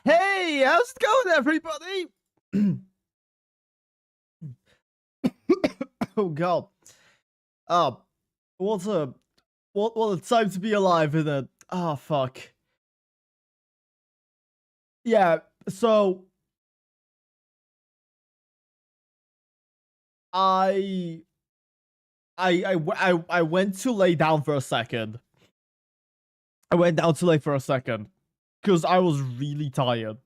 Hey, how's it going, everybody? Oh God. Uh, what a what a time to be alive, isn't it? Ah, fuck. Yeah. So I I went to lay down for a second. I went down to lay for a second because I was really tired.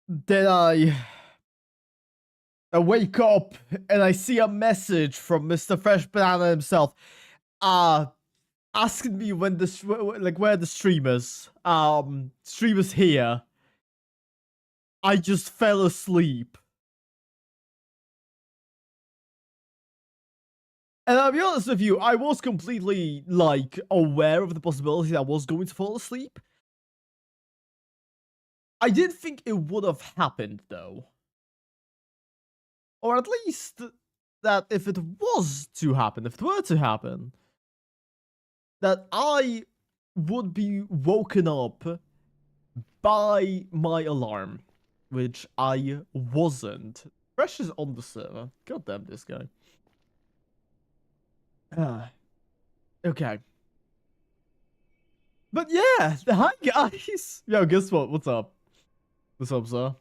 Then I wake up and I see a message from Mr. Fresh Banana himself. Asking me when where the streamers. Streamers here. I just fell asleep. And I'll be honest with you, I was completely, like, aware of the possibility that I was going to fall asleep. I did think it would have happened, though. Or at least that if it was to happen, if it were to happen, that I would be woken up by my alarm, which I wasn't. Fresh is on the server. God damn this guy. Okay. But yeah, hi guys. Yo, guess what? What's up? What's up, sir?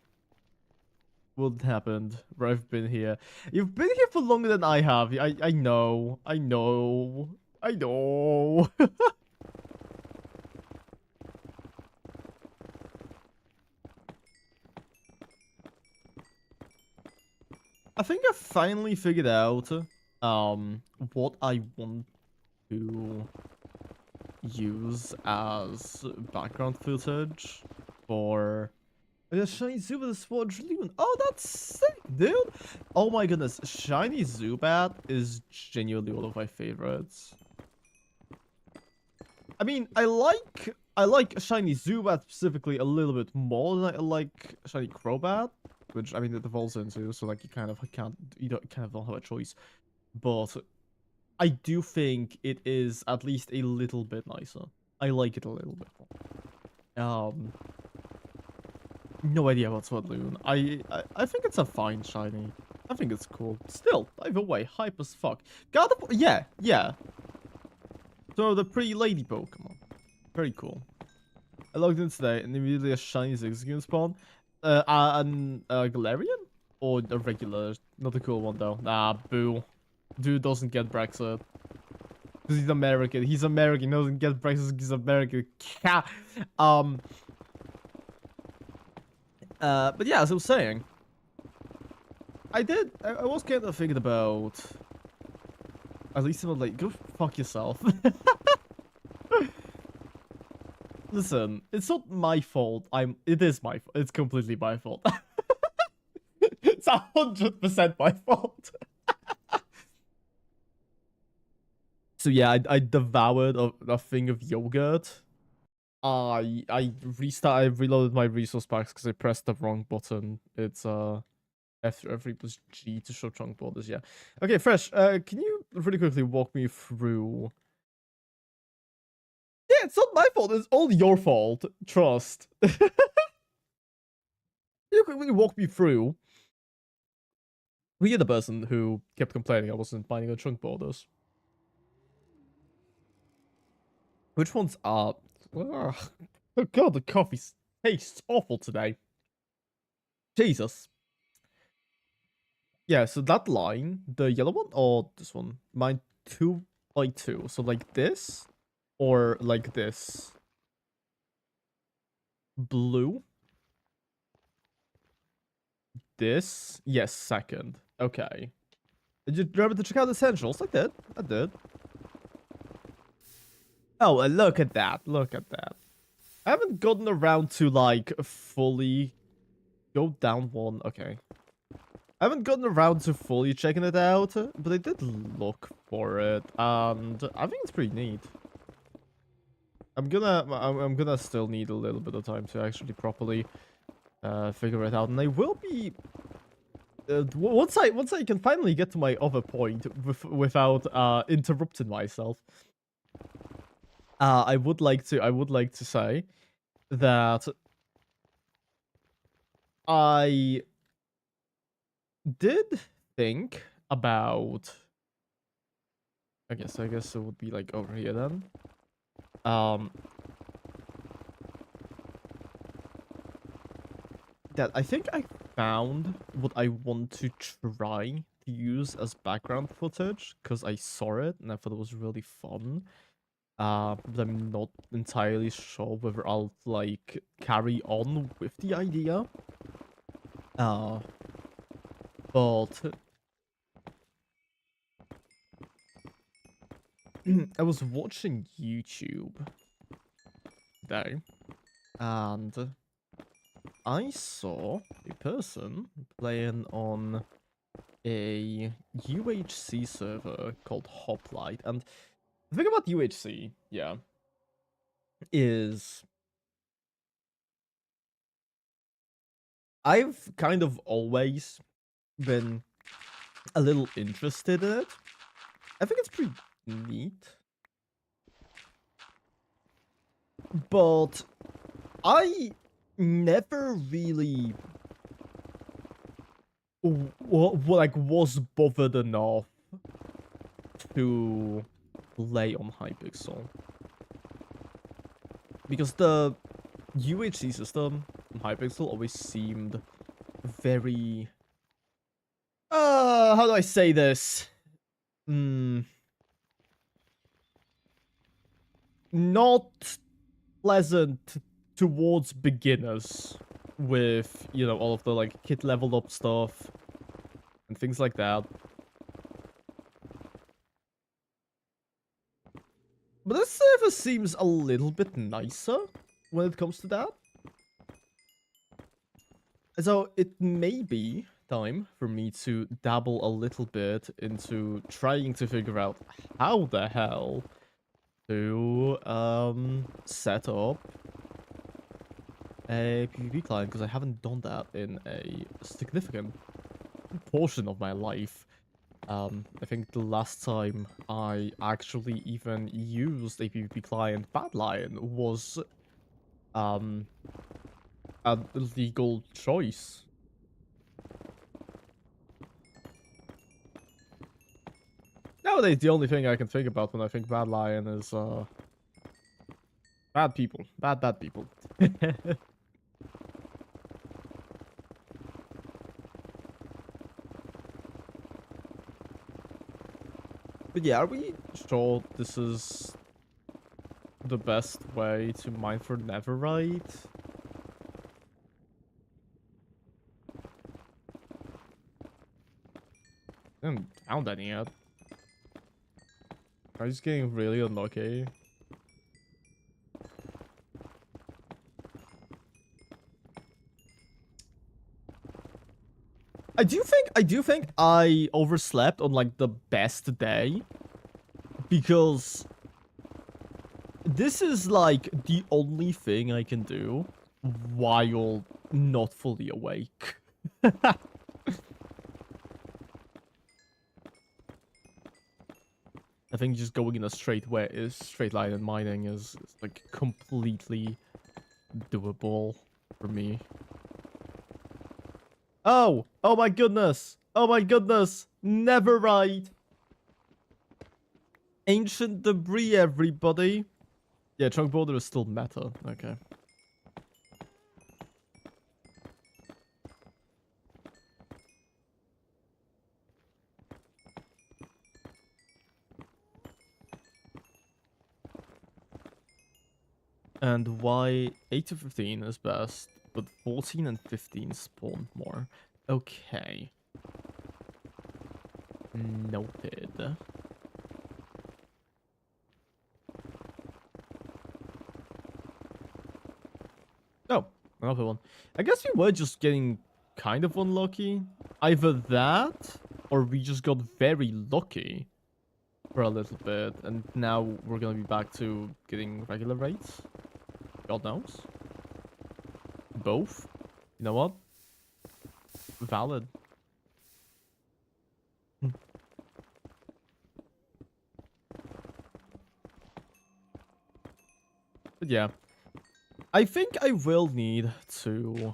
What happened? Bro, I've been here. You've been here for longer than I have. I know. I know. I know. I think I finally figured out what I want to use as background footage for a Shiny Zubat the Squadron. Oh, that's sick, dude. Oh my goodness, Shiny Zubat is genuinely one of my favorites. I mean, I like Shiny Zubat specifically a little bit more than I like Shiny Crobat, which I mean it evolves into, so like you kind of don't have a choice. But I do think it is at least a little bit nicer. I like it a little bit more. No idea what's what Loon. I think it's a fine shiny. I think it's cool. Still, either way, hype as fuck. Yeah. So the pretty lady Pokemon. Very cool. I logged in today and immediately a shiny Zigzagoon spawn. An Galarian? Or a regular, not a cool one though. Nah, boo. Dude doesn't get Brexit. Because he's American. He's American. He doesn't get Brexit. He's American. But yeah, as I was saying, I was kind of thinking about, at least about like, go fuck yourself. Listen, it's not my fault. It is my fault. It's completely my fault. It's 100% my fault. So yeah, I devoured a thing of yogurt. I reloaded my resource packs because I pressed the wrong button. It's F3 plus G to show chunk borders. Yeah. Okay, Fresh. Can you really quickly walk me through? Yeah, it's not my fault. It's all your fault. Trust. You quickly walk me through. Were you the person who kept complaining I wasn't finding the chunk borders? Which ones are? Ugh. Oh god, the coffee tastes awful today. Jesus. Yeah, so that line, the yellow one or this one? Mine 2 by 2. So like this or like this. Blue. This. Yes, second. Okay. Did you remember to check out the essentials? I did. I did. Oh, and look at that. Look at that. I haven't gotten around to like fully go down one. Okay. I haven't gotten around to fully checking it out, but I did look for it, and I think it's pretty neat. I'm gonna still need a little bit of time to actually properly figure it out, and I will be once I can finally get to my other point without interrupting myself. I would like to say that I did think about. I guess it would be like over here then. Um, that I think I found what I want to try to use as background footage because I saw it and I thought it was really fun. But I'm not entirely sure whether I'll like carry on with the idea. But I was watching YouTube today, and I saw a person playing on a UHC server called Hoplite, and the thing about UHC, yeah, is I've kind of always been a little interested in it. I think it's pretty neat. But I never really was bothered enough to play on Hypixel. Because the UHC system on Hypixel always seemed very... how do I say this? Not pleasant towards beginners with, you know, all of the, like, kit leveled up stuff and things like that. But this server seems a little bit nicer when it comes to that. So it may be time for me to dabble a little bit into trying to figure out how the hell to set up a PvP client, because I haven't done that in a significant portion of my life. I think the last time I actually even used a PvP client, Bad Lion, was a legal choice. Nowadays, the only thing I can think about when I think Bad Lion is bad people. Bad people. But yeah, are we sure this is the best way to mine for netherite? I haven't found any yet. I'm just getting really unlucky. I do think I overslept on like the best day, because this is like the only thing I can do while not fully awake. I think just going in a straight line and mining is like completely doable for me. Oh! Oh my goodness! Oh my goodness! Never right! Ancient debris, everybody! Yeah, chunk boulder is still meta. Okay. And why 8 to 15 is best, but 14 and 15 spawn more. Okay. Noted. Oh, another one. I guess we were just getting kind of unlucky. Either that, or we just got very lucky for a little bit, and now we're gonna be back to getting regular rates. God knows. Both. You know what? Valid. But yeah. I think I will need to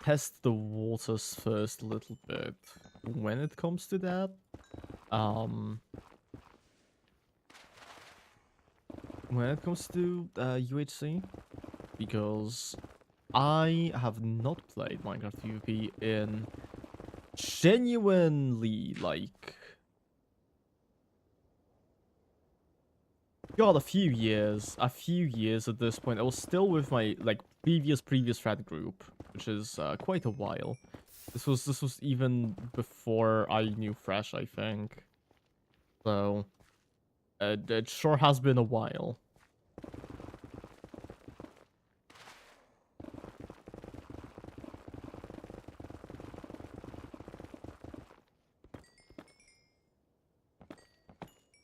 test the waters first a little bit when it comes to that. When it comes to UHC, because I have not played Minecraft PvP in genuinely, like, God, a few years at this point. I was still with my, like, previous friend group, which is quite a while. This was even before I knew Fresh, I think. So, it sure has been a while.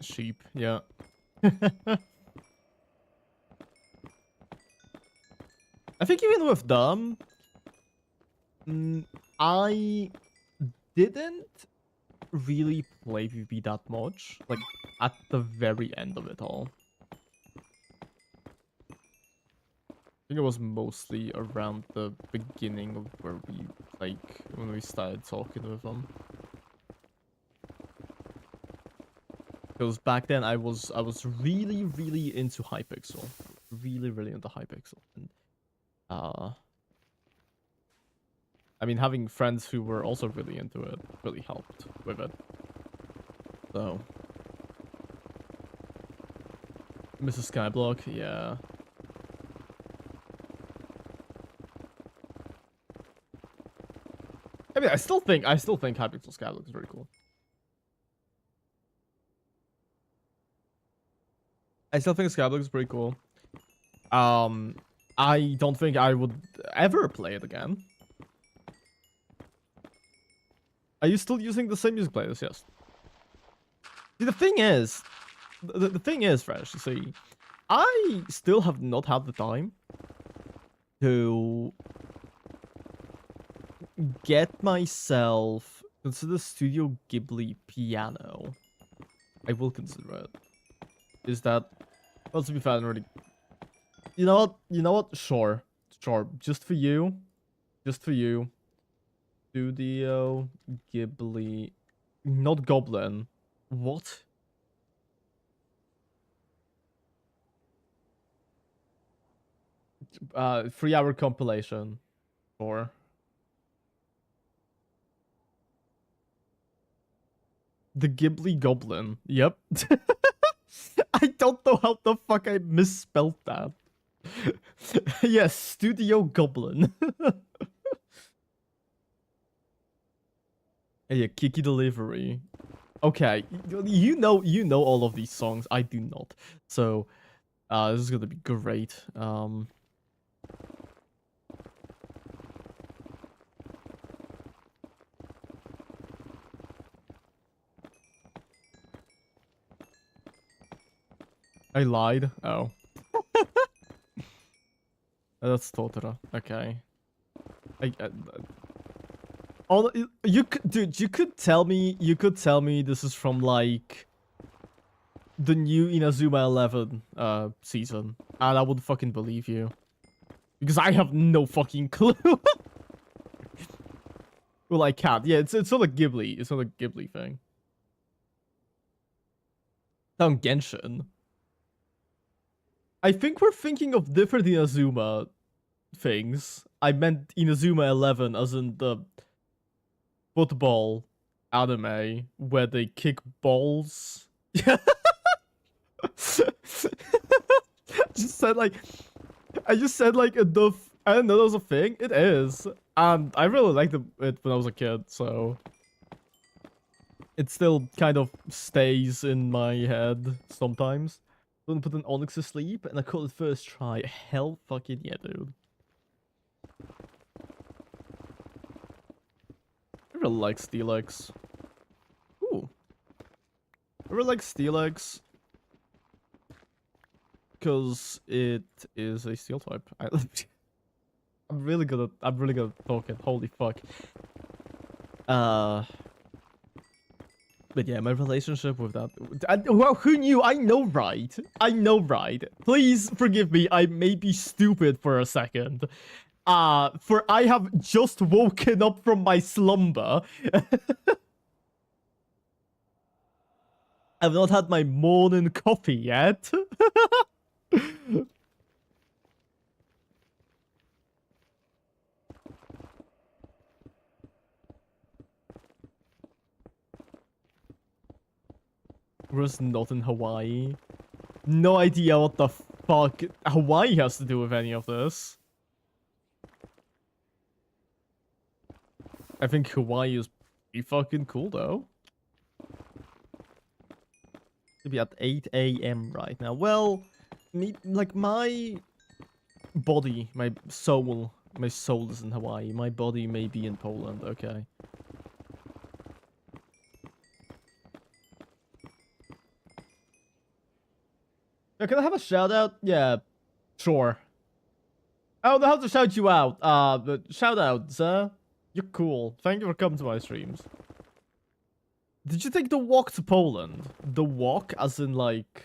Sheep, yeah. I think even with them, I didn't really play PvP that much, like, at the very end of it all. I think it was mostly around the beginning of where we, like, when we started talking with them. Because back then I was really into Hypixel. Really into Hypixel. And I mean, having friends who were also really into it really helped with it. So Mrs. Skyblock, yeah. I mean, I still think Hypixel Skyblock is very cool. I still think Skyblock is pretty cool. I don't think I would ever play it again. Are you still using the same music playlist? Yes. See, the thing is, the thing is, Fresh, you see, I still have not had the time to get myself into the Studio Ghibli piano. I will consider it. Is that, well, to be fair, already. You know what? Sure. Just for you. Studio Ghibli, not Goblin. What? 3-hour compilation. Or the Ghibli Goblin. Yep. I don't know how the fuck I misspelled that. Yes, Studio Goblin. Yeah, Kiki Delivery. Okay, you know all of these songs. I do not. So, this is gonna be great. I lied. Oh. That's Totoro. Okay. Oh, you could, dude. You could tell me this is from like the new Inazuma 11 season, and I would fucking believe you, because I have no fucking clue. Well, I can't. Yeah, it's not a Ghibli. It's not a Ghibli thing. On Genshin. I think we're thinking of different Inazuma things. I meant Inazuma 11 as in the football anime where they kick balls. Yeah. I just said like enough. I didn't know that was a thing. It is. And I really liked it when I was a kid, so it still kind of stays in my head sometimes. Gonna put an Onyx to sleep, and I caught it first try. Hell fucking yeah, dude. I really like Steelix. Ooh. I really like Steelix because it is a steel type. I'm really good at talking. Holy fuck. But yeah, my relationship with that... well, who knew? I know, right? I know, right? Please forgive me, I may be stupid for a second. For I have just woken up from my slumber. I've not had my morning coffee yet. Was not in Hawaii. No idea what the fuck Hawaii has to do with any of this. I think Hawaii is pretty fucking cool though. To be at 8 a.m. right now. Well, like my body, my soul is in Hawaii. My body may be in Poland, okay. Can I have a shout out? Yeah, sure. I don't know how to shout you out. But shout out, sir. You're cool. Thank you for coming to my streams. Did you take the walk to Poland? The walk as in like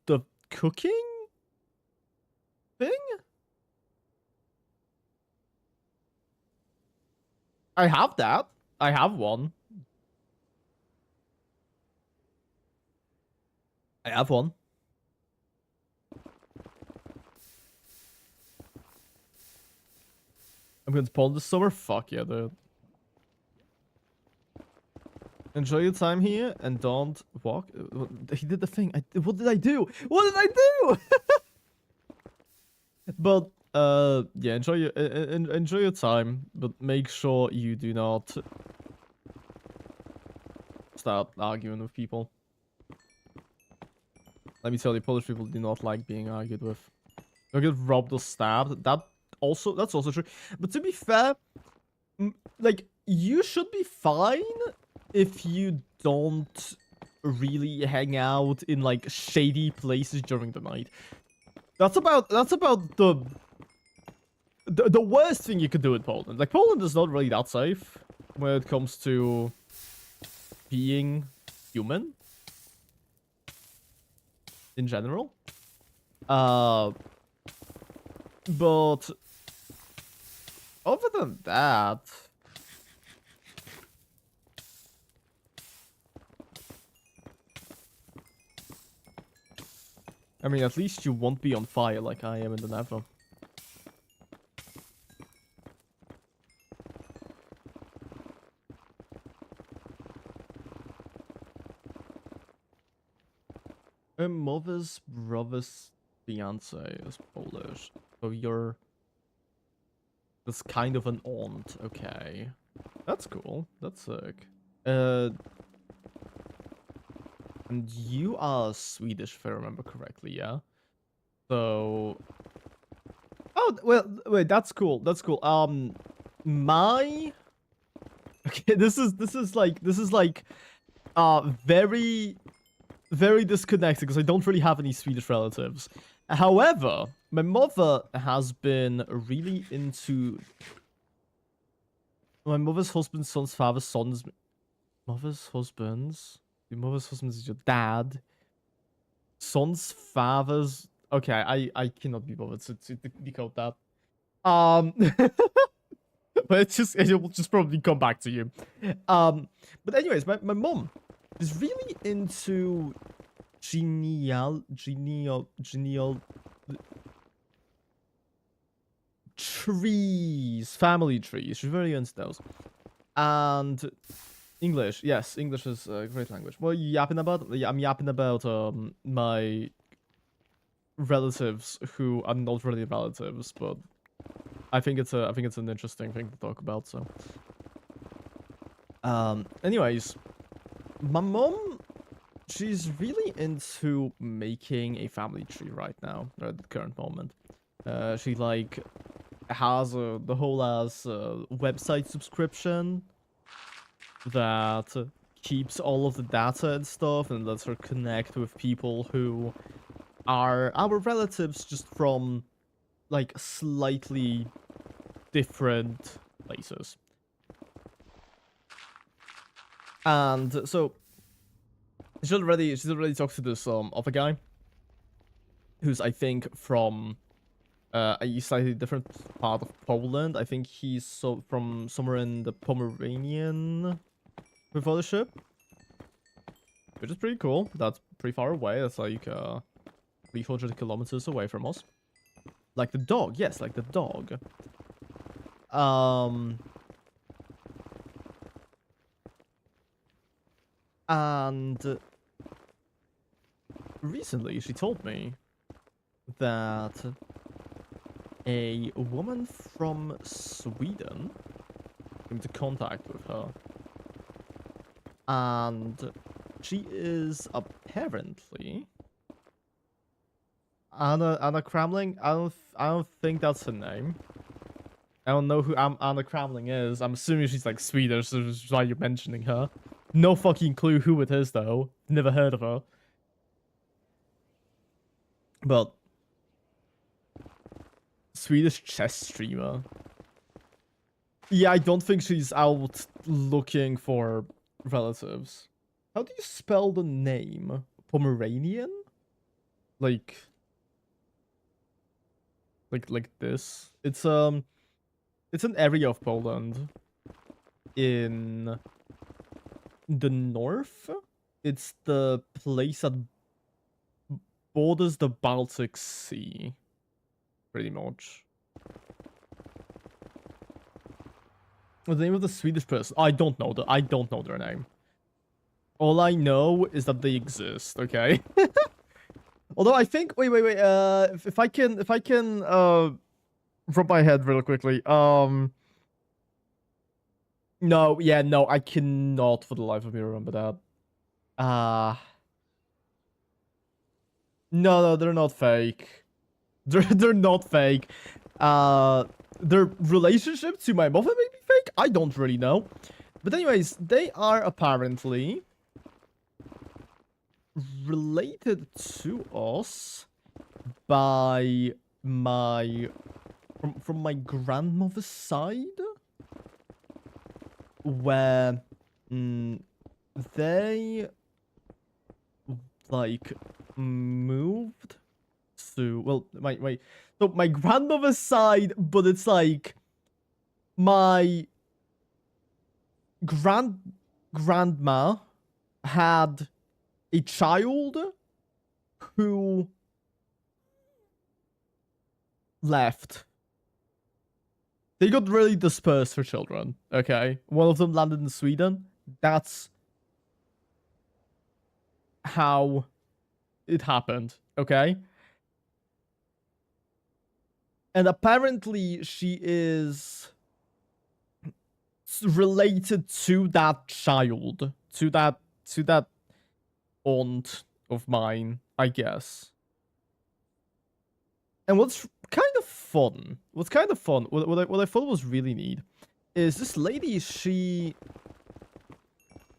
the cooking thing? I have that. I have one. I have one. I'm going to Poland this summer? Fuck yeah, dude. Enjoy your time here and don't walk. He did the thing. What did I do? What did I do? But yeah, enjoy your time, but make sure you do not start arguing with people. Let me tell you, Polish people do not like being argued with. Don't get robbed or stabbed. That's also true. But to be fair, like, you should be fine if you don't really hang out in like shady places during the night. That's about the worst thing you could do in Poland. Like, Poland is not really that safe when it comes to being human in general. But other than that, I mean, at least you won't be on fire like I am in the Nether. My mother's brother's fiance is Polish, so you're... That's kind of an aunt, okay. That's cool, that's sick. And you are Swedish, if I remember correctly, yeah? So... Oh, well, wait, that's cool, that's cool. My... Okay, this is like, very... very disconnected because I don't really have any Swedish relatives. However, my mother has been really into my mother's husband's son's father's son's mother's husband's. Your mother's husband is your dad. Son's father's. Okay, I cannot be bothered to decode that. But it will just probably come back to you. But anyways, my mom is really into trees, family trees. She's very into those. And English, yes, English is a great language. What are you yapping about? Yeah, I'm yapping about my relatives who are not really relatives, but I think it's an interesting thing to talk about. So, anyways, my mom, she's really into making a family tree right now at the current moment. She like has the whole website subscription that keeps all of the data and stuff and lets her connect with people who are our relatives just from like slightly different places. And so she's already talked to this other guy, who's I think from a slightly different part of Poland. I think he's from somewhere in the Pomeranian Voivodeship, which is pretty cool. That's pretty far away. That's like 300 kilometers away from us. Like the dog, yes, like the dog. And recently she told me that a woman from Sweden came into contact with her, and she is apparently Anna Kramling. I don't think that's her name. I don't know who Anna Kramling is. I'm assuming she's like Swedish, so that's why you're mentioning her. No fucking clue who it is though. Never heard of her. But Swedish chess streamer. Yeah, I don't think she's out looking for relatives. How do you spell the name? Pomeranian? Like this. It's an area of Poland in the north. It's the place that borders the Baltic Sea, pretty much. The name of the Swedish person, I don't know their name. All I know is that they exist, okay? Although I think wait, if I can rub my head real quickly. No, I cannot for the life of me remember that. No, they're not fake. They're not fake. Their relationship to my mother may be fake. I don't really know. But anyways, they are apparently related to us by from my grandmother's side, where they like moved to, well, my grandmother's side, but it's like my grandma had a child who left. They got really dispersed for children, okay? One of them landed in Sweden. That's how it happened, okay? And apparently she is related to that child, to that aunt of mine, I guess. And what's kind of fun, what I thought was really neat, is this lady, she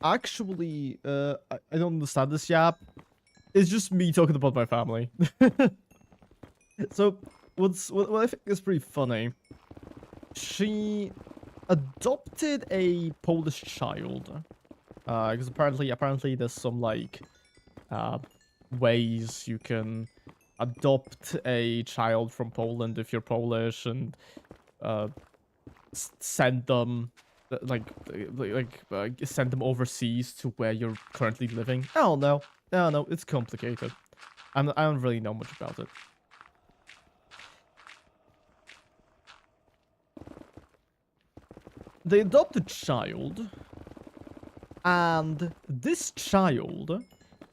actually, I don't understand this yap. It's just me talking about my family. So, what I think is pretty funny, she adopted a Polish child. Because apparently there's some, like, ways you can adopt a child from Poland if you're Polish, and send them send them overseas to where you're currently living. I don't know, it's complicated. I don't really know much about it. They adopt a child, and this child,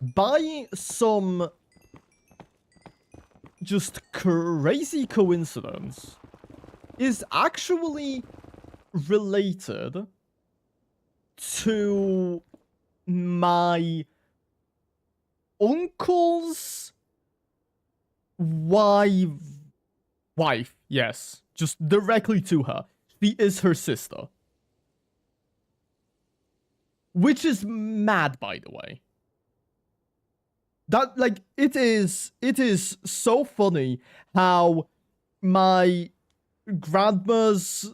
by some just crazy coincidence, is actually related to my uncle's wife. Yes, just directly to her. She is her sister. Which is mad, by the way. That, like, it is so funny how my grandma's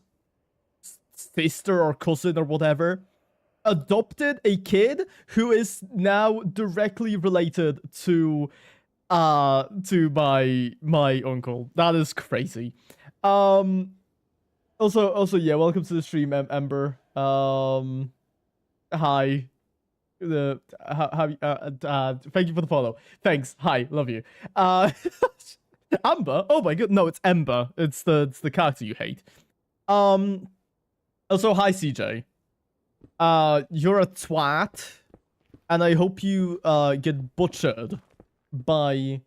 sister or cousin or whatever adopted a kid who is now directly related to my uncle. That is crazy. Also yeah, welcome to the stream, Ember. Hi. Thank you for the follow. Thanks. Hi, love you. Amber. Oh my god, no, it's Ember. It's the character you hate. Also, hi CJ. You're a twat, and I hope you get butchered by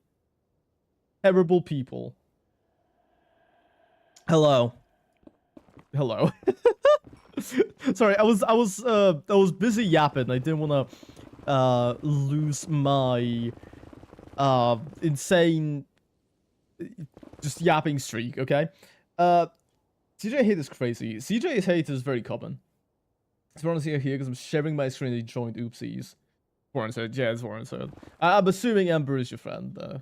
terrible people. Hello. Sorry, I was busy yapping. I didn't want to lose my insane just yapping streak, okay? CJ hate is crazy. CJ's hate is very common. It's warranted here because I'm sharing my screen and he joined. Oopsies. Warranted, yeah, it's warranted. I'm assuming Ember is your friend, though.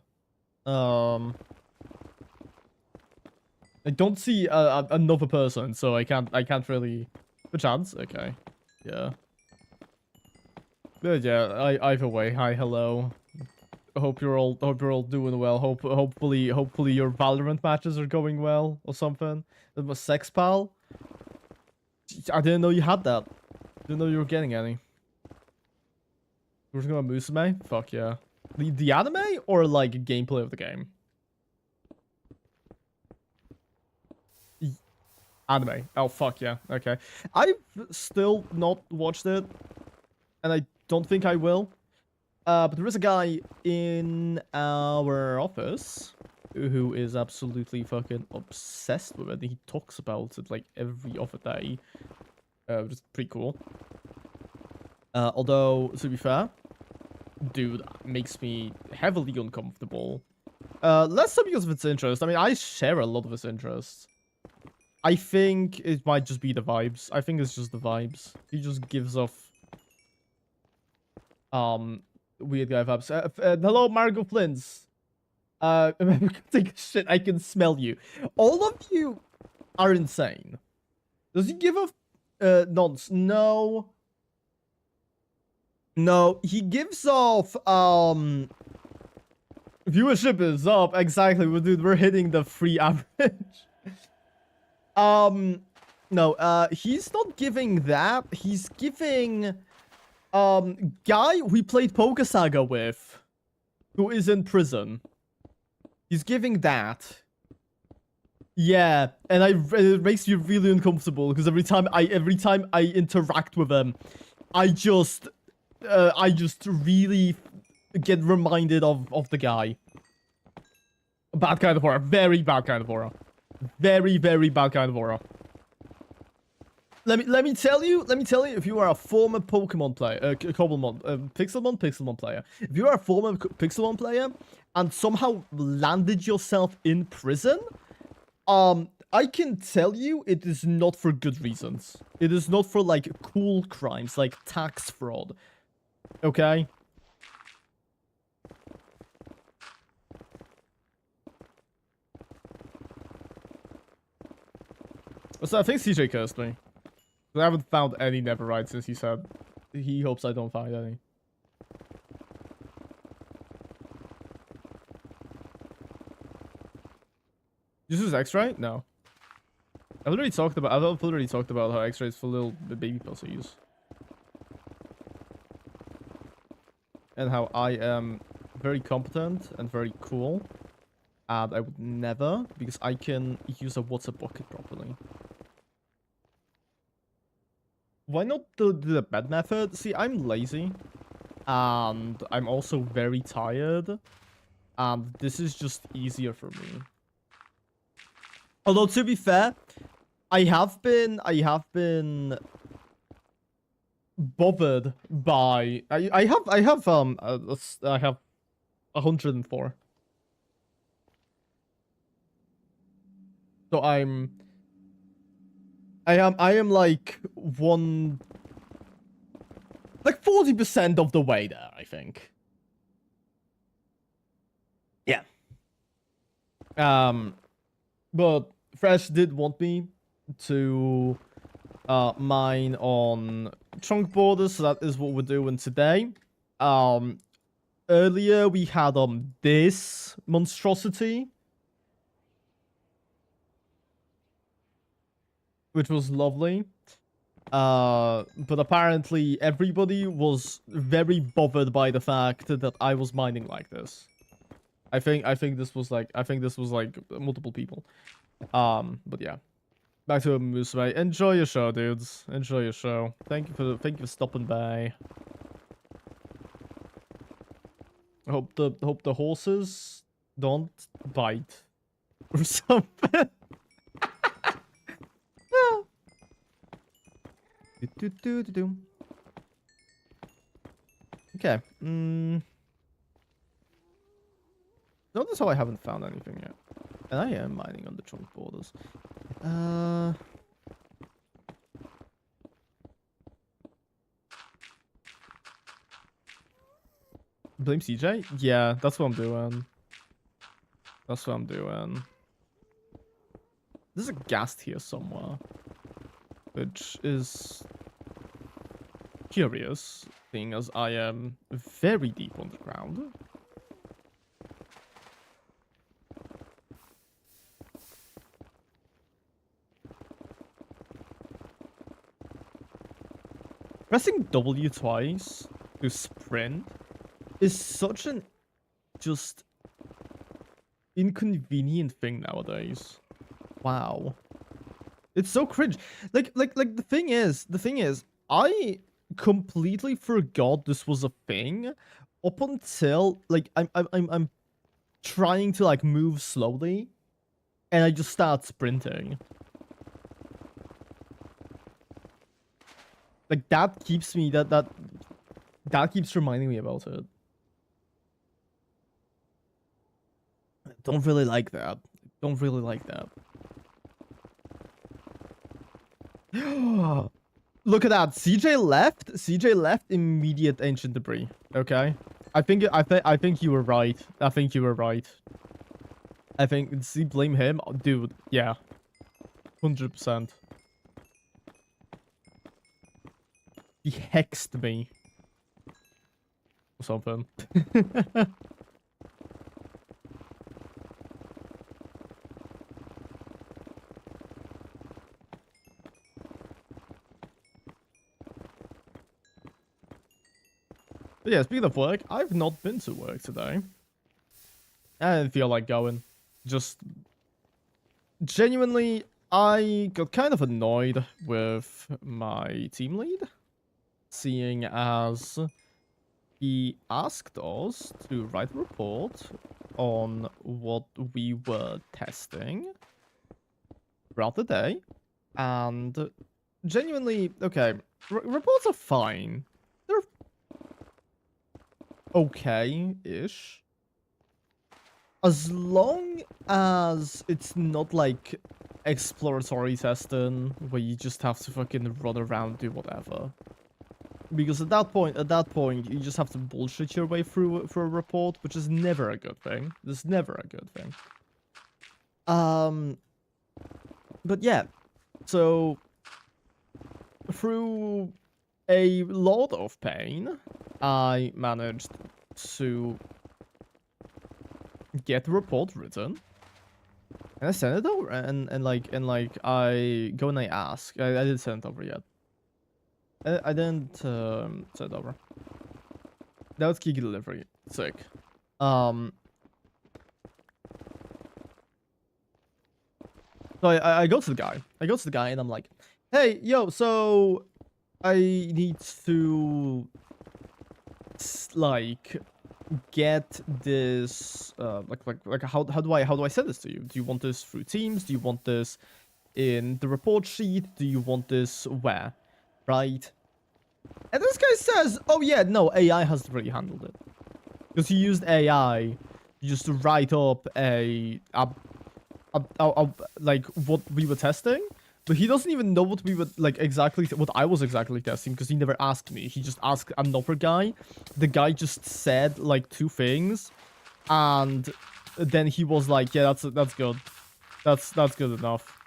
I don't see another person, so I can't really. Perchance, okay, yeah. But yeah, either way, hi, hello. Hope you're all doing well. Hopefully your Valorant matches are going well or something. That was sex pal. I didn't know you had that. Didn't know you were getting any. We're talking about Musume? Fuck yeah. The anime or like gameplay of the game? Anime. Oh fuck yeah. Okay. I've still not watched it, and I don't think I will. But there is a guy in our office who is absolutely fucking obsessed with it. He talks about it like every other day. Which is pretty cool. Although, to be fair, dude, makes me heavily uncomfortable. Less so because of its interest. I mean, I share a lot of its interests. I think it might just be the vibes. I think it's just the vibes. He just gives off weird guy vibes. Hello, Margot Flins. Take a shit. I can smell you. All of you are insane. Does he give off nonce? No. No, he gives off viewership is up. Exactly. Well, dude, we're hitting the free average. No, he's not giving that. He's giving guy we played Poker Saga with, who is in prison. He's giving that. Yeah, and it makes me really uncomfortable because every time I interact with him, I just really get reminded of the guy. Bad kind of horror. Very bad kind of horror. Very, very bad kind of horror. Let me tell you, if you are a former Pokemon player, Pixelmon player, if you are a former Pixelmon player and somehow landed yourself in prison, I can tell you it is not for good reasons. It is not for like cool crimes like tax fraud. Okay? So I think CJ cursed me. I haven't found any Neverite since he said he hopes I don't find any. This is X-ray? No. I've already talked about how X-ray is for little baby pussies. And how I am very competent and very cool. And I would never, because I can use a water bucket properly. Why not the bed method? See, I'm lazy. And I'm also very tired. And this is just easier for me. Although, to be fair, I have been bothered by... I have 104. So I am like 40% of the way there, I think. Yeah. But Fresh did want me to mine on chunk borders, so that is what we're doing today. Earlier we had this monstrosity, which was lovely. But apparently everybody was very bothered by the fact that I was mining like this. I think this was like multiple people. But yeah. Back to Moose Way. Enjoy your show, dudes. Enjoy your show. Thank you for stopping by. Hope the horses don't bite or something. Okay. Notice how I haven't found anything yet. And I am mining on the chunk borders. Blame CJ? Yeah, that's what I'm doing. That's what I'm doing. There's a ghast here somewhere, which is curious, seeing as I am very deep underground. Pressing W twice to sprint is such an just inconvenient thing nowadays. Wow. It's so cringe. Like the thing is, I completely forgot this was a thing up until like I'm trying to like move slowly and I just start sprinting. Like that keeps me that keeps reminding me about it. I don't really like that. Don't really like that. Look at that. CJ left. CJ left immediate ancient debris. Okay. I think you were right. I think you were right. I think see blame him, dude. Yeah. 100%. He hexed me. Or something. But yeah, speaking of work, I've not been to work today. I didn't feel like going. Just genuinely, I got kind of annoyed with my team lead, seeing as he asked us to write a report on what we were testing throughout the day. And genuinely, okay, reports are fine. They're okay-ish. As long as it's not like exploratory testing where you just have to fucking run around, do whatever. Because at that point, you just have to bullshit your way through a report, which is never a good thing. It's never a good thing. But yeah, so through a lot of pain, I managed to get the report written, and I sent it over, and I go and I ask. I didn't send it over yet. I didn't send it over. That was key delivery. Sick. So I go to the guy. And I'm like, hey, yo, so I need to like get this how do I send this to you? Do you want this through Teams? Do you want this in the report sheet? Do you want this where? Right? And this guy says, oh yeah, no, AI has already handled it. Because he used AI just to write up like what we were testing. But he doesn't even know what we were what I was exactly testing, because he never asked me. He just asked another guy. The guy just said like 2 things, and then he was like, "Yeah, that's good. That's good enough."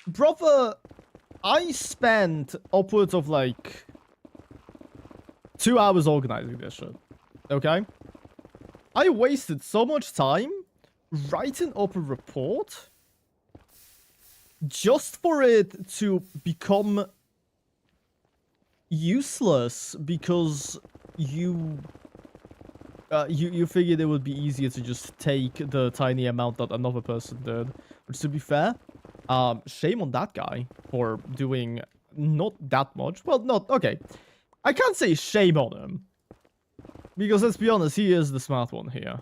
brother, I spent upwards of like 2 hours organizing this shit. Okay? I wasted so much time writing up a report just for it to become useless because you figured it would be easier to just take the tiny amount that another person did. Which, to be fair, shame on that guy for doing not that much. Well, not okay. I can't say shame on him because let's be honest, he is the smart one here.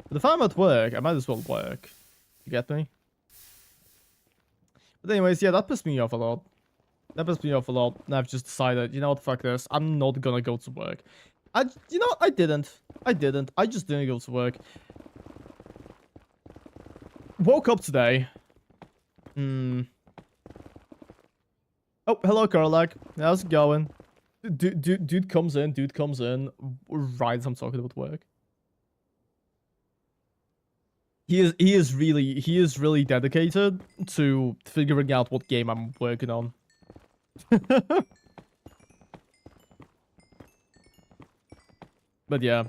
But if I'm at work, I might as well work. You get me? But anyways, yeah, that pissed me off a lot. That pissed me off a lot. And I've just decided, you know what, fuck this. I'm not gonna go to work. You know what? I didn't. I just didn't go to work. Woke up today. Oh, hello, Karlak. How's it going? Dude comes in. Right, I'm talking about work. He is really dedicated to figuring out what game I'm working on. But yeah,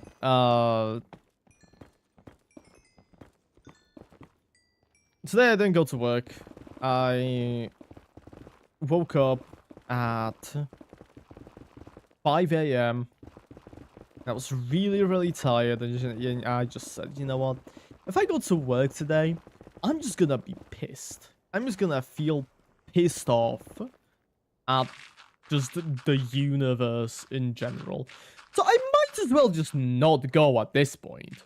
today I didn't go to work. I woke up at 5 a.m. I was really tired, and I just said, you know what? If I go to work today, I'm just gonna be pissed. I'm just gonna feel pissed off at just the universe in general. So I might as well just not go at this point.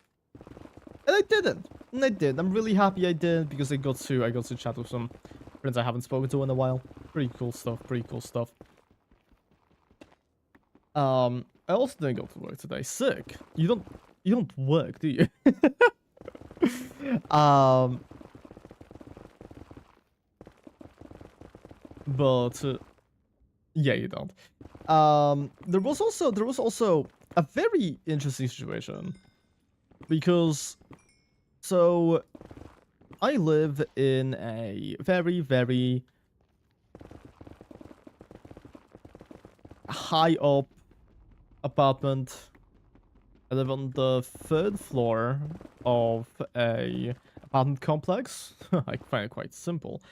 And I didn't. And I did. I'm really happy I did because I got to chat with some friends I haven't spoken to in a while. Pretty cool stuff. I also didn't go to work today. Sick. You don't work, do you? But yeah, you don't. There was also a very interesting situation because so I live in a very high up apartment. I live on the 3rd floor of a apartment complex. I find it quite simple.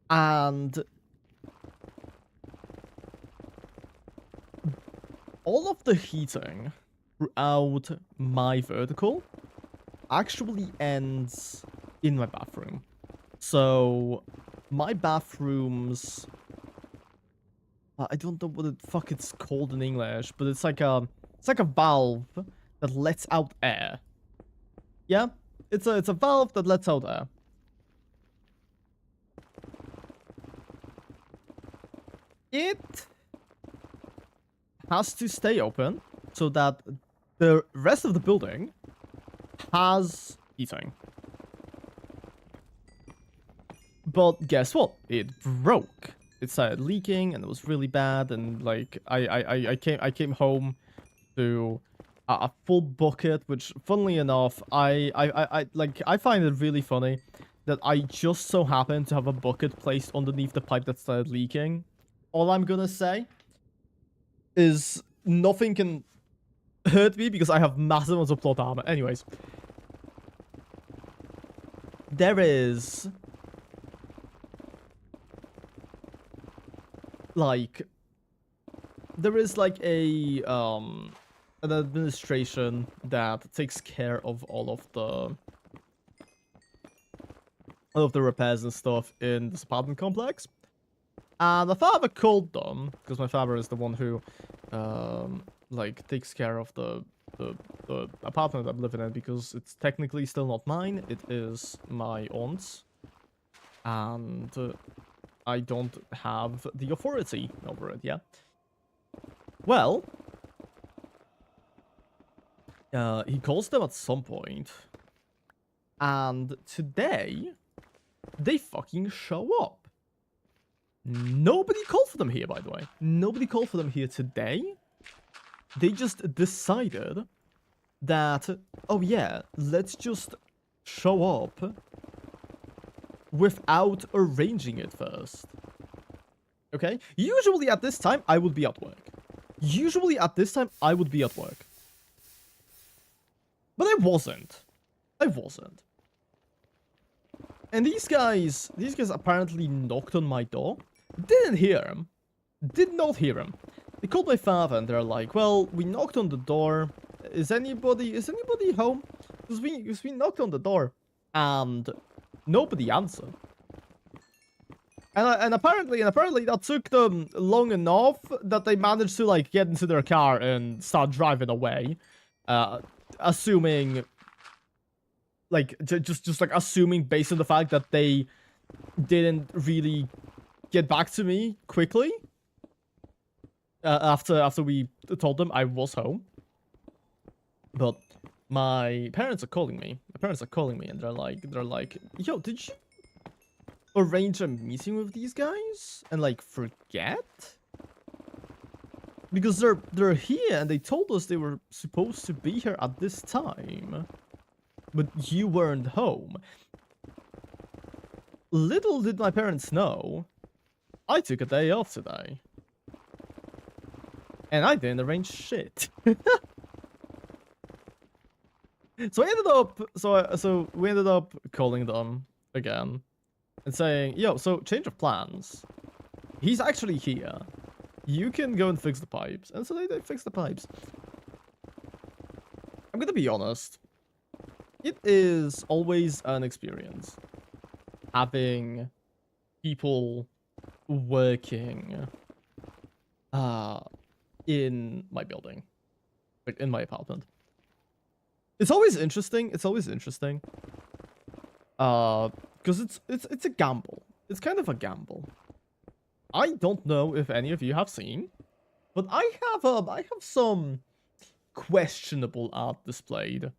And all of the heating throughout my vertical actually ends in my bathroom. So my bathrooms, I don't know what the fuck it's called in English, but it's like a valve that lets out air. Yeah, it's a valve that lets out air. It has to stay open so that the rest of the building has heating. But guess what? It broke. It started leaking and it was really bad. And like I came home to a full bucket, which funnily enough, I find it really funny that I just so happened to have a bucket placed underneath the pipe that started leaking. All I'm gonna say is nothing can hurt me because I have massive amounts of plot armor. Anyways, there is like a an administration that takes care of all of the repairs and stuff in this apartment complex. And my father called them because my father is the one who like takes care of the apartment I'm living in, because it's technically still not mine. It is my aunt's, and I don't have the authority over it. Yeah. Well, he calls them at some point, and today they fucking show up. Nobody called for them here, by the way. Nobody called for them here today. They just decided that, oh yeah, let's just show up without arranging it first. Okay? Usually at this time, I would be at work. Usually at this time, I would be at work. But I wasn't. I wasn't. And these guys apparently knocked on my door. Didn't hear him. Did not hear him. They called my father and they're like, well, we knocked on the door. Is anybody home? Because we knocked on the door and nobody answered. And apparently that took them long enough that they managed to like get into their car and start driving away. Assuming like just like assuming based on the fact that they didn't really get back to me quickly after we told them I was home. But my parents are calling me. And they're like, yo, did you arrange a meeting with these guys and like forget? Because they're here and they told us they were supposed to be here at this time. But you weren't home. Little did my parents know, I took a day off today. And I didn't arrange shit. So we ended up calling them again and saying, yo, so change of plans. He's actually here. You can go and fix the pipes. And so they fixed the pipes. I'm gonna be honest. It is always an experience having people working in my building, like in my apartment. It's always interesting. Because it's a gamble. It's kind of a gamble. I don't know if any of you have seen, but I have some questionable art displayed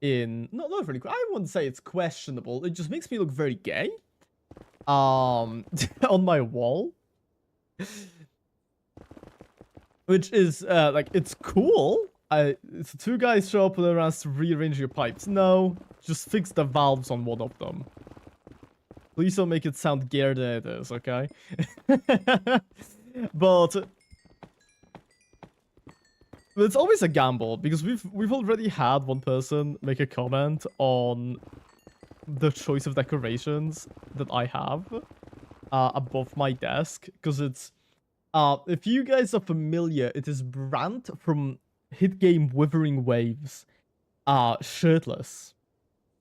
in not really. I wouldn't say it's questionable. It just makes me look very gay. On my wall, which is like it's cool. It's two guys show up with around to rearrange your pipes. No, just fix the valves on one of them. Please don't make it sound gayer than it is, okay? But it's always a gamble because we've already had one person make a comment on the choice of decorations that I have above my desk, because it's if you guys are familiar, it is Brant from hit game Withering Waves, shirtless.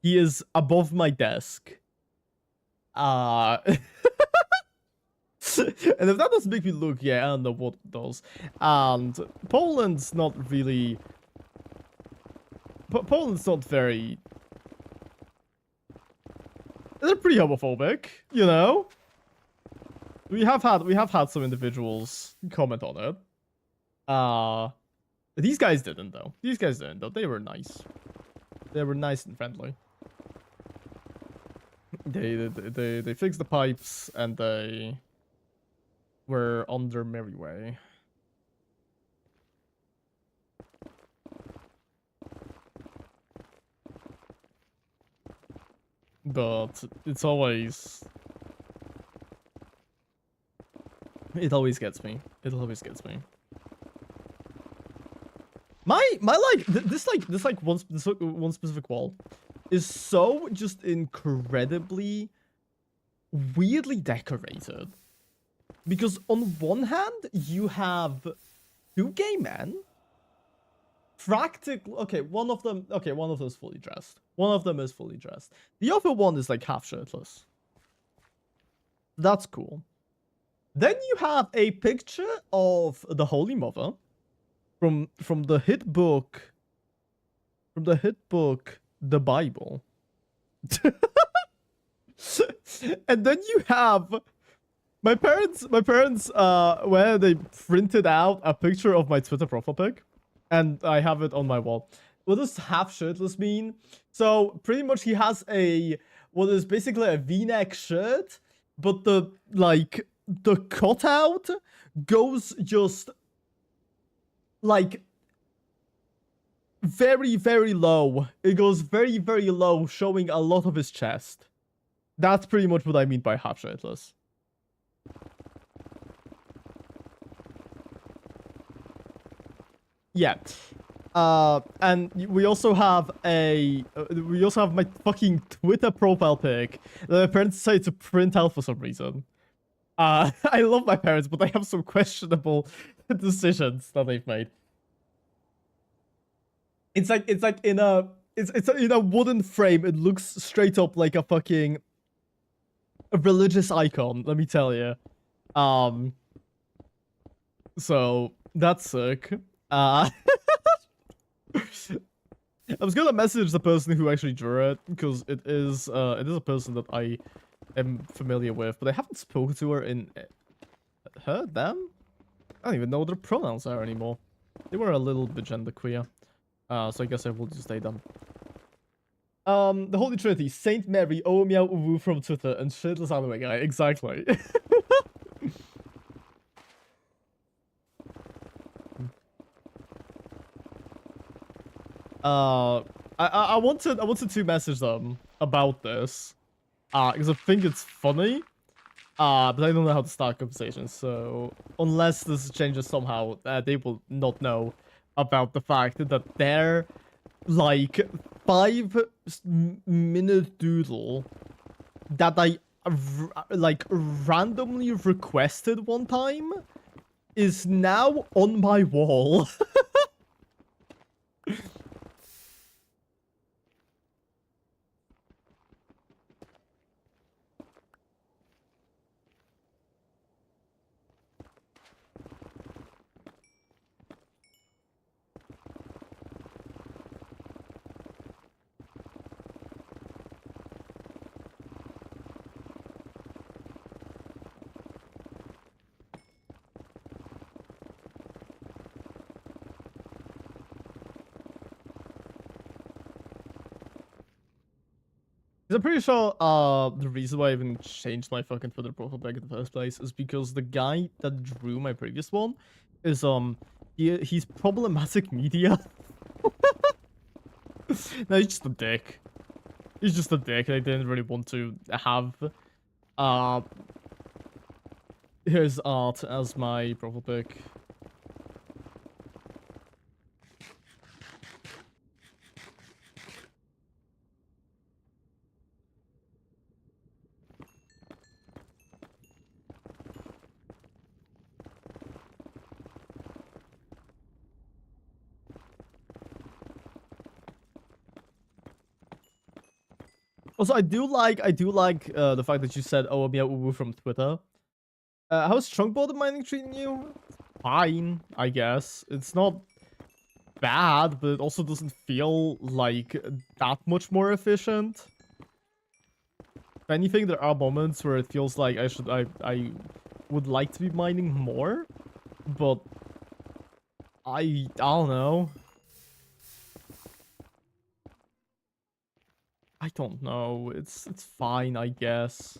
He is above my desk. And if that doesn't make me look, yeah, I don't know what does. And Poland's not really... Poland's not very... They're pretty homophobic, you know? We have had some individuals comment on it. These guys didn't though. They were nice. They were nice and friendly. They fixed the pipes and they were on their merry way. But it's always... It always gets me. My like this one specific wall is so just incredibly weirdly decorated. Because on one hand, you have two gay men. One of them is fully dressed. The other one is like half shirtless. That's cool. Then you have a picture of the Holy Mother from the hit book, the Bible. And then you have my parents where they printed out a picture of my Twitter profile pic, and I have it on my wall. What does half shirtless mean? So pretty much he has what is basically a V-neck shirt, but the cutout goes just like very, very low. It goes very, very low, showing a lot of his chest. That's pretty much what I mean by half shirtless. Yeah. And we also have my fucking Twitter profile pic that my parents decided to print out for some reason. I love my parents, but they have some questionable decisions that they've made. It's like in a wooden frame. It looks straight up like a fucking religious icon, let me tell you. So that's sick. I was gonna message the person who actually drew it because it is a person that I am familiar with, but I haven't spoken to her in them. I don't even know what their pronouns are anymore. They were a little bit genderqueer, so I guess I will just say them. The Holy Trinity: Saint Mary, oh meow woo from Twitter, and shirtless anime guy. Exactly. I wanted to message them about this, because I think it's funny, but I don't know how to start conversations. So unless this changes somehow, they will not know about the fact that their like 5-minute doodle that I like randomly requested one time is now on my wall. I'm pretty sure the reason why I even changed my fucking Twitter profile back in the first place is because the guy that drew my previous one is he's problematic media. No, he's just a dick. He's just a dick. I didn't really want to have his art as my profile pic. Also, I do like the fact that you said, "Oh, Meow Uwu from Twitter." How's Trunkboard mining treating you? Fine, I guess. It's not bad, but it also doesn't feel like that much more efficient. If anything, there are moments where it feels like I would like to be mining more, but I don't know. I don't know. It's fine, I guess.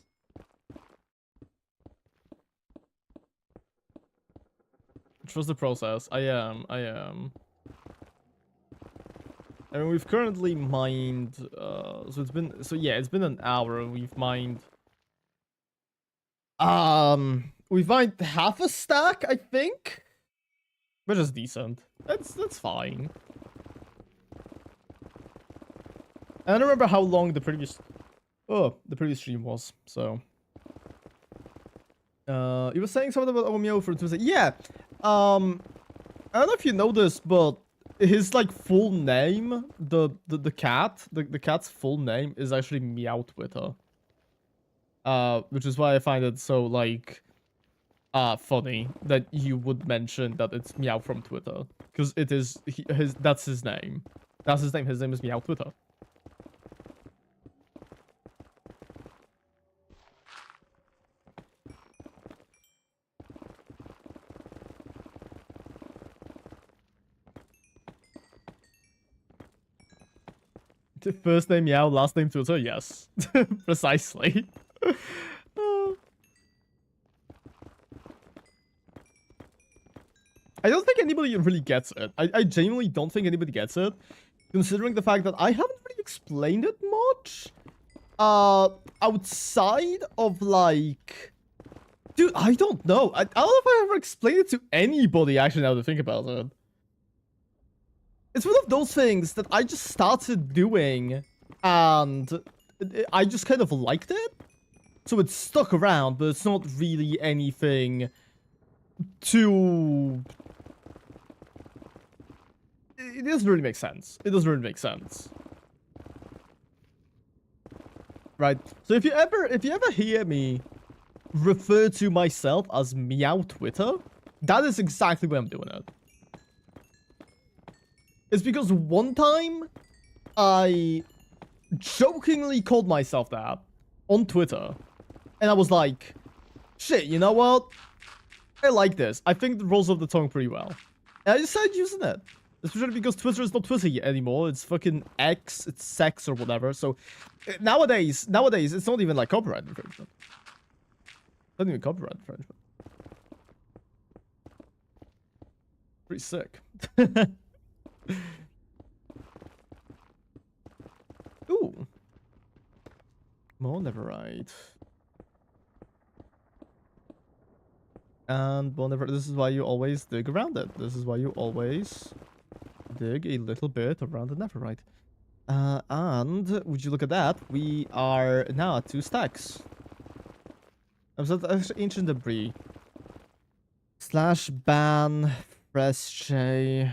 Trust the process. I am. I mean, we've currently mined. So it's been an hour, and we've mined. We've mined half a stack, I think, which is decent. That's fine. I don't remember how long the previous stream was, so. You were saying something about Omeo for Tuesday. Yeah. I don't know if you know this, but his like full name, the cat's full name is actually Meow Twitter. Which is why I find it so like funny that you would mention that it's Meow from Twitter, because it is that's his name. That's his name. His name is Meow Twitter. First name Meow, last name Twitter. Yes, precisely. I don't think anybody really gets it. I genuinely don't think anybody gets it, considering the fact that I haven't really explained it much. outside of like, dude, I don't know. I don't know if I ever explained it to anybody. Actually, now to think about it, it's one of those things that I just started doing, and I just kind of liked it, so it stuck around. But it's not really anything to. It doesn't really make sense. It doesn't really make sense. Right. So if you ever hear me refer to myself as Meow Twitter, that is exactly why I'm doing it. It's because one time I jokingly called myself that on Twitter, and I was like, shit, you know what? I like this. I think it rolls off the tongue pretty well. And I just started using it. Especially because Twitter is not Twitter anymore. It's fucking X, it's sex or whatever. So nowadays, it's not even like copyright infringement. It's not even copyright infringement. Pretty sick. Ooh. More neverite. And whenever, this is why you always dig around it. This is why you always dig a little bit around the netherite. And would you look at that? We are now at 2 stacks. That's ancient debris. / ban press J.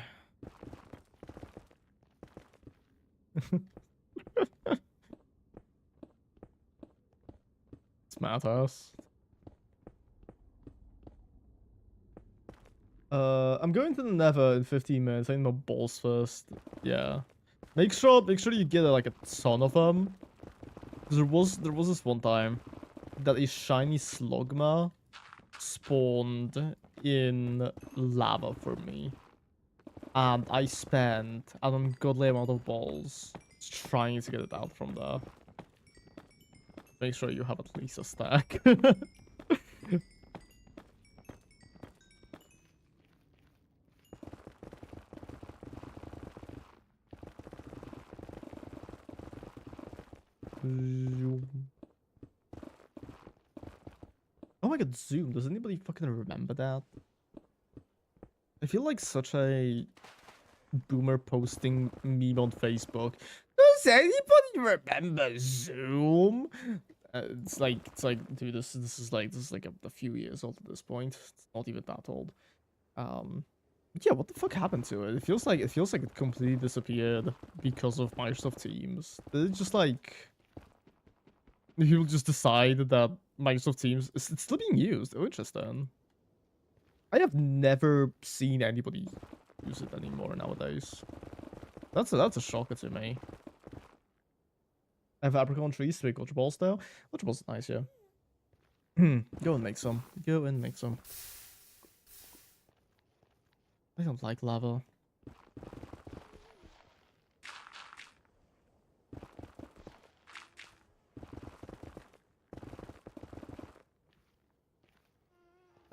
Smart house. I'm going to the Nether in 15 minutes. I need my balls first. Yeah. Make sure you get like a ton of them. There was this one time that a shiny slugma spawned in lava for me. And I spent an ungodly amount of balls trying to get it out from there. Make sure you have at least a stack. Zoom. Oh my god, Zoom. Does anybody fucking remember that? I feel like such a boomer posting meme on Facebook. Does anybody remember Zoom? It's like, dude, this is like a few years old at this point. It's not even that old. Yeah, what the fuck happened to it? It feels like it completely disappeared because of Microsoft Teams. It's just like people just decided that Microsoft Teams is still being used. Oh, interesting. I have never seen anybody use it anymore nowadays. That's a shocker to me. I have apricot trees to make ultra balls though. Ultra balls are nice, yeah. Go and make some. Go and make some. I don't like lava.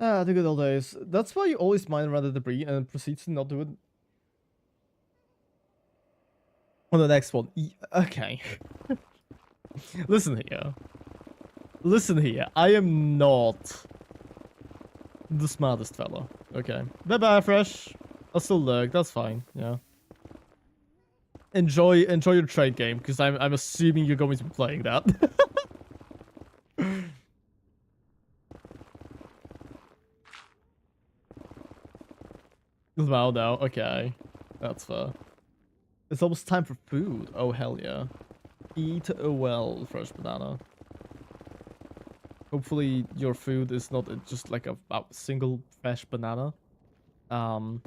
Ah, the good old days. That's why you always mine around the debris and proceed to not do it on the next one. Okay. Listen here. Listen here. I am not the smartest fella. Okay. Bye-bye, Fresh. I'll still lurk. That's fine. Yeah. Enjoy your trade game, because I'm assuming you're going to be playing that. Well, no. Okay. That's fair. It's almost time for food. Oh, hell yeah. Eat a well, fresh banana. Hopefully your food is not just like a single fresh banana. I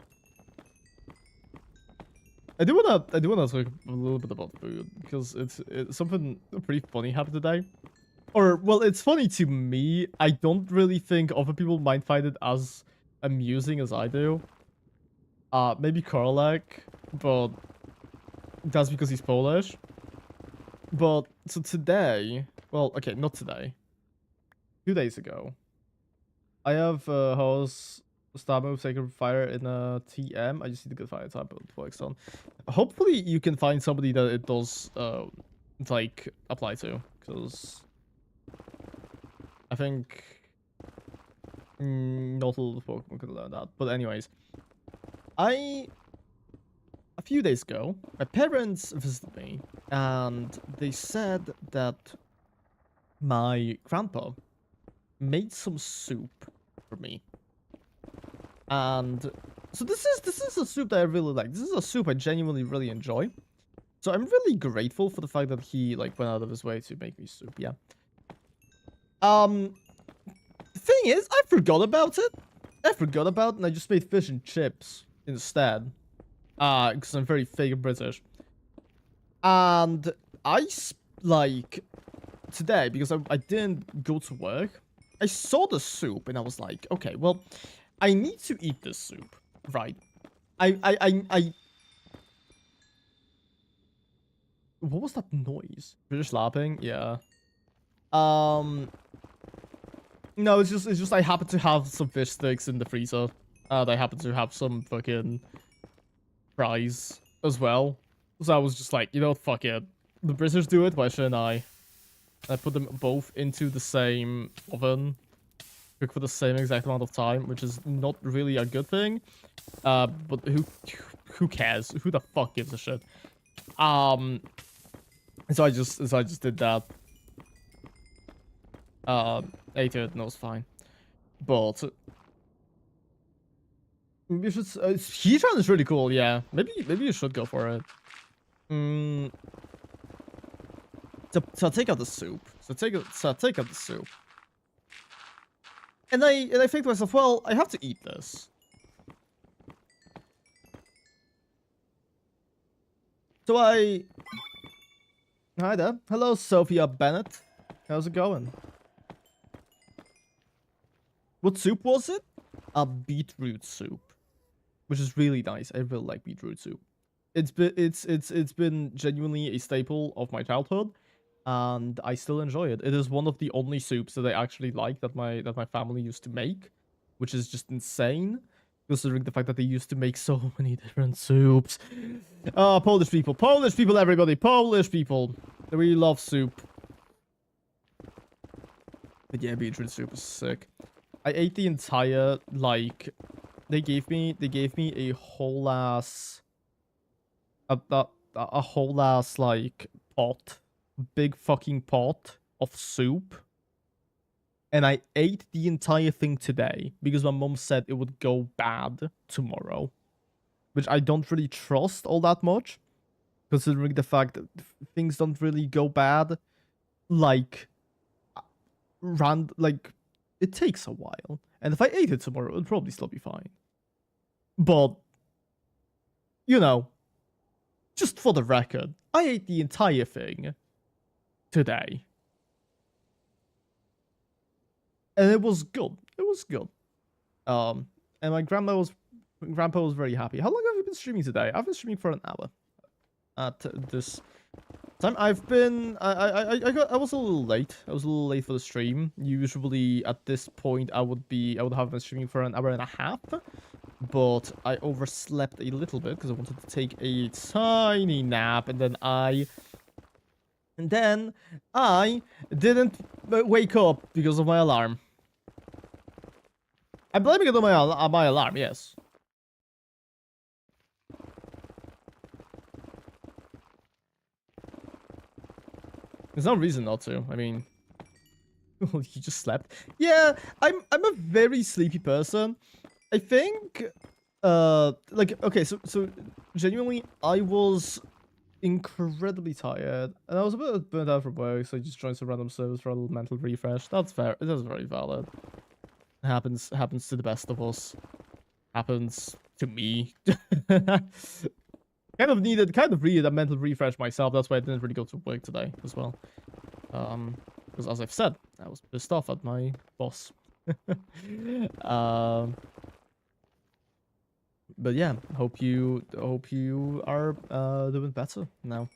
do wanna talk a little bit about food, because it's something pretty funny happened today. Or, well, it's funny to me. I don't really think other people might find it as amusing as I do. Maybe Karlak, but that's because he's Polish. But, so today, well, okay, not today. 2 days ago, I have house star move sacred fire in a TM. I just need to get fire type it works on. Hopefully you can find somebody that it does like apply to, because I think not all the Pokemon could learn that. But anyways, a few days ago, my parents visited me, and they said that my grandpa made some soup for me. And so this is a soup that I really like. This is a soup I genuinely really enjoy. So I'm really grateful for the fact that he like went out of his way to make me soup. Yeah. The thing is, I forgot about it. And I just made fish and chips instead. Because I'm very fake British. And like today, because I didn't go to work, I saw the soup and I was like, okay, well, I need to eat this soup, right? What was that noise? British lapping? Yeah. No, it's just I happen to have some fish sticks in the freezer. And I happen to have some fucking fries as well. So I was just like, you know, fuck it. The British do it, why shouldn't I? I put them both into the same oven. Cook for the same exact amount of time, which is not really a good thing. But who cares? Who the fuck gives a shit? So I just did that. Ate it and it was fine. But you should. Heatran is really cool. Yeah, maybe you should go for it. So take out the soup. So take out the soup. And I think to myself, well, I have to eat this. So hi there. Hello, Sophia Bennett. How's it going? What soup was it? A beetroot soup, which is really nice. I really like beetroot soup. It's been genuinely a staple of my childhood, and I still enjoy it. It is one of the only soups that I actually like that my family used to make, which is just insane, considering the fact that they used to make so many different soups. Oh, Polish people, everybody, Polish people. They really love soup. But yeah, beetroot soup is sick. I ate the entire, like, they gave me a whole ass, a whole ass, like, pot, big fucking pot of soup. And I ate the entire thing today because my mom said it would go bad tomorrow, which I don't really trust all that much, considering the fact that things don't really go bad, like, it takes a while. And if I ate it tomorrow, it would probably still be fine. But, you know, just for the record, I ate the entire thing today. And it was good. It was good. And my grandpa was very happy. How long have you been streaming today? I've been streaming for an hour. At this time, I was a little late. I was a little late for the stream. Usually at this point, I would have been streaming for an hour and a half, but I overslept a little bit because I wanted to take a tiny nap, and then I didn't wake up because of my alarm. I'm blaming it on my alarm, yes. There's no reason not to. I mean, you just slept. Yeah, I'm a very sleepy person. I think, like, okay, so genuinely, I was incredibly tired, and I was a bit burnt out from work, so I just joined some random service for a little mental refresh. That's fair. It is very valid. It happens to the best of us. Happens to me. Kind of needed a mental refresh myself. That's why I didn't really go to work today as well. Because as I've said, I was pissed off at my boss. But yeah, hope you are doing better now.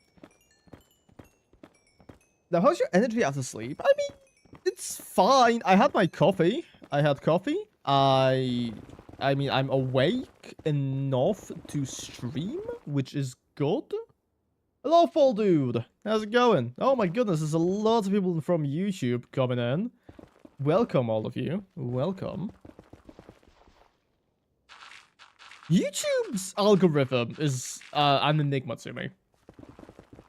Now, how's your energy after sleep? I mean, it's fine. I had my coffee. I had coffee. I mean, I'm awake enough to stream, which is good. Hello, Fall Dude. How's it going? Oh my goodness, there's a lot of people from YouTube coming in. Welcome, all of you. Welcome. YouTube's algorithm is an enigma to me.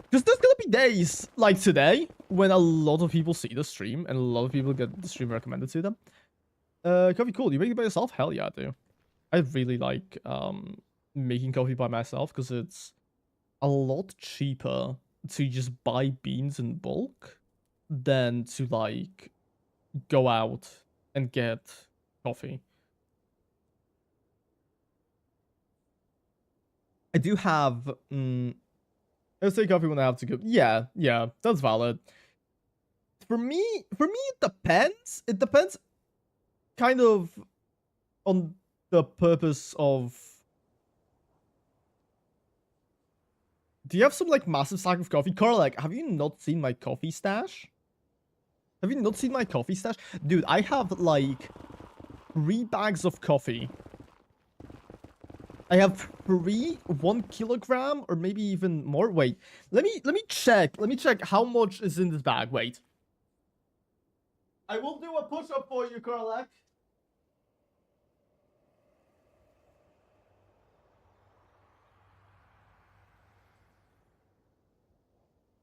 Because there's gonna be days like today when a lot of people see the stream and a lot of people get the stream recommended to them. Coffee cool. You make it by yourself? Hell yeah, I do. I really like making coffee by myself because it's a lot cheaper to just buy beans in bulk than to like go out and get coffee. I do have I'll say coffee when I have to go. Yeah, that's valid. For me, it depends. It depends kind of on the purpose of... Do you have some, like, massive stack of coffee? Carl, like, have you not seen my coffee stash? Have you not seen my coffee stash? Dude, I have, like, 3 bags of coffee. I have 1 kilogram, or maybe even more. Wait, let me check. Let me check how much is in this bag. Wait. I will do a push-up for you, Karlak.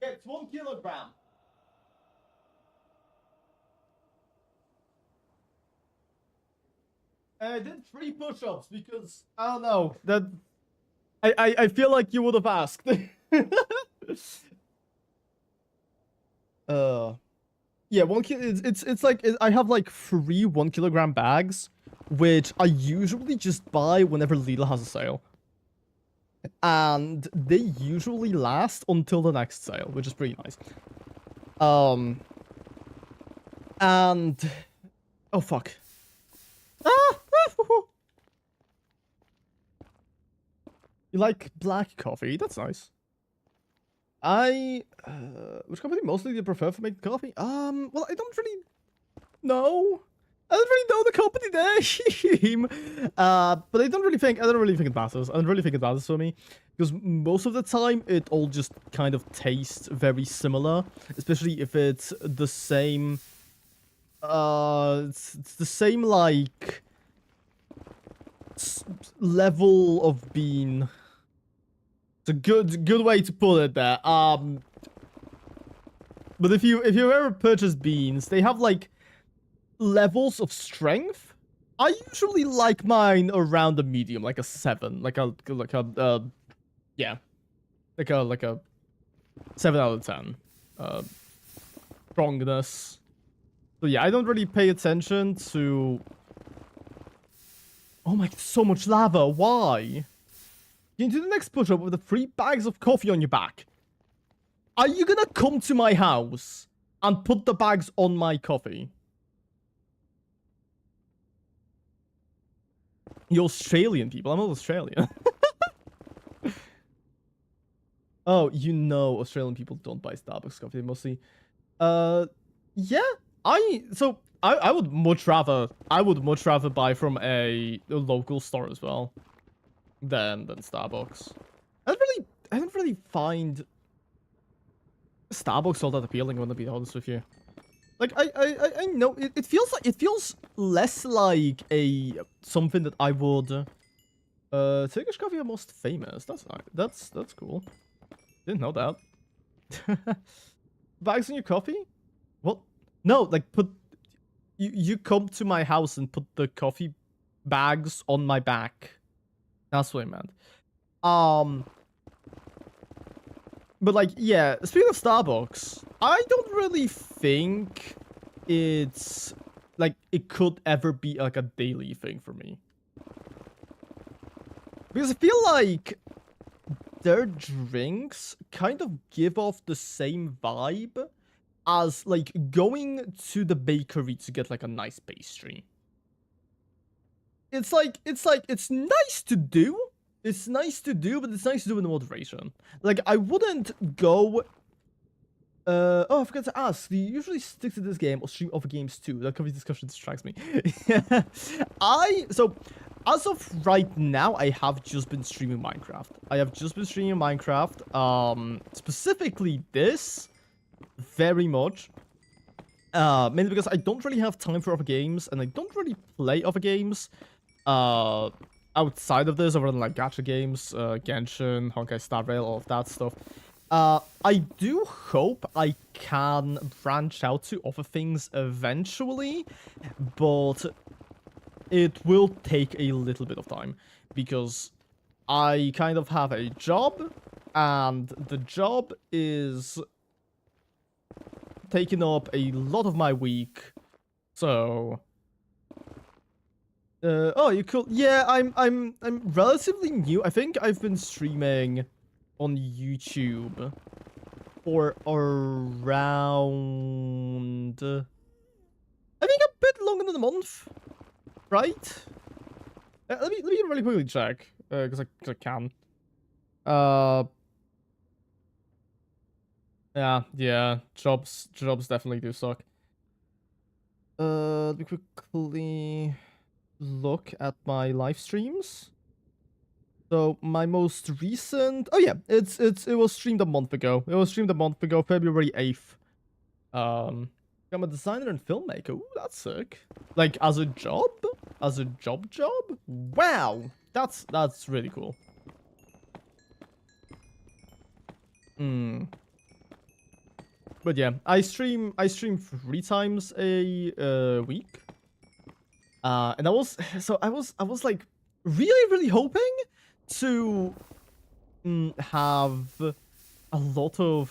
It's 1 kilogram. I did 3 push-ups because I don't know that I feel like you would have asked. Yeah, 1 kilo. It's like I have like 3 1 kilogram bags, which I usually just buy whenever Lidl has a sale, and they usually last until the next sale, which is pretty nice. And oh fuck. Ah! You like black coffee? That's nice. Which company mostly do you prefer for making coffee? Well, I don't really know. I don't really know the company name. But I don't really think it matters. I don't really think it matters for me. Because most of the time, it all just kind of tastes very similar. Especially if it's the same... it's the same, like... level of bean. It's a good way to put it there. But if you ever purchase beans, they have like levels of strength. I usually like mine around a medium, like a 7, like a 7 out of 10. Strongness. So yeah, I don't really pay attention to... Oh my, so much lava. Why? You can do the next push-up with the 3 bags of coffee on your back. Are you gonna come to my house and put the bags on my coffee? You Australian people. I'm not Australian. Oh, you know Australian people don't buy Starbucks coffee. They mostly... Yeah. I would much rather buy from a local store as well than Starbucks. I don't really find Starbucks all that appealing, when to be honest with you. Like I know it feels less like something that I would... Turkish coffee are most famous. That's cool. Didn't know that. Bags on your coffee? What? No, like put... You come to my house and put the coffee bags on my back. That's what I meant. But like, yeah, speaking of Starbucks, I don't really think it's like it could ever be like a daily thing for me. Because I feel like their drinks kind of give off the same vibe as like going to the bakery to get like a nice pastry. It's nice to do. It's nice to do, but it's nice to do in moderation. Like, I wouldn't go... Oh, I forgot to ask. Do you usually stick to this game or stream other games too? That coffee discussion distracts me. So, as of right now, I have just been streaming Minecraft. Specifically this, very much. Mainly because I don't really have time for other games, and I don't really play other games outside of this, other than like gacha games, Genshin, Honkai Star Rail, all of that stuff. I do hope I can branch out to other things eventually, but it will take a little bit of time because I kind of have a job, and the job is taking up a lot of my week. So oh, you could. Yeah, I'm relatively new. I think I've been streaming on YouTube for around I think a bit longer than a month, right? Let me really quickly check because I can. Yeah. Jobs definitely do suck. Let me quickly look at my live streams. So my most recent, oh yeah, it was streamed a month ago. It was streamed a month ago, February 8th. I'm a designer and filmmaker. Ooh, that's sick. Like as a job? As a job? Wow, that's really cool. But yeah, I stream 3 times a week. And I was like really hoping to have a lot of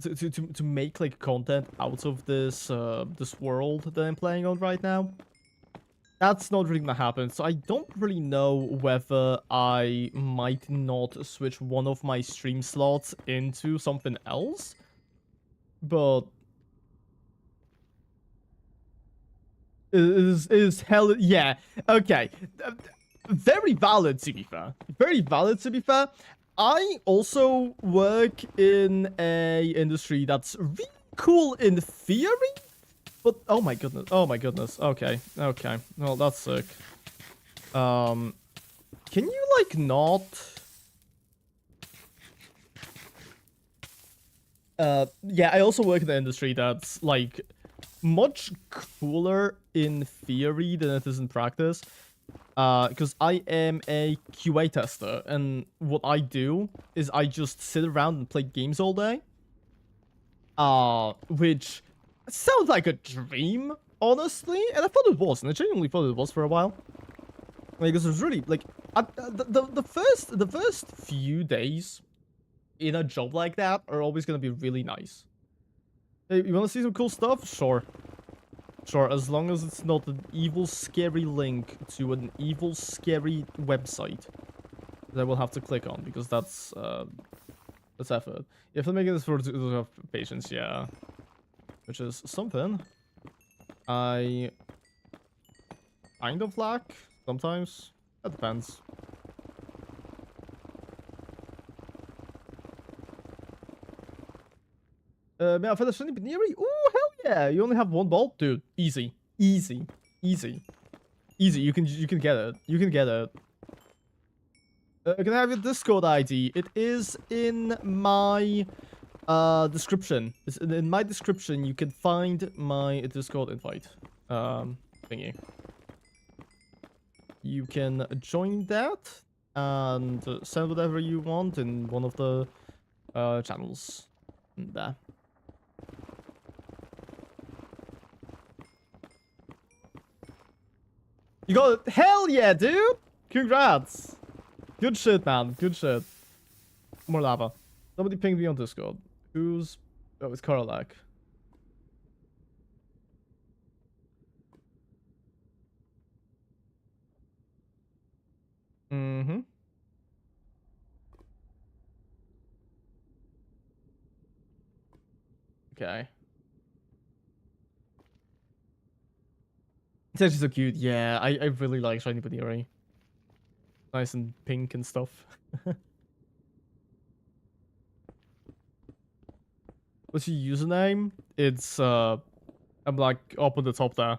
to make like content out of this this world that I'm playing on right now. That's not really gonna happen, so I don't really know whether I might not switch one of my stream slots into something else, but is hell, yeah, okay. Very valid, to be fair. Very valid, to be fair. I also work in a industry that's really cool in theory, but oh my goodness. Okay. Well, that's sick. Can you like not? Yeah, I also work in an industry that's like much cooler in theory than it is in practice. Because I am a QA tester, and what I do is I just sit around and play games all day. Which sounds like a dream, honestly, and I thought it was, and I genuinely thought it was for a while. Like, because it was really like the first few days in a job like that are always gonna be really nice. Hey, you want to see some cool stuff? Sure. Sure, as long as it's not an evil, scary link to an evil, scary website that I will have to click on, because that's effort. If I'm making this for patience, yeah. Which is something I kind of lack sometimes. That depends. Meow, for the Shiny Baneri? Ooh, hell yeah! You only have 1 bolt? Dude, easy. Easy. You can get it. You can get it. Can I have your Discord ID? It is in my description. It's in my description. You can find my Discord invite thingy. You can join that and send whatever you want in one of the channels. There. You got it. Hell yeah, dude! Congrats! Good shit, man. Good shit. More lava. Somebody pinged me on Discord. Who's... Oh, it's Karlak. Mm-hmm. Okay. It's actually so cute. Yeah, I really like Shiny Baneri. Nice and pink and stuff. What's your username? It's I'm like up on the top there.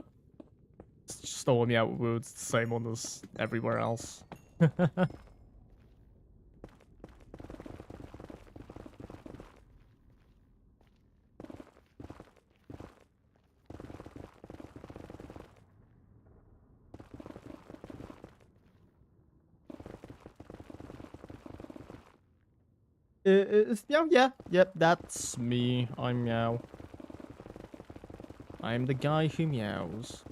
It's just the one, yeah, it's the same one as everywhere else. Is Meow? Yeah, yep, that's me. I'm Meow. I'm the guy who meows.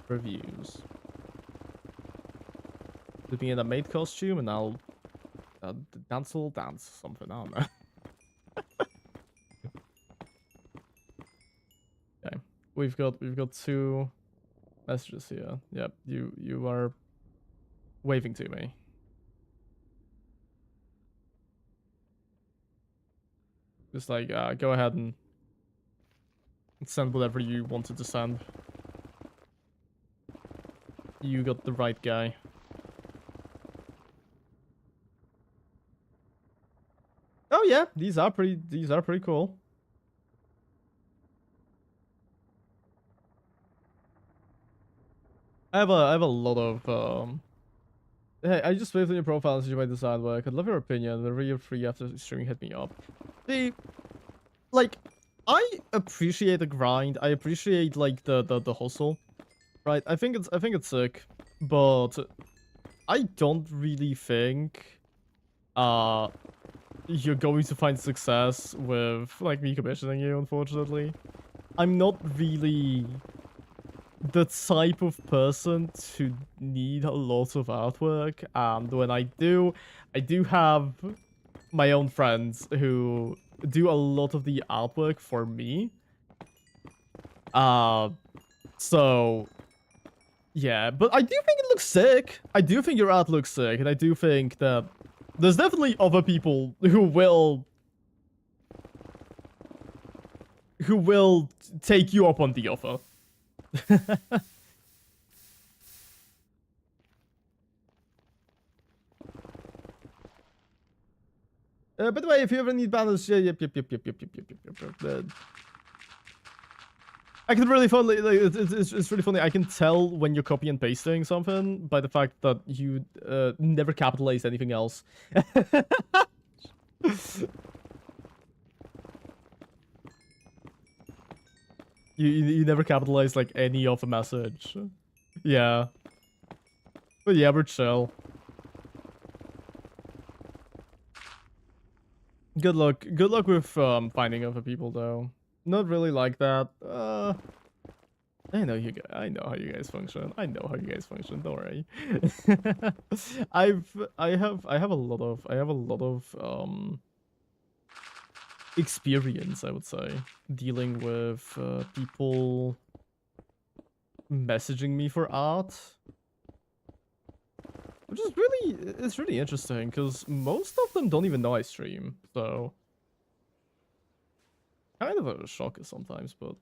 Reviews. Put me in a maid costume and I'll dance a little dance, something, I don't know. Okay, we've got 2 messages here. Yep, you are waving to me. Just like, go ahead and send whatever you wanted to send. You got the right guy. Oh yeah, these are pretty cool. I have a lot of hey, I just waved on your profile and see my design work. I'd love your opinion. Whenever you're free after streaming, hit me up. See, like, I appreciate the grind. I appreciate like the hustle. Right? I think it's sick, but I don't really think you're going to find success with like me commissioning you, unfortunately. I'm not really the type of person to need a lot of artwork, and when I do have my own friends who do a lot of the artwork for me. So yeah, but I do think it looks sick. I do think your art looks sick, and I do think that there's definitely other people who will take you up on the offer. By the way, if you ever need banners, yeah, yep. I can really funny, like, it's really funny. I can tell when you're copy and pasting something by the fact that you never capitalize anything else. You never capitalize like any of the message. Yeah. But yeah, we're chill. Good luck with finding other people though. Not really like that. I know how you guys function. Don't worry. I have a lot of experience, I would say, dealing with people messaging me for art. Which is really interesting, because most of them don't even know I stream, so kind of a shocker sometimes, but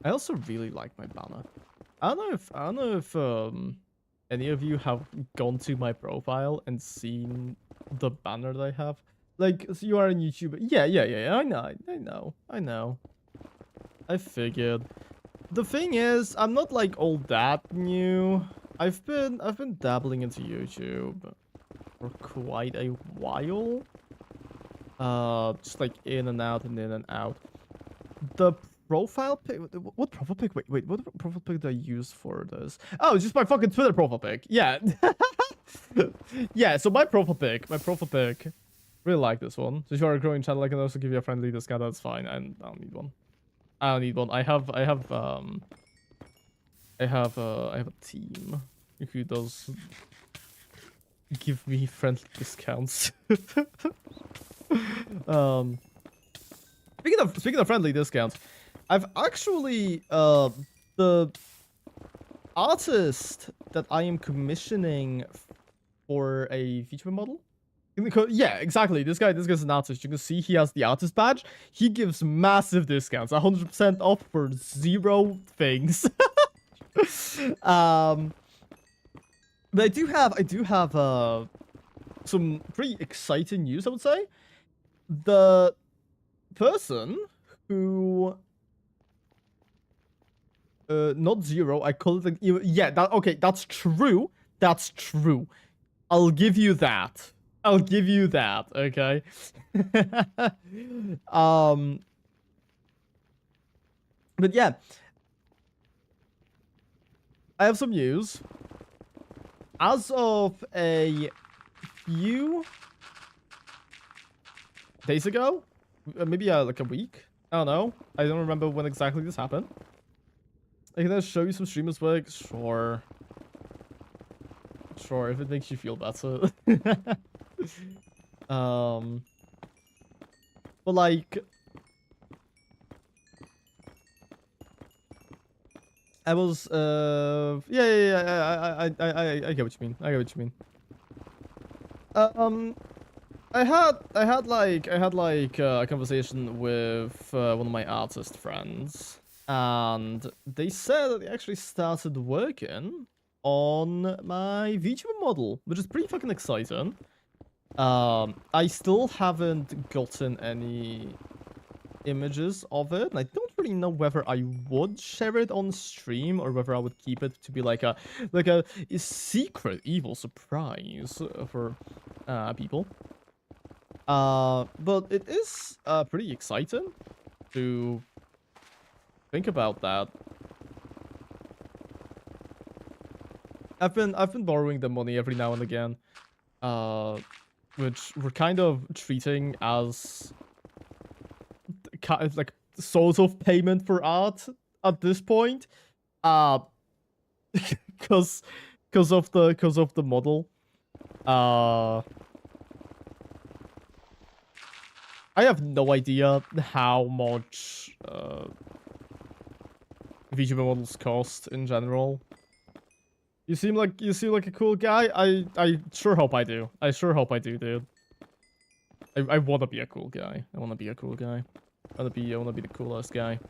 I also really like my banner. I don't know if any of you have gone to my profile and seen the banner that I have. Like, so you are on YouTube. Yeah. I know. I figured. The thing is, I'm not like all that new. I've been dabbling into YouTube for quite a while. Just like in and out and in and out. The profile pic. What profile pic? Wait. What profile pic did I use for this? Oh, it's just my fucking Twitter profile pic. Yeah. Yeah. So my profile pic. Really like this one. So if you are a growing channel, I can also give you a friendly discount. That's fine. I don't need one. I have a team who does give me friendly discounts. Speaking of friendly discounts, I've actually the artist that I am commissioning for a feature model. Yeah, exactly. This guy's an artist. You can see he has the artist badge. He gives massive discounts, 100% off for 0 things. But I do have some pretty exciting news, I would say. The person who not 0, I call it yeah, okay, that's true. I'll give you that. I'll give you that, okay? But yeah, I have some news. As of a few days ago, maybe like a week. I don't know. I don't remember when exactly this happened. I can show you some streamers work. Sure. Sure, if it makes you feel better. But like, I was I get what you mean. I get what you mean. I had like a conversation with one of my artist friends, and they said that they actually started working on my VTuber model, which is pretty fucking exciting. I still haven't gotten any images of it, and I don't really know whether I would share it on stream or whether I would keep it to be like a secret evil surprise for people. But it is pretty exciting to think about that. I've been borrowing the money every now and again, which we're kind of treating as like sort of payment for art at this point, because of the model. I have no idea how much VTuber models cost in general. You seem like a cool guy. I sure hope I do. I sure hope I do, dude. I wanna be a cool guy. I wanna be a cool guy. I wanna be the coolest guy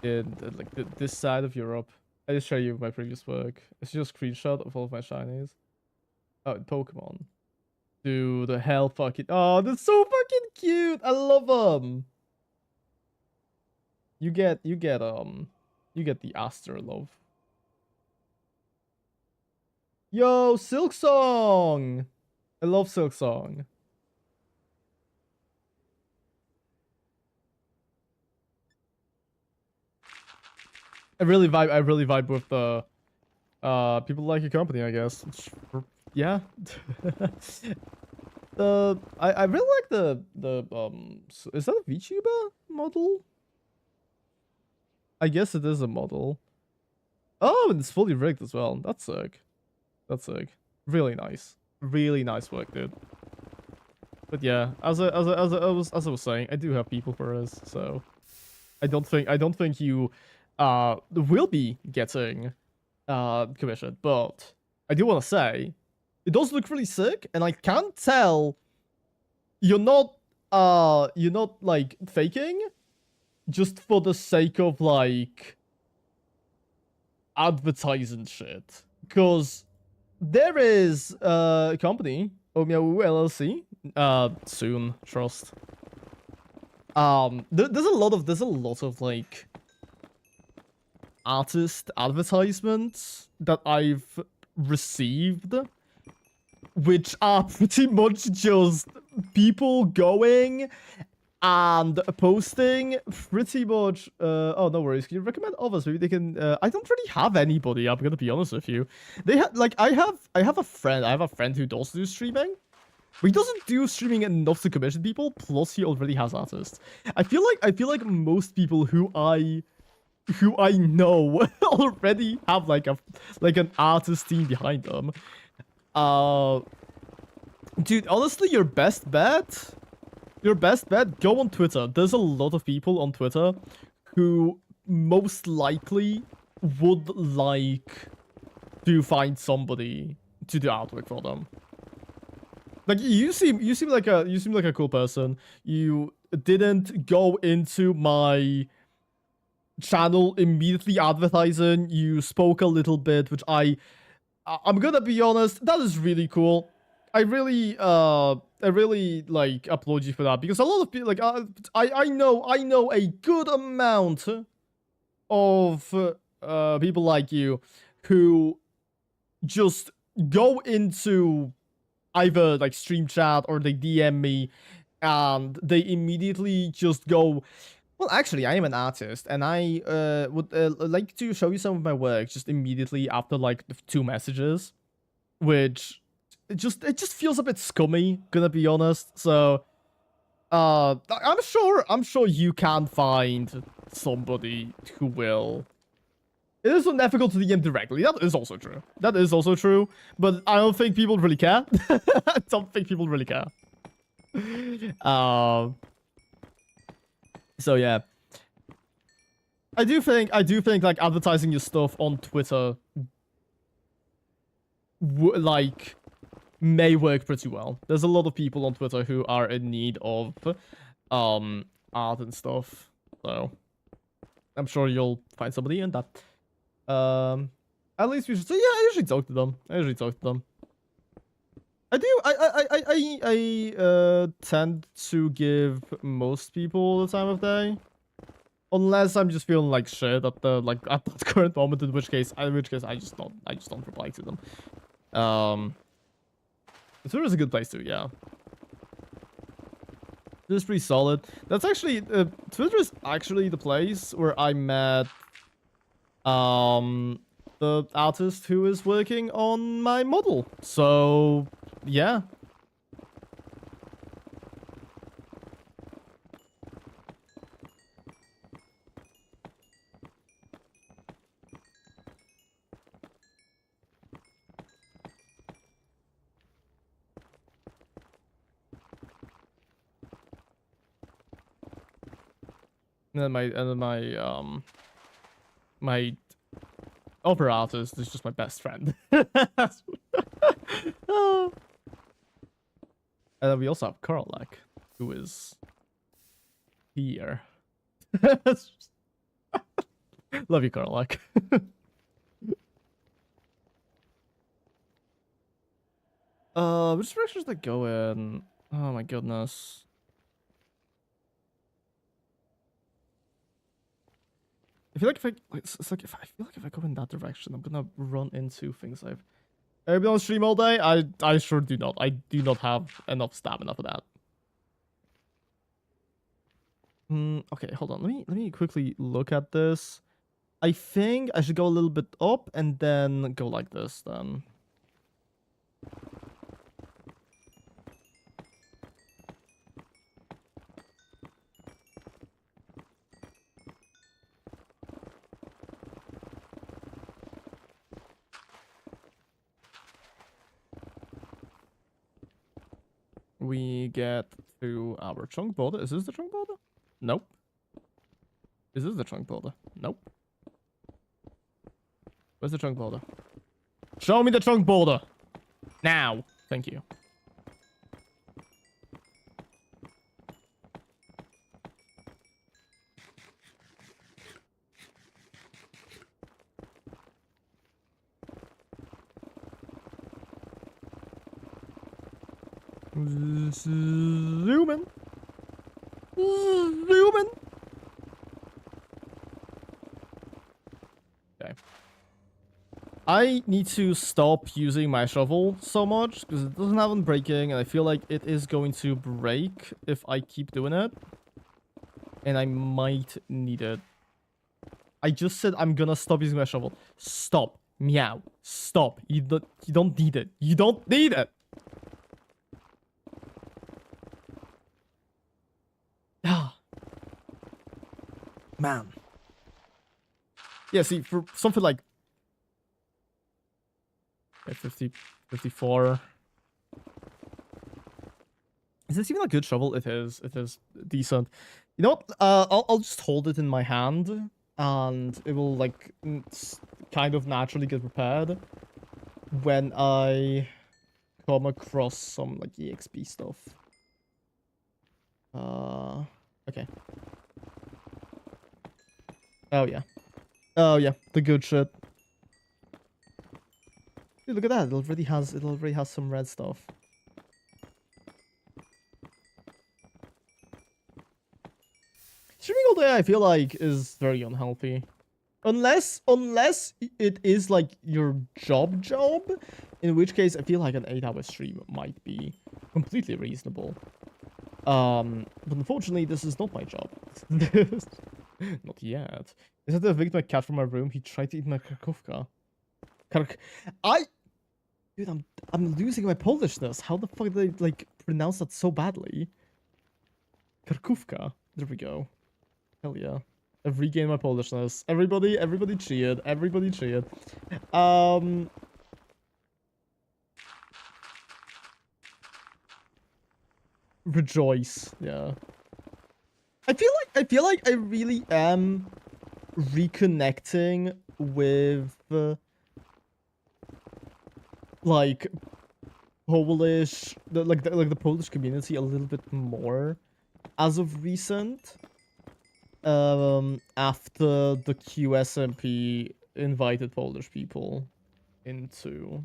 in like this side of Europe. I just show you my previous work. It's just a screenshot of all of my shinies. Oh, Pokemon. Dude, the hell fucking... Oh, that's so fucking cute! I love them! You get the Aster love. Yo, Silk Song! I love Silk Song. I really vibe with the people like your company, I guess. Yeah. I really like the is that a VTuber model? I guess it is a model. Oh, and it's fully rigged as well. That's sick. That's sick. Really nice. Really nice work, dude. But yeah, as I was saying, I do have people for us, so I don't think you will be getting commissioned, but I do want to say it does look really sick, and I can't tell you're not like faking just for the sake of like advertising shit, because there is a company, Meow LLC, soon, trust. There's a lot of like artist advertisements that I've received, which are pretty much just people going and posting pretty much oh, no worries. Can you recommend others? Maybe they can I don't really have anybody, I'm gonna be honest with you. They have like I have a friend who does do streaming, but he doesn't do streaming enough to commission people, plus he already has artists. I feel like most people who I know already have like an artist team behind them. Dude, honestly, your best bet, go on Twitter. There's a lot of people on Twitter who most likely would like to find somebody to do artwork for them. Like you seem like a cool person. You didn't go into my channel immediately advertising. You spoke a little bit, which I'm gonna be honest, that is really cool. I really like applaud you for that, because a lot of people like I know a good amount of people like you who just go into either like stream chat or they DM me, and they immediately just go, well, actually, I am an artist, and I would like to show you some of my work just immediately after like the 2 messages, which it just feels a bit scummy, gonna be honest. So, I'm sure you can find somebody who will. It is unethical to DM directly. That is also true. That is also true. But I don't think people really care. I don't think people really care. So yeah. I do think like advertising your stuff on Twitter like may work pretty well. There's a lot of people on Twitter who are in need of art and stuff. So I'm sure you'll find somebody in that. At least we should say, yeah, I usually talk to them. I tend to give most people the time of day. Unless I'm just feeling like shit at the at that current moment, in which case I just don't reply to them. Twitter is a good place too, yeah. It's pretty solid. That's actually Twitter is actually the place where I met the artist who is working on my model. So yeah. And then my opera artist is just my best friend. Oh. And then we also have Karlak, who is here. Love you, Karlak. Which directions they go in? Oh my goodness. I feel like if I feel like if I go in that direction, I'm gonna run into things I've been on stream all day. I sure do not. I do not have enough stamina for that. Okay, hold on. Let me quickly look at this. I think I should go a little bit up and then go like this then. We get to our chunk border. Is this the chunk border? Nope. Is this the chunk border? Nope. Where's the chunk border? Show me the chunk border! Now! Thank you. Zoom in. Zoom in. Okay. I need to stop using my shovel so much because it doesn't have unbreaking, and I feel like it is going to break if I keep doing it. And I might need it. I just said I'm gonna stop using my shovel. Stop. Meow. Stop. You don't need it. You don't need it. Man. Yeah, see, for something like 50, 54. Is this even a good shovel? It is. It is decent. You know what? I'll just hold it in my hand, and it will like kind of naturally get prepared when I come across some like EXP stuff. Okay. Oh yeah. Oh yeah, the good shit. Dude, look at that. It already has some red stuff. Streaming all day, I feel like, is very unhealthy. Unless it is like your job, In which case, I feel like an 8-hour stream might be completely reasonable. But unfortunately, this is not my job. Not yet. Is that to evict my cat from my room? He tried to eat my karkówka. Dude, I'm losing my Polishness. How the fuck did they, like, pronounce that so badly? Karkówka. There we go. Hell yeah. I've regained my Polishness. Everybody cheered. Everybody cheered. Rejoice. Yeah. I feel like I really am reconnecting with like Polish, the Polish community a little bit more as of recent. After the QSMP invited Polish people into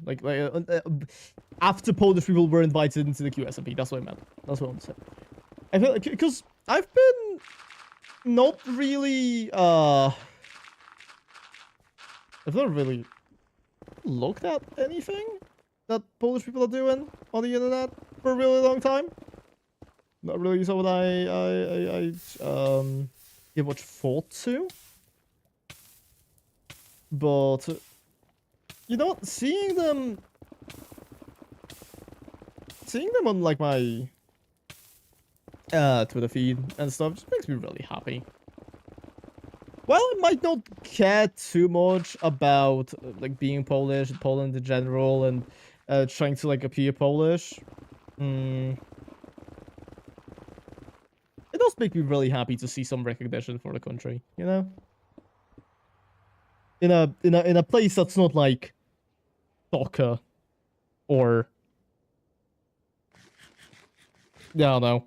after Polish people were invited into the QSMP. That's what I meant. That's what I'm saying. I feel like because I've been not really I've not really looked at anything that Polish people are doing on the internet for a really long time. Not really something I give much thought to. But you know, seeing them on like my Twitter feed and stuff just makes me really happy. Well, I might not care too much about like being Polish, Poland in general, and trying to like appear Polish. It does make me really happy to see some recognition for the country, you know? In a place that's not like soccer or yeah, I don't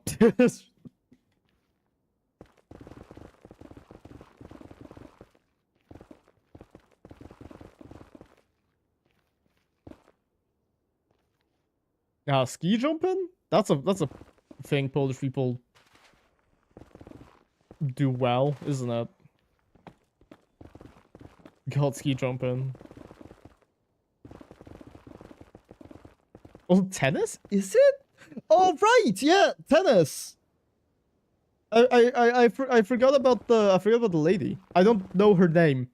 know. Ski jumping? That's a thing Polish people do well, isn't it? God, ski jumping. Oh, tennis? Is it? Oh, right, yeah, tennis. I forgot about the lady. I don't know her name.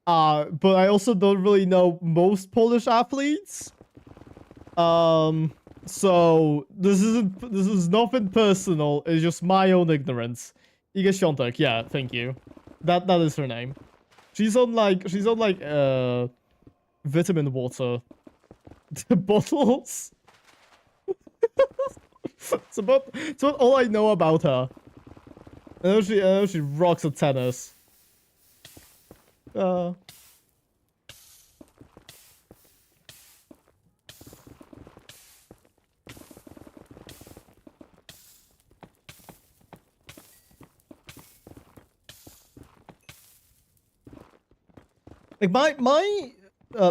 But I also don't really know most Polish athletes. So this is nothing personal. It's just my own ignorance. Iga Świątek, yeah, thank you. That is her name. She's on like vitamin water bottles. it's about all I know about her. I know she rocks at tennis. Like my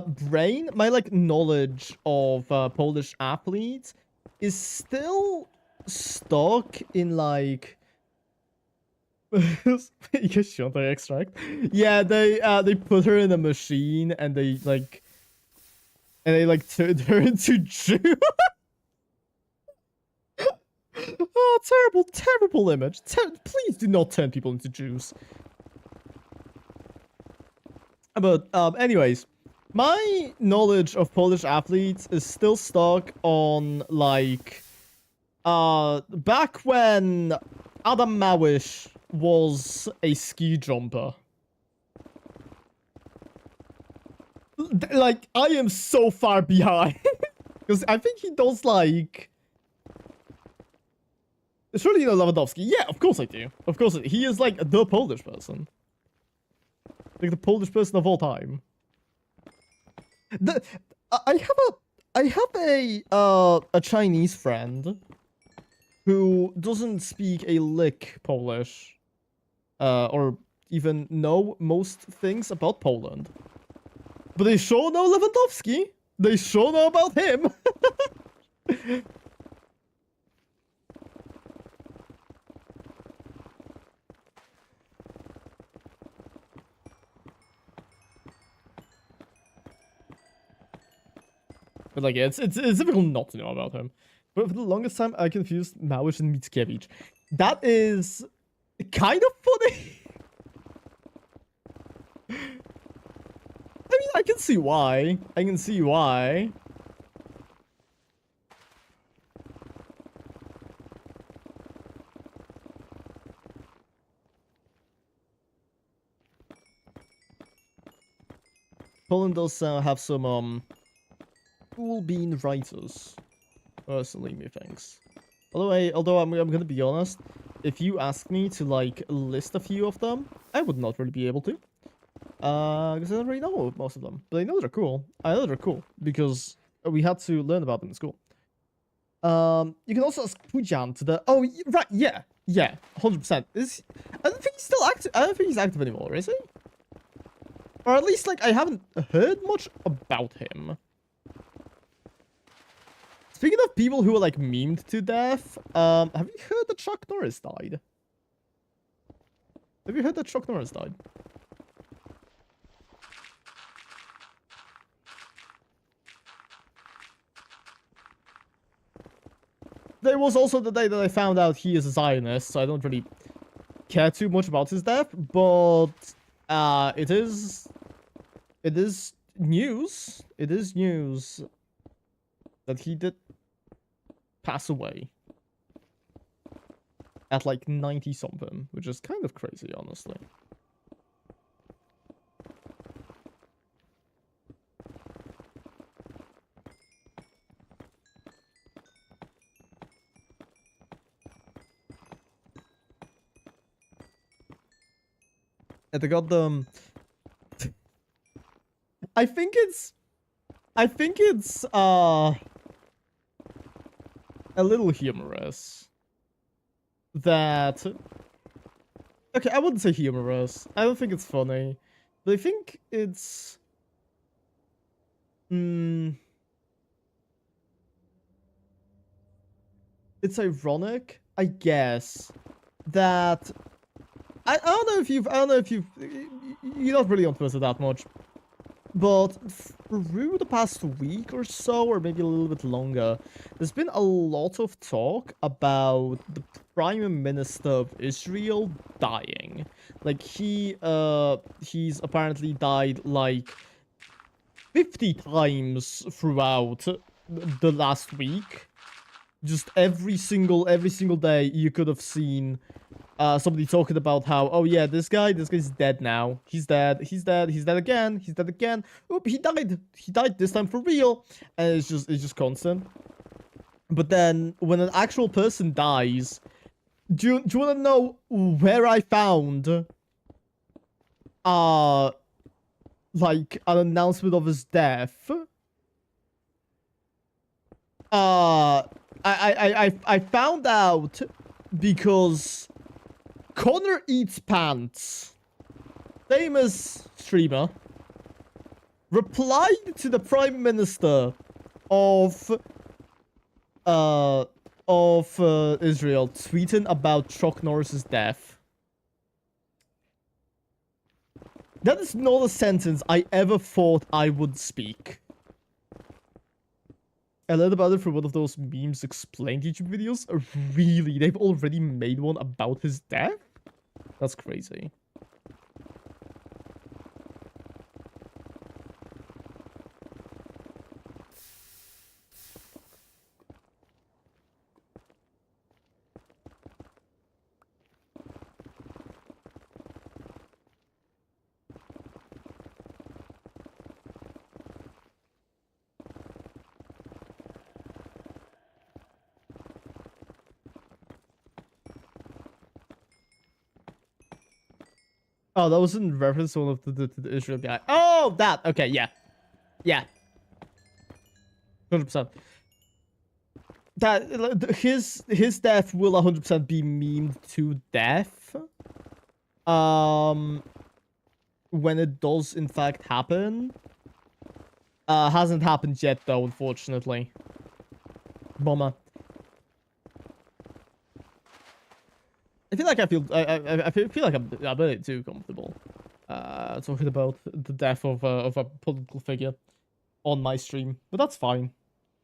brain, my like knowledge of Polish athletes is still stuck in like extract. Yeah, they put her in a machine and they turned her into Jew. Oh, terrible image. Please do not turn people into Jews. But anyways, my knowledge of Polish athletes is still stuck on like back when Adam Małysz was a ski jumper. Like, I am so far behind. Because I think he does like... Surely you know Lewandowski. Yeah, of course I do. Of course he is like the Polish person. Like the Polish person of all time. I have a Chinese friend who doesn't speak a lick Polish, or even know most things about Poland. But they sure know Lewandowski. They sure know about him. But like, it's difficult not to know about him. But for the longest time, I confused Maoish and Mickiewicz. That is kind of funny. I mean, I can see why. I can see why. Poland does have some cool bean writers. Personally, methinks. Although I'm gonna be honest, if you ask me to like list a few of them, I would not really be able to. Because I don't really know most of them. But I know they're cool. I know they're cool because we had to learn about them in school. You can also ask Pujan to the. Oh, right, yeah, 100%. I don't think he's still active. I don't think he's active anymore, is he? Or at least, like, I haven't heard much about him. Speaking of people who are, like, memed to death, have you heard that Chuck Norris died? Have you heard that Chuck Norris died? There was also the day that I found out he is a Zionist, so I don't really care too much about his death, but it is news. It is news that he did pass away at like 90 something, which is kind of crazy, honestly. And they got them. I think it's a little humorous that. Okay, I wouldn't say humorous. I don't think it's funny, but I think it's. It's ironic, I guess, that I don't know if you're not really on Twitter that much, but through the past week or so, or maybe a little bit longer, there's been a lot of talk about the Prime Minister of Israel dying. Like he's apparently died like 50 times throughout the last week. Just every single day you could have seen somebody talking about how, oh yeah, this guy's dead now. He's dead again. Oop, he died this time for real. And it's just constant. But then when an actual person dies, do you want to know where I found like an announcement of his death? I found out because Connor Eats Pants, famous streamer, replied to the Prime Minister of Israel tweeting about Chuck Norris's death. That is not a sentence I ever thought I would speak. I learned about it from one of those memes explained YouTube videos. Really? They've already made one about his death? That's crazy. Oh, that was in reference to one of the Israel guy. Oh, that. Okay, yeah. Yeah. 100%. That his death will 100% be memed to death. When it does in fact happen. Hasn't happened yet though, unfortunately. Bummer. I feel like I feel like I'm a bit too comfortable talking about the death of a political figure on my stream, but that's fine.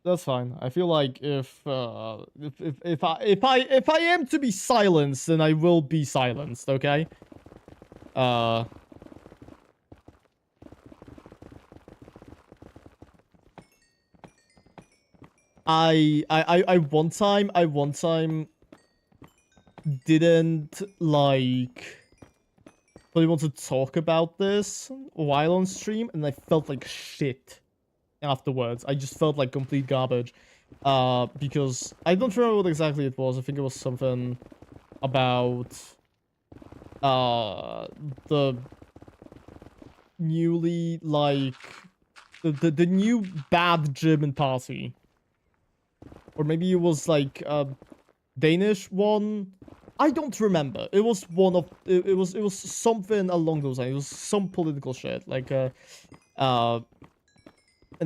That's fine. I feel like if I am to be silenced, then I will be silenced. Okay. Uh. I one time didn't like really want to talk about this while on stream, and I felt like shit afterwards. I just felt like complete garbage. Because I don't remember what exactly it was. I think it was something about the newly like the new bad German party. Or maybe it was like Danish one. I don't remember. It was one of it was something along those lines. It was some political shit. Like and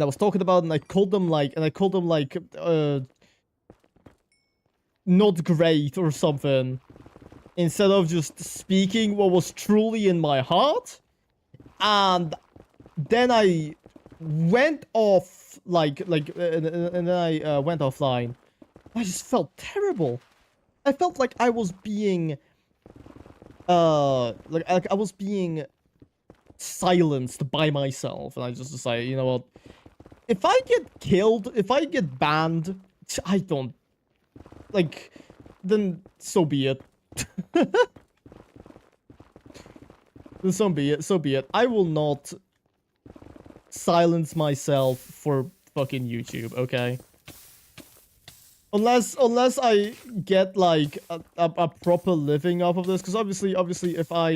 I was talking about it, and I called them like not great or something, instead of just speaking what was truly in my heart. And then I went off and then I went offline. I just felt terrible. I felt like I was being like I was being silenced by myself, and I just decided, you know what? If I get killed, if I get banned, I don't like, then so be it. Then so be it. So be it. I will not silence myself for fucking YouTube, okay? Unless I get like a proper living off of this, because obviously if I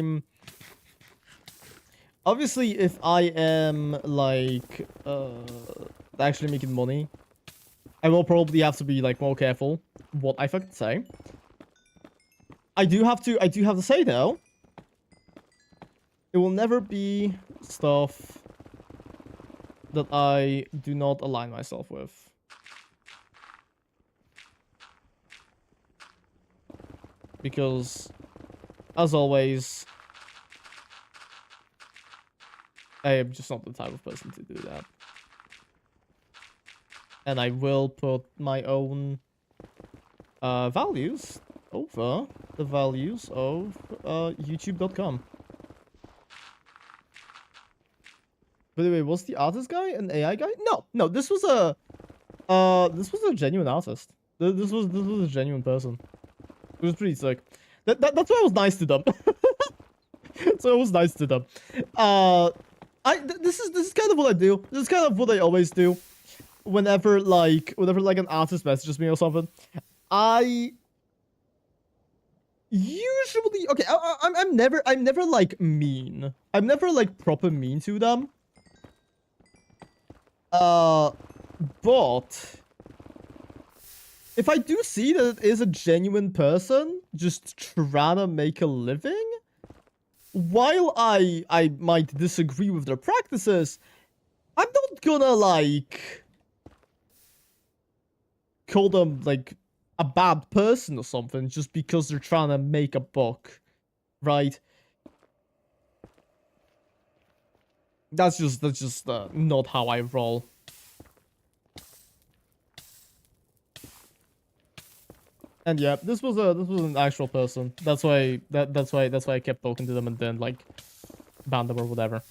am like actually making money, I will probably have to be like more careful what I fucking say. I do have to say though, it will never be stuff that I do not align myself with. Because, as always, I am just not the type of person to do that. And I will put my own values over the values of YouTube.com. By the way, was the artist guy an AI guy? No, this was a genuine artist. This was a genuine person. It was pretty sick. That's why I was nice to them. So it was nice to them. This is kind of what I do. This is kind of what I always do. Whenever like an artist messages me or something, I usually I'm never like mean. I'm never like proper mean to them. But if I do see that it is a genuine person just trying to make a living, while I might disagree with their practices, I'm not gonna like call them like a bad person or something just because they're trying to make a buck, right? That's just not how I roll. And yeah, this was an actual person. That's why I kept talking to them and then like banned them or whatever.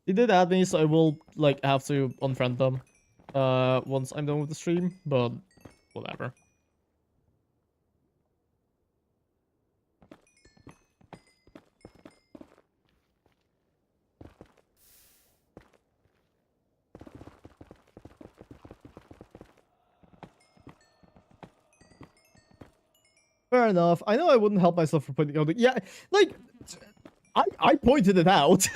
They did add me, so I will like have to unfriend them once I'm done with the stream, but whatever. Fair enough. I know I wouldn't help myself for pointing out. Yeah, like I pointed it out.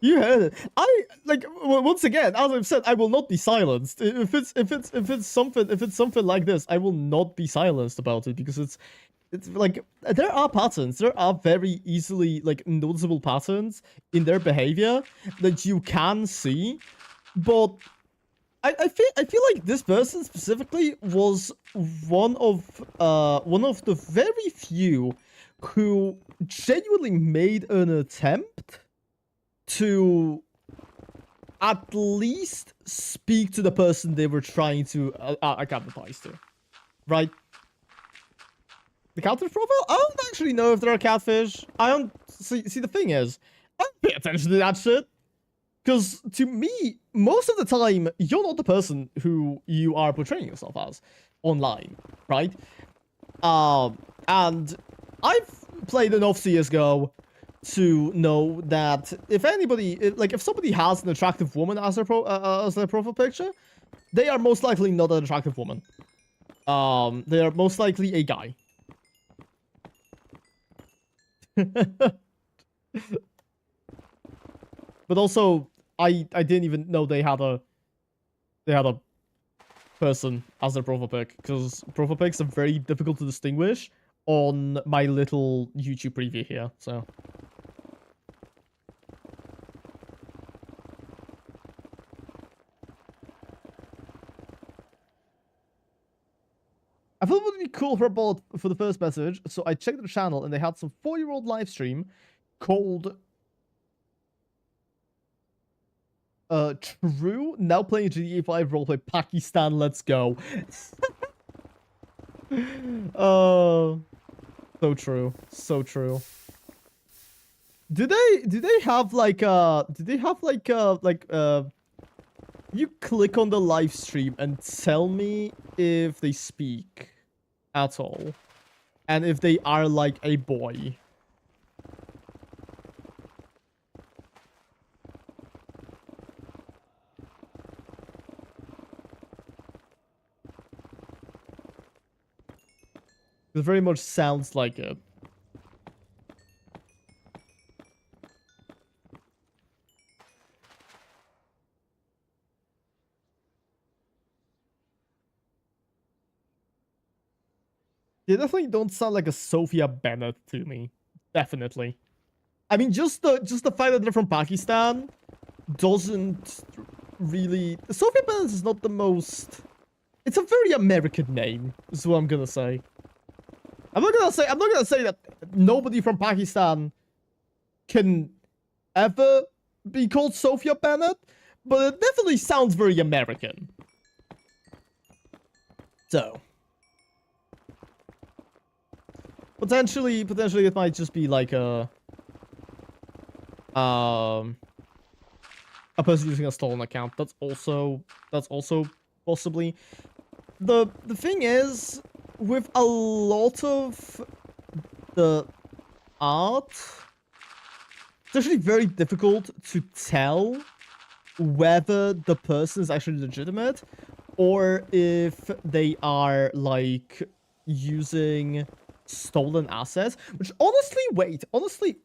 You heard it. I like once again, as I've said, I will not be silenced. If it's something like this, I will not be silenced about it because it's like there are patterns. There are very easily like noticeable patterns in their behavior that you can see, but I feel like this person specifically was one of the very few who genuinely made an attempt to at least speak to the person they were trying to accountabilize to, right? The catfish profile? I don't actually know if they're a catfish. I don't see. The thing is, I don't pay attention to that shit. Because to me, most of the time, you're not the person who you are portraying yourself as online, right? And I've played enough CSGO to know that if anybody, if somebody has an attractive woman as their profile picture, they are most likely not an attractive woman. They are most likely a guy. But also, I didn't even know they had a person as their profile pic, because profile pics are very difficult to distinguish on my little YouTube preview here, so. I thought it would be cool for a bullet for the first message, so I checked the channel and they had some 4-year-old live stream called True, now playing GTA 5 roleplay Pakistan, let's go. So true. So true. Do they have like you click on the live stream and tell me if they speak at all and if they are like a boy? It very much sounds like it. They definitely don't sound like a Sophia Bennett to me. Definitely. I mean, just the fact that they're from Pakistan doesn't really. Sophia Bennett is not the most. It's a very American name, is what I'm gonna say. I'm not gonna say that nobody from Pakistan can ever be called Sophia Bennett, but it definitely sounds very American. So. Potentially it might just be like a person using a stolen account. That's also possibly. The thing is, with a lot of the art, it's actually very difficult to tell whether the person is actually legitimate or if they are like using stolen assets, which honestly,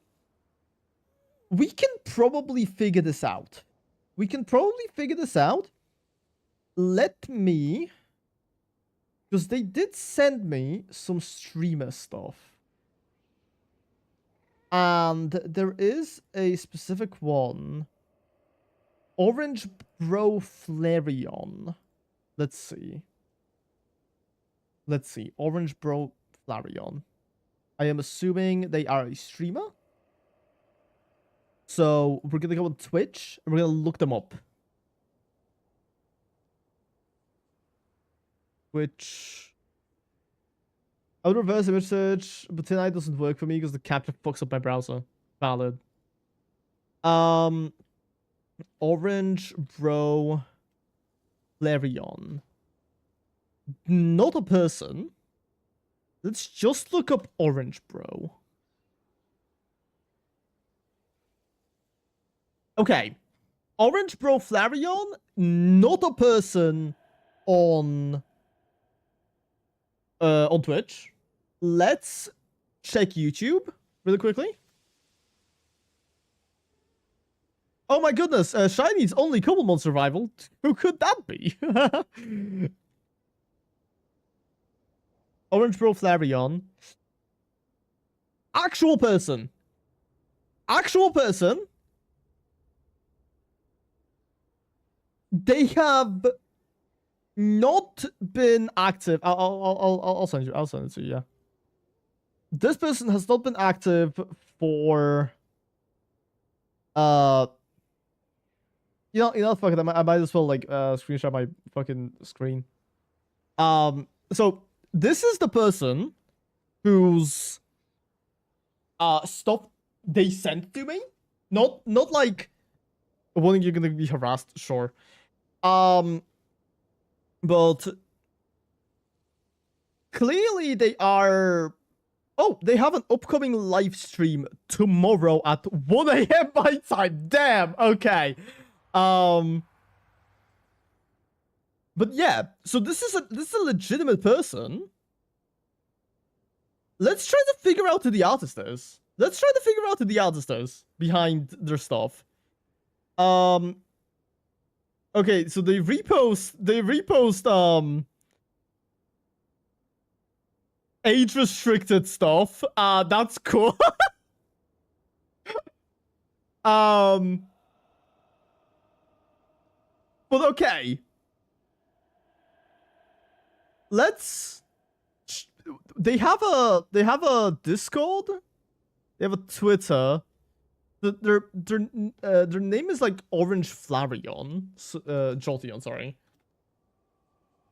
we can probably figure this out. Let me, because they did send me some streamer stuff. And there is a specific one. Orange Bro Flareon. Let's see. Orange Bro Flareon. I am assuming they are a streamer. So we're gonna go on Twitch and we're gonna look them up. Which I would reverse image search, but tonight doesn't work for me because the capture fucks up my browser. Valid. Orange Bro Flareon. Not a person. Let's just look up Orange Bro. Okay. Orange Bro Flareon, not a person on Twitch. Let's check YouTube really quickly. Oh my goodness, Shinies only Cobblemon survival. Who could that be? Orange Bro Flareon. Actual person. They have not been active. I'll send you. I'll send it to you. Yeah. This person has not been active for Uh, fuck it. I might as well like screenshot my fucking screen. So this is the person whose stuff they sent to me. Not like wanting you're gonna be harassed, sure. But clearly they are. Oh, they have an upcoming live stream tomorrow at 1 a.m. my time. Damn. Okay. But yeah, so this is a legitimate person. Let's try to figure out who the artist is. Let's try to figure out who the artist is behind their stuff. Okay, so they repost age restricted stuff. That's cool. But okay. They have a Discord. They have a Twitter. Their name is like Orange Flareon. Jolteon, sorry.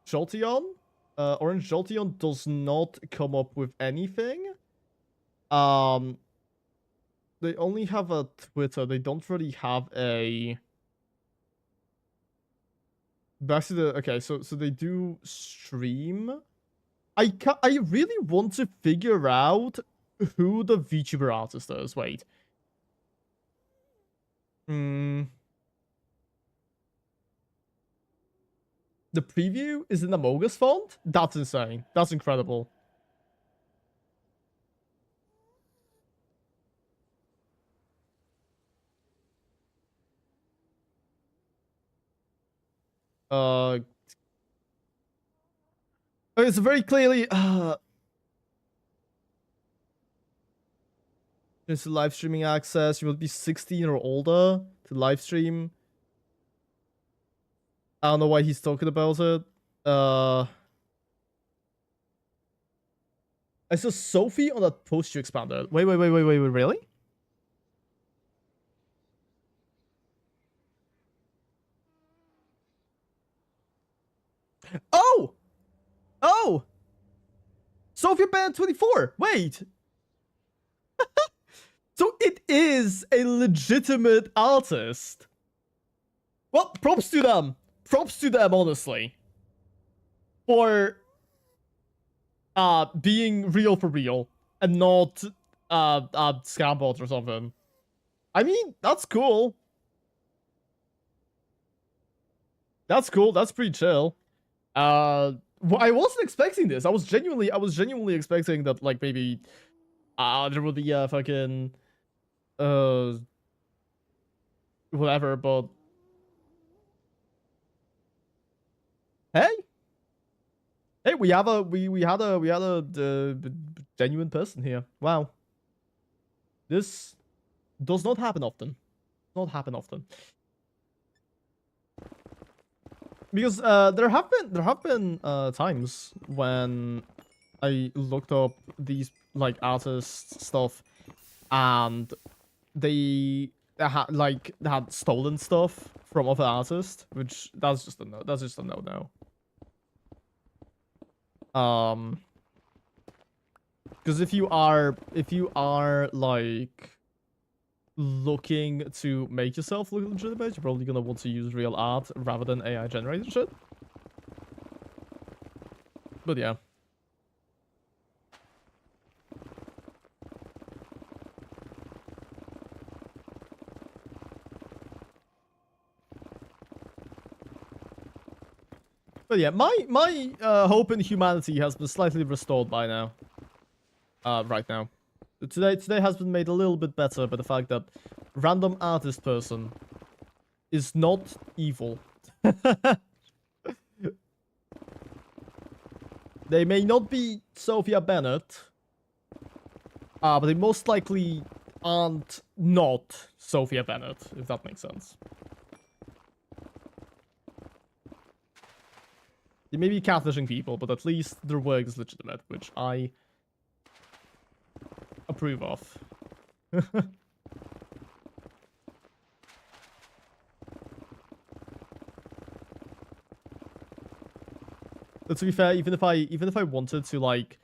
Jolteon? Orange Jolteon does not come up with anything. They only have a Twitter. They don't really have a... Back to the... Okay, so they do stream. I really want to figure out who the VTuber artist is. Wait. The preview is in the Mogus font? That's insane. That's incredible. It's very clearly it's live streaming access. You will be 16 or older to live stream. I don't know why he's talking about it. I saw Sophie on that post you expanded. Wait, really? Oh! Oh! Sophie Band 24! Wait! So it is a legitimate artist. Well, props to them. Props to them, honestly. For being real for real and not scam bots or something. I mean, that's cool. That's cool. That's pretty chill. Well, I wasn't expecting this. I was genuinely expecting that, like, maybe there would be a fucking whatever, but hey, we had a genuine person here. Wow, this does not happen often. Not happen often. Because there have been times when I looked up these like artist stuff, and they had stolen stuff from other artists, which that's just a no. That's just a no. Because if you are like looking to make yourself look legitimate, you're probably gonna want to use real art rather than AI generated shit. But yeah. But yeah, my hope in humanity has been slightly restored by now. Right now. Today has been made a little bit better by the fact that random artist person is not evil. They may not be Sophia Bennett, but they most likely aren't not Sophia Bennett, if that makes sense. They may be catfishing people, but at least their work is legitimate, which I approve of. To be fair, even if I wanted to like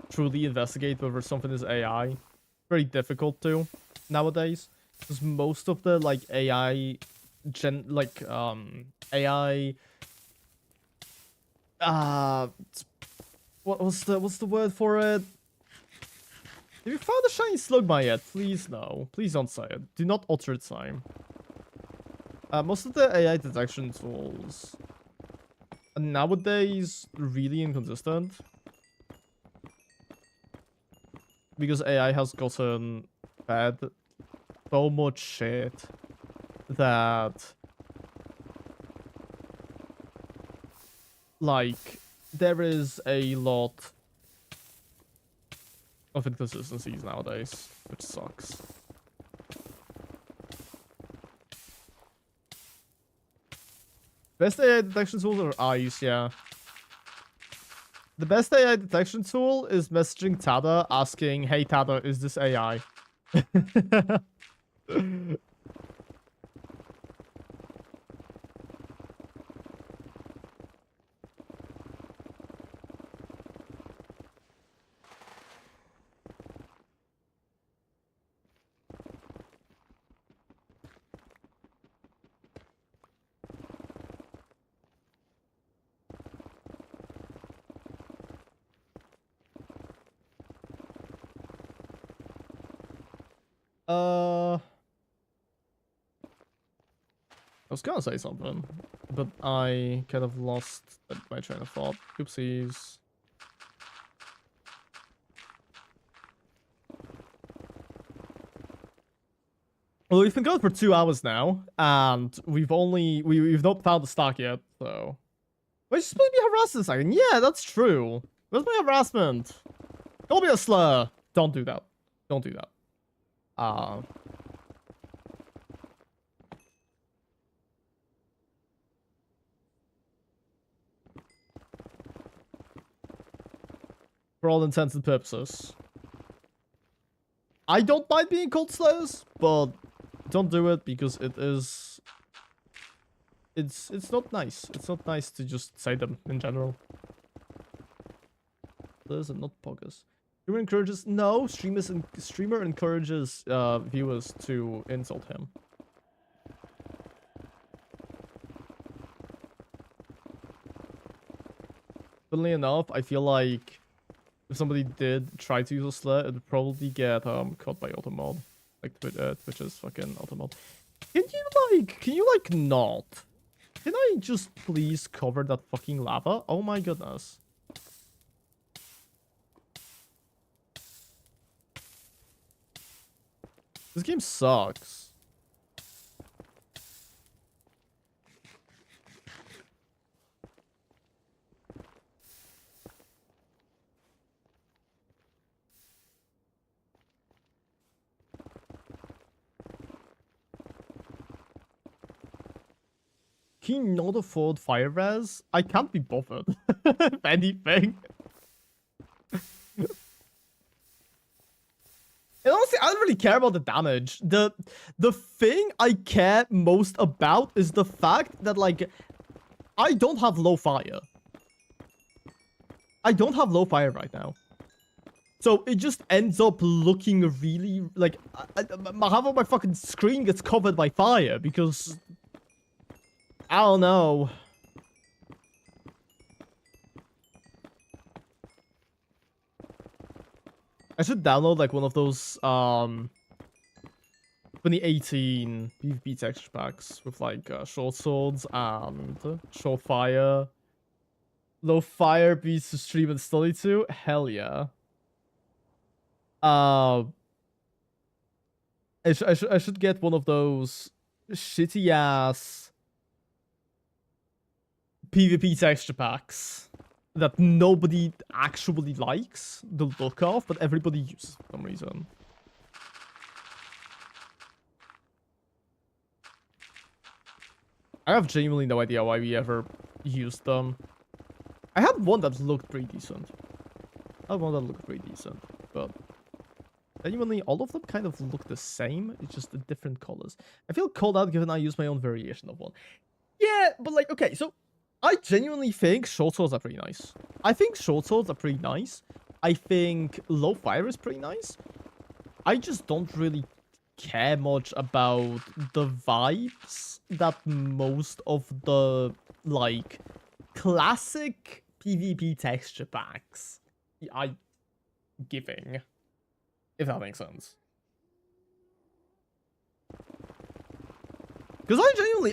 truly investigate whether something is AI, very difficult to nowadays, because most of the like AI AI what's the word for it? Have you found a shiny slugma yet? Please no. Please don't say it. Do not utter its name. Most of the AI detection tools are nowadays really inconsistent. Because AI has gotten fed so much shit that like there is a lot of inconsistencies nowadays, which sucks. Best AI detection tools are eyes, yeah. The best AI detection tool is messaging Tada asking, hey Tada, is this AI? I was gonna say something, but I kind of lost my train of thought. Oopsies. Well, we've been going for 2 hours now, and we've not found the stock yet, so... We're supposed to be harassed in a second. Yeah, that's true. Where's my harassment? Call me a slur. Don't do that. Don't do that. For all intents and purposes. I don't mind being called slurs, but don't do it because it is... It's not nice. It's not nice to just say them in general. Slurs and not poggers. Streamer encourages... No, streamer encourages viewers to insult him. Funnily enough, I feel like if somebody did try to use a slur, it would probably get caught by automod. Like Twitch's fucking automod. Can you like not? Can I just please cover that fucking lava? Oh my goodness. This game sucks. Can you not afford fire res? I can't be bothered. If anything. And honestly, I don't really care about the damage. The thing I care most about is the fact that, like, I don't have low fire. I don't have low fire right now. So it just ends up looking really, like, half of my fucking screen gets covered by fire because... I don't know. I should download like one of those 2018 PvP texture packs with like short swords and short fire. Low fire beats to stream and study to. Hell yeah. I should get one of those shitty ass PvP texture packs that nobody actually likes the look of, but everybody uses for some reason. I have genuinely no idea why we ever used them. I had one that looked pretty decent. But genuinely, all of them kind of look the same. It's just the different colors. I feel called out given I use my own variation of one. Yeah, but like, okay, so I genuinely think short swords are pretty nice. I think short swords are pretty nice. I think low fire is pretty nice. I just don't really care much about the vibes that most of the, like, classic PvP texture packs are giving, if that makes sense. Because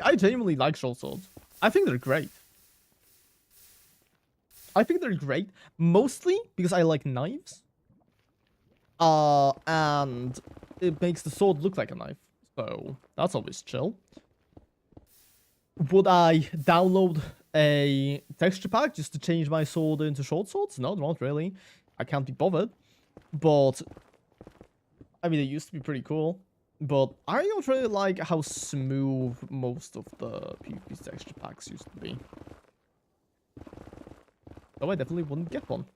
I genuinely like short swords. I think they're great. I think they're great, mostly because I like knives. And it makes the sword look like a knife, so that's always chill. Would I download a texture pack just to change my sword into short swords? No, not really. I can't be bothered. But, I mean, it used to be pretty cool. But I don't really like how smooth most of the PvP texture packs used to be. So I definitely wouldn't get one.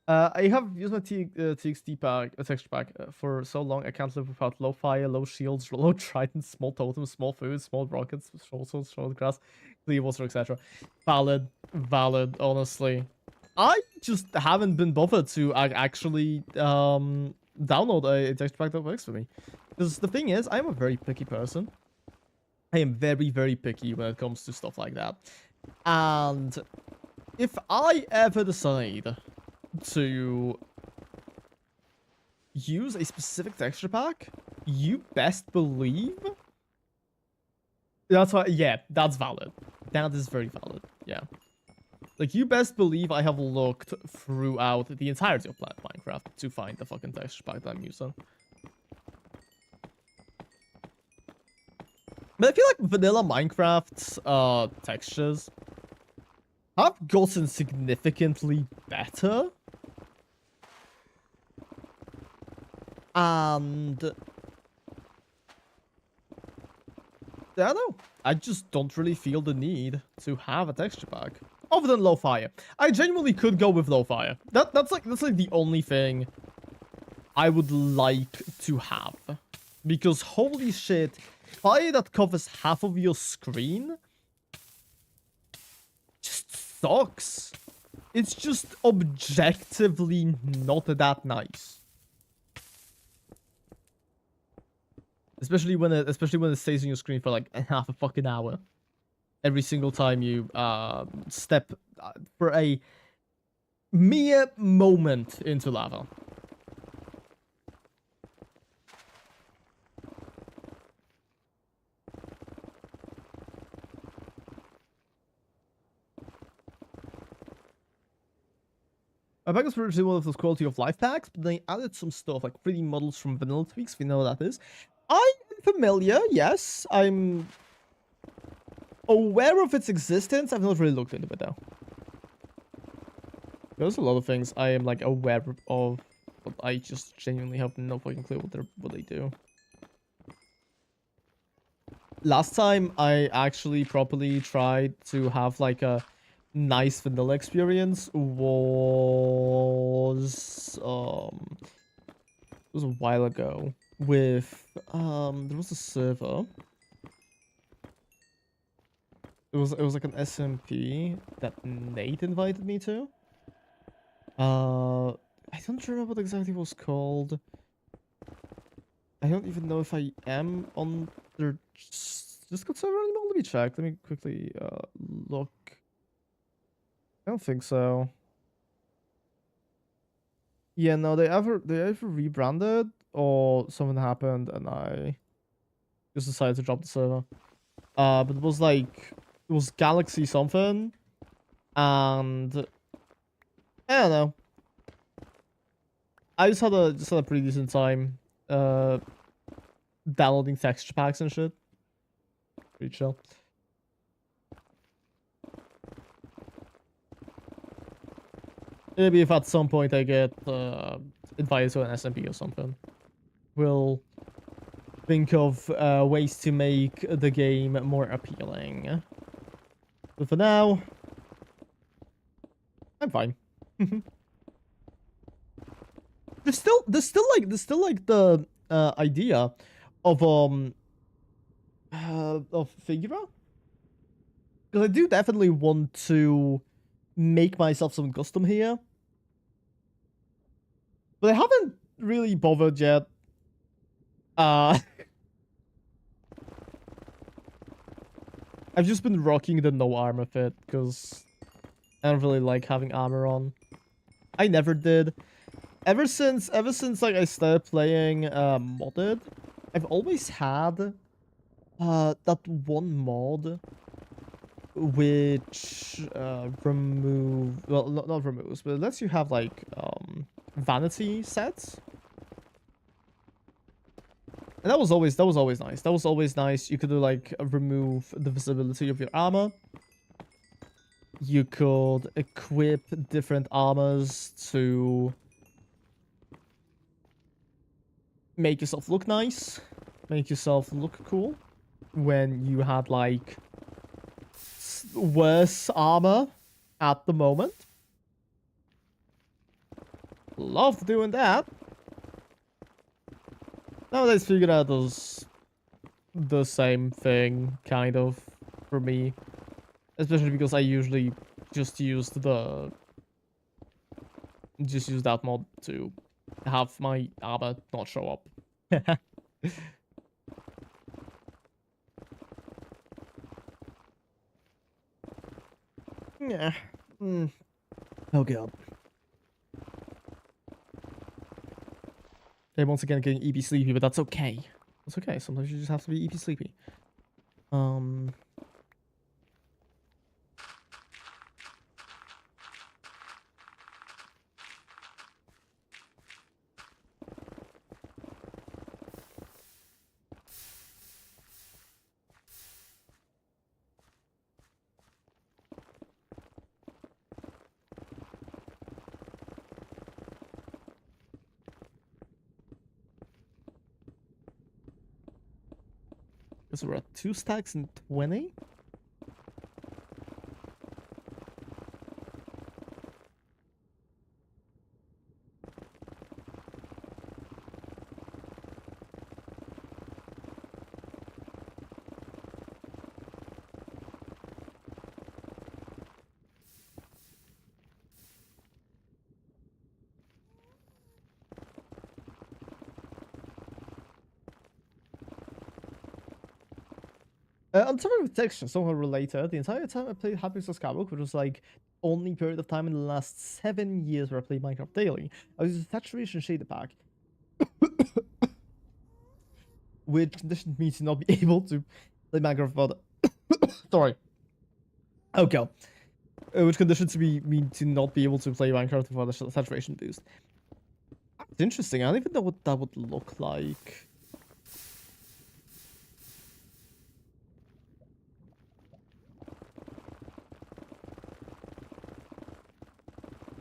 I have used my TXT pack, texture pack, for so long I can't live without low fire, low shields, low tridents, small totems, small food, small rockets, short swords, short grass, clear water, etc. Valid, honestly. I just haven't been bothered to actually download a texture pack that works for me. Because the thing is, I'm a very picky person. I am very, very picky when it comes to stuff like that. And if I ever decide to use a specific texture pack, you best believe that's why. Yeah, that's valid. That is very valid. Yeah, like, you best believe I have looked throughout the entirety of Planet Minecraft to find the fucking texture pack that I'm using. But I feel like vanilla Minecraft's textures have gotten significantly better. And I don't know. I just don't really feel the need to have a texture pack other than low fire. I genuinely could go with low fire. That's like the only thing I would like to have, because holy shit, fire that covers half of your screen just sucks. It's just objectively not that nice. Especially when it stays on your screen for like half a fucking hour. Every single time you step for a mere moment into lava. My pack was originally one of those quality of life packs, but they added some stuff like 3D models from vanilla tweaks, if you know what that is. I'm familiar, yes. I'm aware of its existence. I've not really looked into it though. There's a lot of things I am like aware of, but I just genuinely have no fucking clue what they do. Last time I actually properly tried to have like a nice vanilla experience was it was a while ago with there was a server. It was like an SMP that Nate invited me to. I don't remember what exactly it was called. I don't even know if I am on their Discord server anymore. Let me check. Let me quickly look. I don't think so. Yeah, no, they either rebranded or something happened and I just decided to drop the server. But it was like, it was Galaxy something, and I don't know. I just had a pretty decent time downloading texture packs and shit. Pretty chill. Maybe if at some point I get invited to an SMP or something, we'll think of ways to make the game more appealing. But for now, I'm fine. there's still like the idea of figure. Because I do definitely want to make myself some custom here. But I haven't really bothered yet. I've just been rocking the no armor fit because I don't really like having armor on. I never did. Ever since like I started playing modded, I've always had that one mod which not removes, but it lets you have like vanity sets. And that was always nice. That was always nice. You could like remove the visibility of your armor. You could equip different armors to make yourself look nice, make yourself look cool when you had like worse armor at the moment. Love doing that. Nowadays, figured out does the same thing, kind of, for me. Especially because I usually just use that mod to have my armor not show up. Yeah. Oh god. Okay, once again getting EP sleepy, but that's okay. That's okay. Sometimes you just have to be EP sleepy. So we're at 2 stacks and 20. On top of texture, somewhat related, the entire time I played Happy Skywalker, which was like only period of time in the last 7 years where I played Minecraft daily, I was using saturation shader pack, which conditioned me to not be able to play Minecraft without. Sorry. Okay. Which conditioned me to not be able to play Minecraft without a saturation boost. It's interesting. I don't even know what that would look like.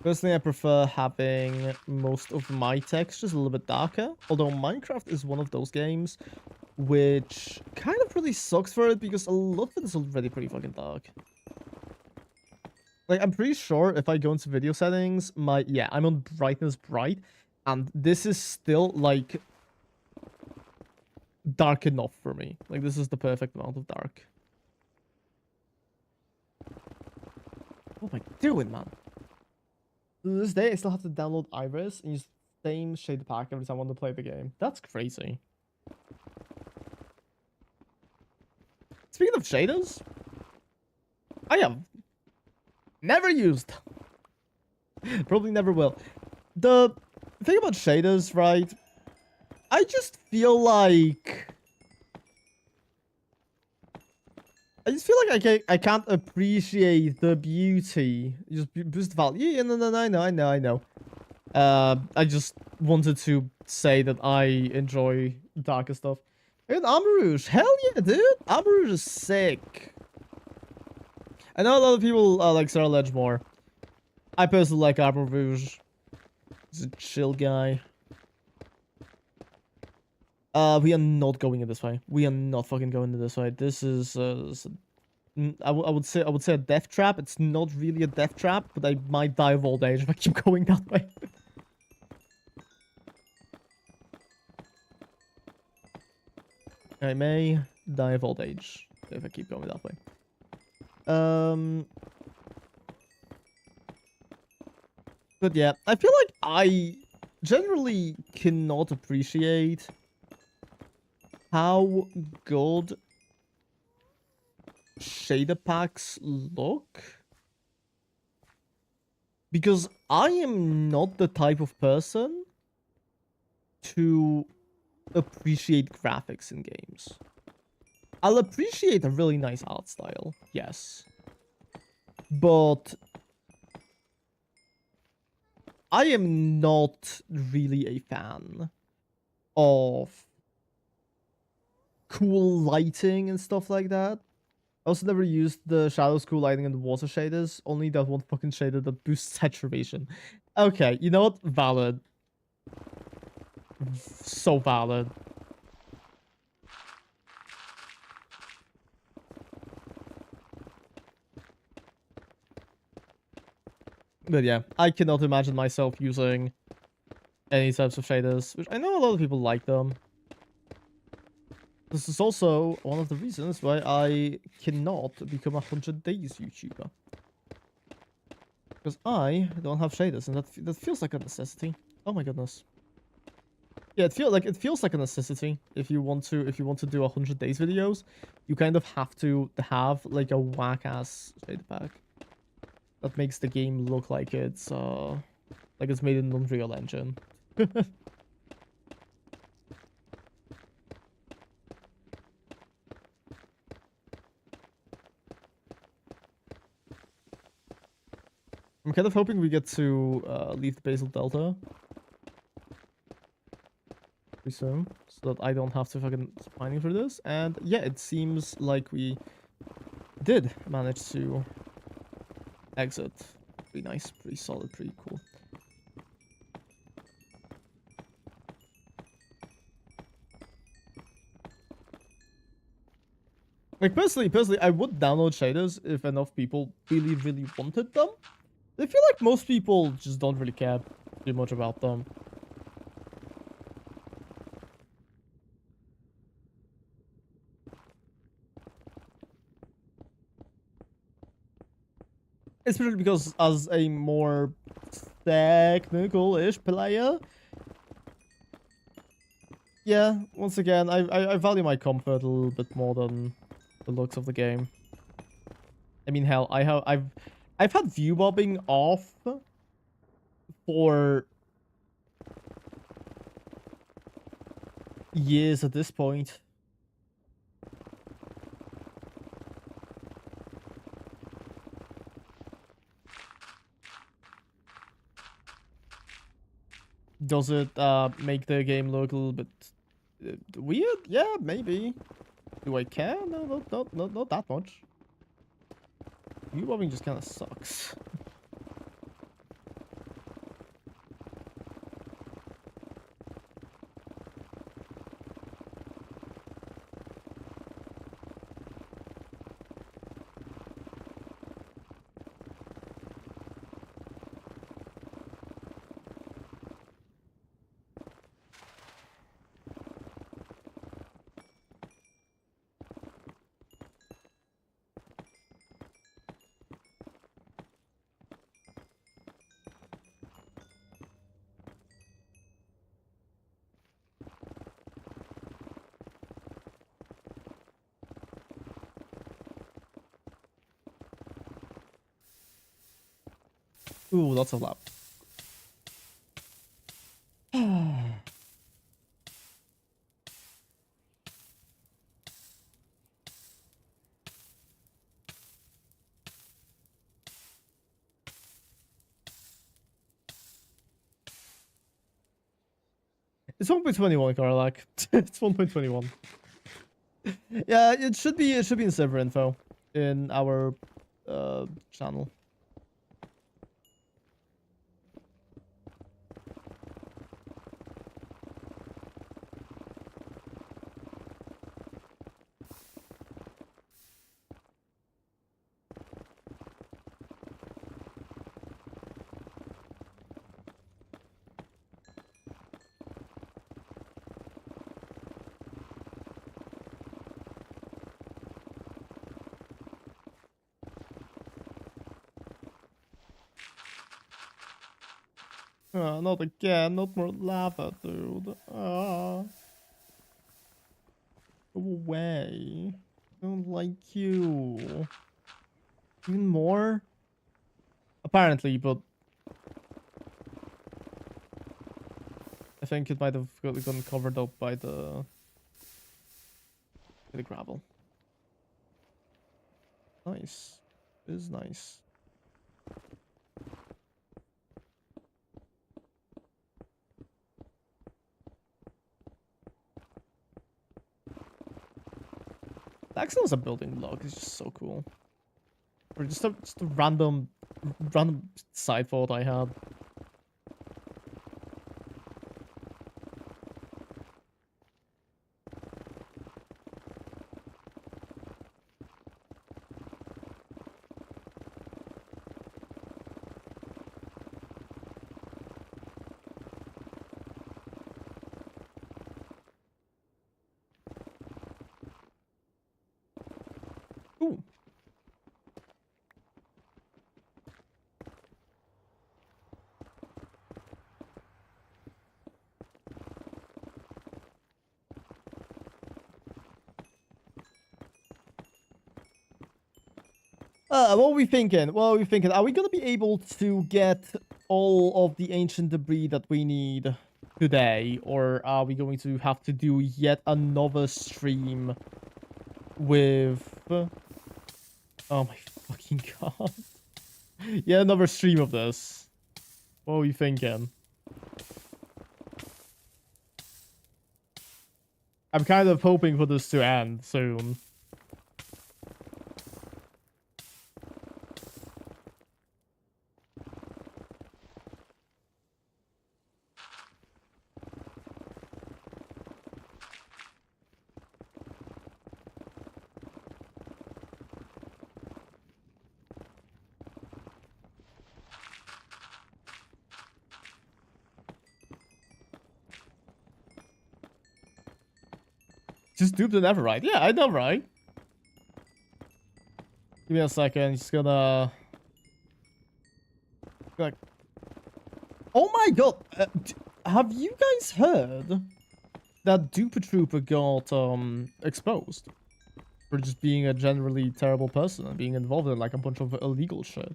Personally, I prefer having most of my textures a little bit darker. Although Minecraft is one of those games which kind of really sucks for it because a lot of it is already pretty fucking dark. Like, I'm pretty sure if I go into video settings, I'm on brightness bright, and this is still, like, dark enough for me. Like, this is the perfect amount of dark. What am I doing, man? To this day, I still have to download Iris and use the same shader pack every time I want to play the game. That's crazy. Speaking of shaders, I have never used. Probably never will. The thing about shaders, right? I just feel like I can't appreciate the beauty. Just boost value. Yeah, no, I know. I just wanted to say that I enjoy darker stuff. And Armor Rouge, hell yeah, dude! Armor Rouge is sick. I know a lot of people like Sarah Ledge more. I personally like Armor Rouge. He's a chill guy. We are not going in this way. We are not fucking going in this way. This is I would say a death trap. It's not really a death trap, but I might die of old age if I keep going that way. I may die of old age if I keep going that way. But yeah, I feel like I generally cannot appreciate how good shader packs look. Because I am not the type of person to appreciate graphics in games. I'll appreciate a really nice art style, yes. But I am not really a fan of cool lighting and stuff like that. I also never used the shadows, cool lighting, and the water shaders. Only that one fucking shader that boosts saturation. Okay, you know what? Valid. So valid. But yeah, I cannot imagine myself using any types of shaders, which I know a lot of people like them. This is also one of the reasons why I cannot become a 100 days YouTuber. Because I don't have shaders, and that feels like a necessity. Oh my goodness. Yeah, it feels like a necessity if you want to do 100 days videos. You kind of have to have like a whack ass shader pack that makes the game look like it's made in Unreal Engine. I'm kind of hoping we get to leave the Basal Delta pretty soon, so that I don't have to fucking keep mining for this. And yeah, it seems like we did manage to exit. Pretty nice, pretty solid, pretty cool. Like personally, I would download shaders if enough people really wanted them. I feel like most people just don't really care too much about them. Especially because as a more technical-ish player, yeah, once again, I value my comfort a little bit more than the looks of the game. I mean, hell, I've had view bobbing off for years at this point. Does it make the game look a little bit weird? Yeah, maybe. Do I care? No, not that much. View bobbing just kind of sucks. Ooh, lots of love. It's 1.21, Karlak. It's 1.21. Yeah, it should be in server info in our channel. Oh, not again. Not more lava, dude. Go away. I don't like you. Even more? Apparently, but I think it might have gotten covered up by the gravel. Nice. It is nice. Axel as a building block is just so cool. Or just a random side thought I had. Ooh. What are we thinking? What are we thinking? Are we gonna be able to get all of the ancient debris that we need today? Or are we going to have to do yet another stream with... Oh my fucking god. Yet another stream of this. What are we thinking? I'm kind of hoping for this to end soon. Just duped the Neverite. Yeah, I know, right? Give me a second. Just gonna... Like... Oh my god! Have you guys heard that Duper Trooper got exposed for just being a generally terrible person and being involved in like a bunch of illegal shit?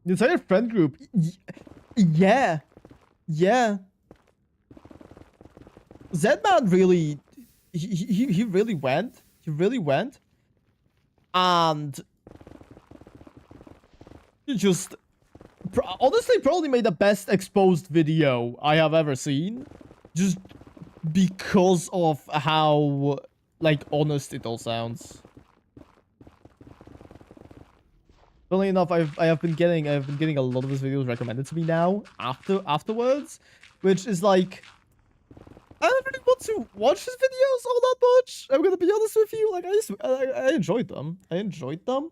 The entire friend group. Yeah. Yeah. Zedman really... He really went. He really went. And... He just... honestly, probably made the best exposed video I have ever seen. Just because of how, like, honest it all sounds. Funnily enough, I have been getting a lot of his videos recommended to me now afterwards, which is like, I don't really want to watch his videos all that much. I'm gonna be honest with you. Like, I enjoyed them. I enjoyed them,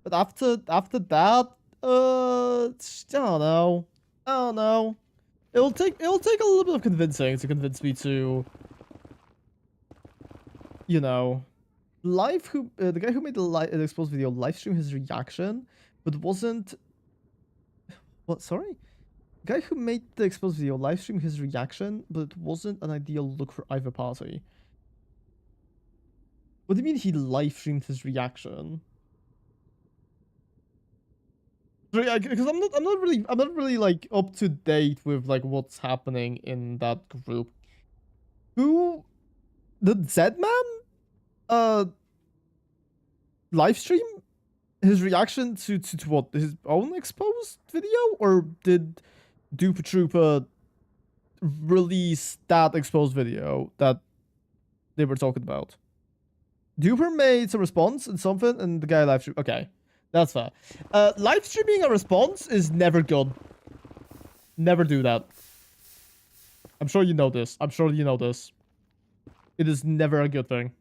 but after that, I don't know. I don't know. It'll take a little bit of convincing to convince me to, you know, the guy who made the exposed video live stream his reaction, but wasn't... What? Sorry? The guy who made the exposed video live stream his reaction, but it wasn't an ideal look for either party. What do you mean he live streamed his reaction? Because I'm not really like up to date with like what's happening in that group. Who... the Zedman live stream his reaction to what, his own exposed video, or did Duper Trooper release that exposed video that they were talking about? Duper made a response and something, and the guy live stream. Okay, that's fair. Live streaming a response is never good. Never do that. I'm sure you know this. I'm sure you know this. It is never a good thing.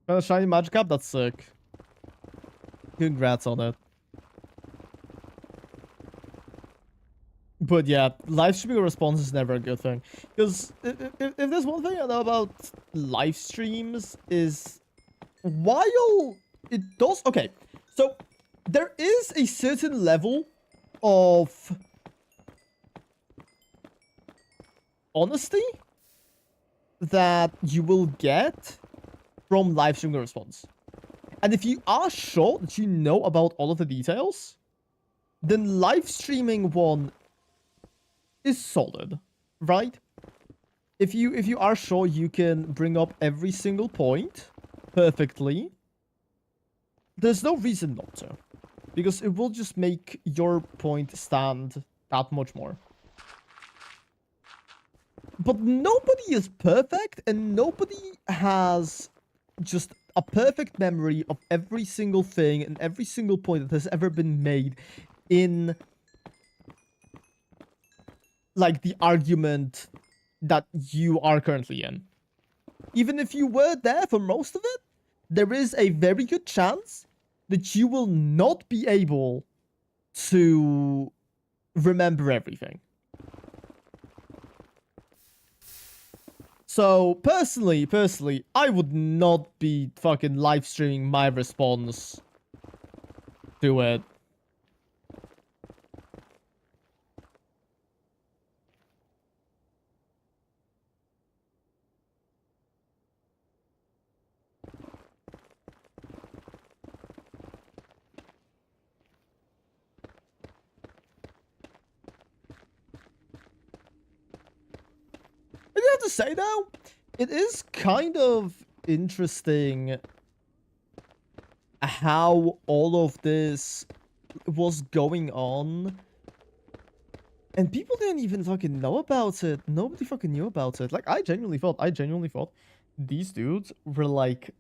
Got a shiny magic cap? That's sick. Congrats on it. But yeah, live streaming a response is never a good thing. Because if there's one thing I know about live streams is while it does... Okay, so there is a certain level of honesty that you will get from live streaming a response. And if you are sure that you know about all of the details, then live streaming one is solid, right? If you are sure you can bring up every single point perfectly, there's no reason not to. Because it will just make your point stand that much more. But nobody is perfect, and nobody has just a perfect memory of every single thing and every single point that has ever been made in, like, the argument that you are currently in. Even if you were there for most of it, there is a very good chance that you will not be able to remember everything. So, personally, I would not be fucking live streaming my response to it. I do have to say, though, it is kind of interesting how all of this was going on. And people didn't even fucking know about it. Nobody fucking knew about it. Like, I genuinely thought these dudes were like...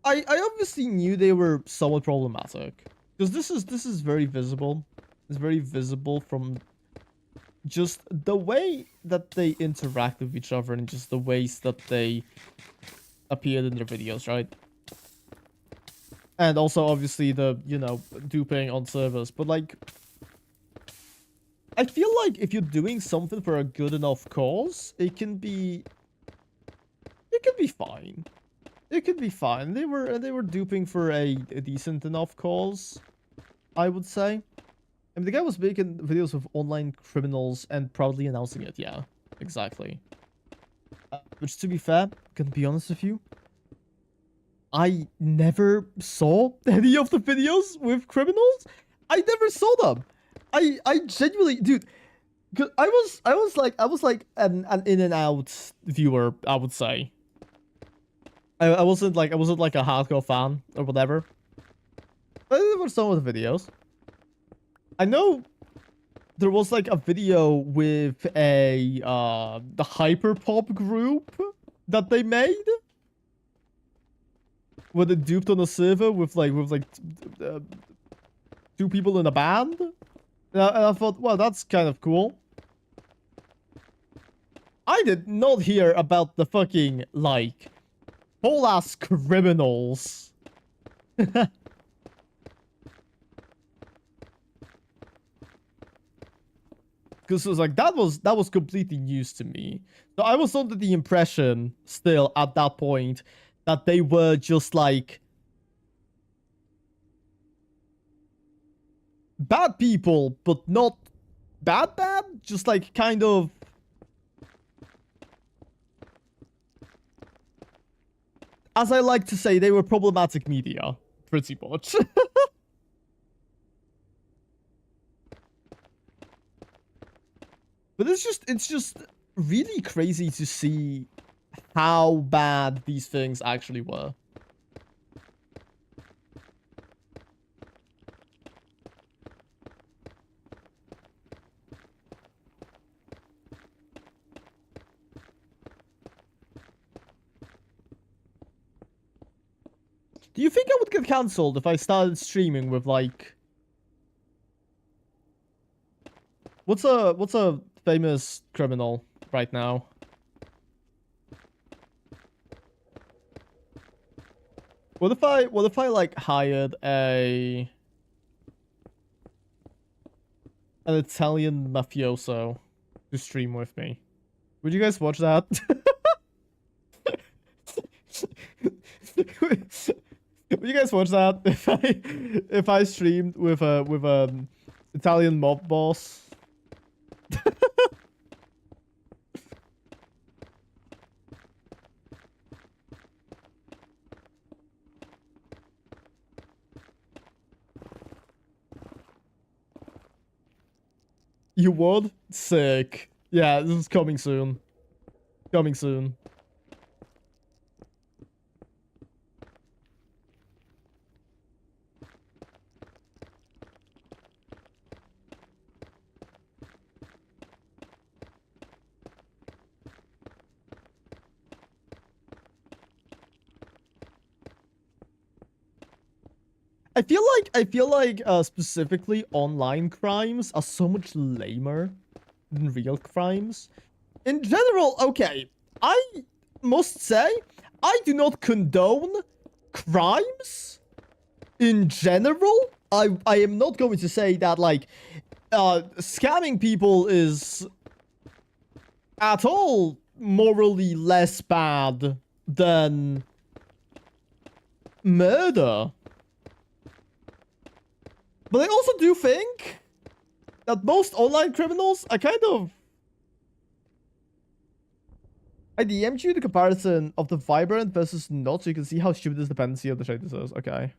I obviously knew they were somewhat problematic. Because this is very visible. It's very visible from just the way that they interact with each other and just the ways that they appeared in their videos, right? And also, obviously, the, you know, duping on servers. But, like, I feel like if you're doing something for a good enough cause, it can be fine. It could be fine. They were duping for a decent enough cause, I would say. I mean, the guy was making videos of online criminals and proudly announcing it. Yeah, exactly. Which, to be fair, gonna be honest with you, I never saw any of the videos with criminals. I never saw them. I genuinely, dude. I was like an in and out viewer, I would say. I wasn't like a hardcore fan or whatever. But there were some of the videos. I know there was like a video with a the hyperpop group that they made, where they duped on a server with two people in a band. And I thought, well, that's kind of cool. I did not hear about the fucking, like, whole ass criminals. Because it was like, that was completely news to me. So I was under the impression, still, at that point, that they were just, like, bad people, but not bad, just, like, kind of... As I like to say, they were problematic media, pretty much. But it's just really crazy to see how bad these things actually were. Do you think I would get cancelled if I started streaming with, like... What's a famous criminal right now? What if I like hired a... an Italian mafioso to stream with me. Would you guys watch that? Would you guys watch that if I streamed with a Italian mob boss? You would? Sick. Yeah, this is coming soon. Coming soon. I feel like specifically online crimes are so much lamer than real crimes. In general, okay, I must say I do not condone crimes in general. I am not going to say that like scamming people is at all morally less bad than murder. But I also do think that most online criminals are kind of... I DM'd you the comparison of the vibrant versus not, so you can see how stupid this dependency of the shaders is. Okay.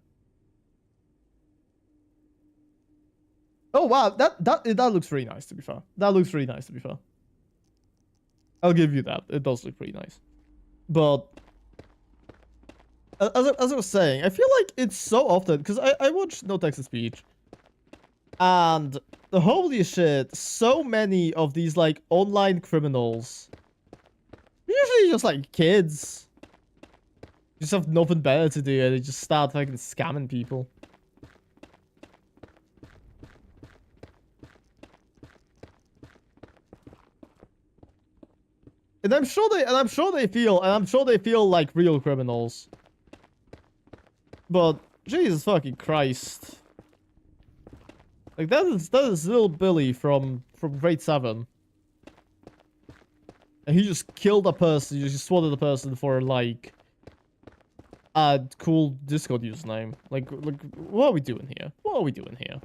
Oh wow, that looks really nice, to be fair. That looks really nice, to be fair. I'll give you that. It does look pretty nice. But as I was saying, I feel like it's so often, because I watch No Text to Speech, and holy shit, so many of these like online criminals, usually just like kids, just have nothing better to do and they just start fucking scamming people. And I'm sure they feel like real criminals. But Jesus fucking Christ. Like that is little Billy from grade 7. And he just killed a person, he just swatted a person for like a cool Discord username. Like what are we doing here? What are we doing here?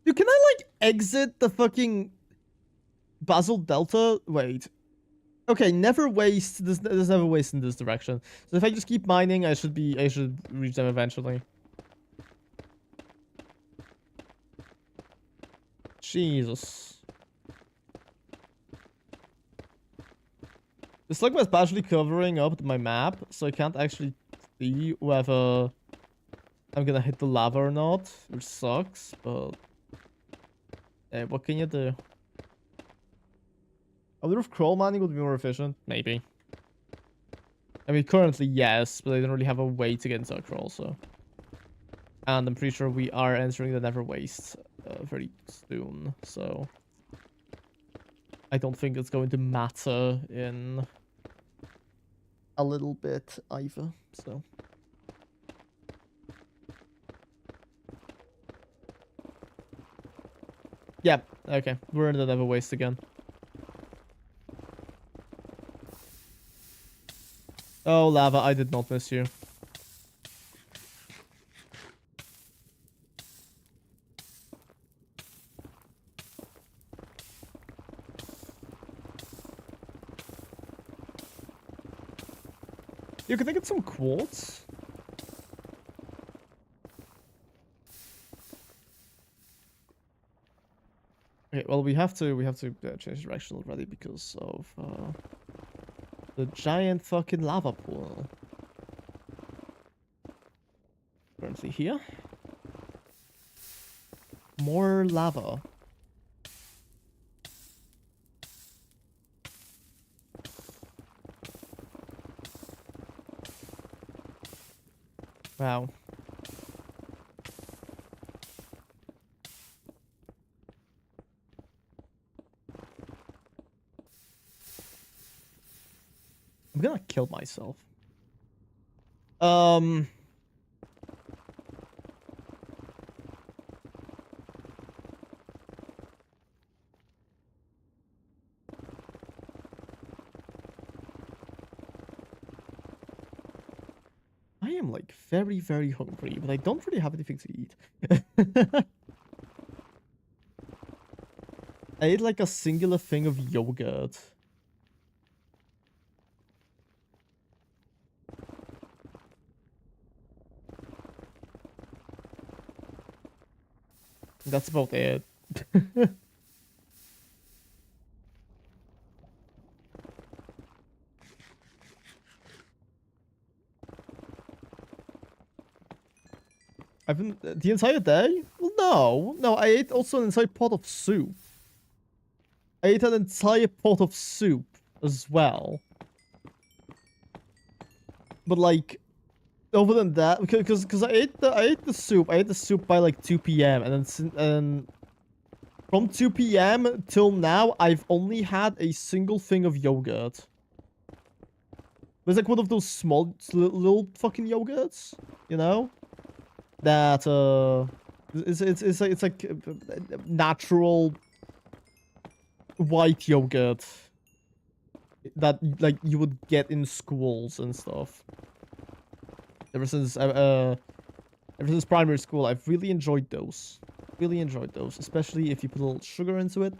Dude, can I like exit the fucking Basel Delta? Wait. Okay, never waste. There's never waste in this direction. So if I just keep mining, I should reach them eventually. Jesus. The slug was partially covering up my map, so I can't actually see whether I'm gonna hit the lava or not, which sucks, but hey, what can you do? I wonder if crawl mining would be more efficient. Maybe. I mean, currently, yes, but I don't really have a way to get into a crawl, so. And I'm pretty sure we are entering the Never Waste very soon, so. I don't think it's going to matter in a little bit either, so. Yep, okay. We're in the Never Waste again. Oh, lava, I did not miss you. You can get some quartz. Okay, well we have to change direction already because of the giant fucking lava pool. Currently here. More lava. Wow. I'm gonna kill myself. I am like very, very hungry, but I don't really have anything to eat. I ate like a singular thing of yogurt. That's about it. I've been the entire day? Well, no, I ate also an entire pot of soup. I ate an entire pot of soup as well. But like, other than that, because I ate the soup by like 2 p.m. and then from 2 p.m. till now I've only had a single thing of yogurt. It's like one of those small little fucking yogurts, you know? That it's like natural white yogurt that like you would get in schools and stuff. Ever since primary school, I've really enjoyed those. Really enjoyed those, especially if you put a little sugar into it.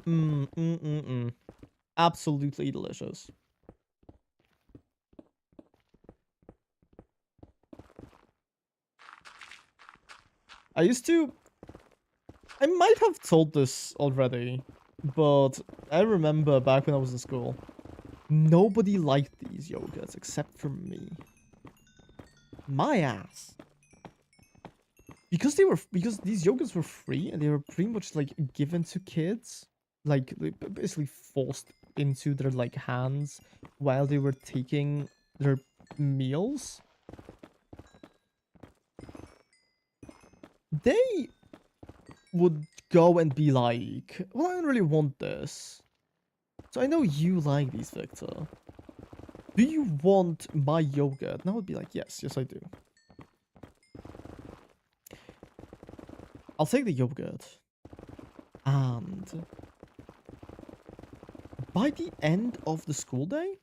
Absolutely delicious. I might have told this already, but I remember back when I was in school, nobody liked these yogurts except for me. My ass. Because these yogurts were free and they were pretty much like given to kids, like basically forced into their like hands while they were taking their meals. They would go and be like, well, I don't really want this. So I know you like these, Victor. Do you want my yogurt? And I would be like, yes, I do. I'll take the yogurt. And by the end of the school day,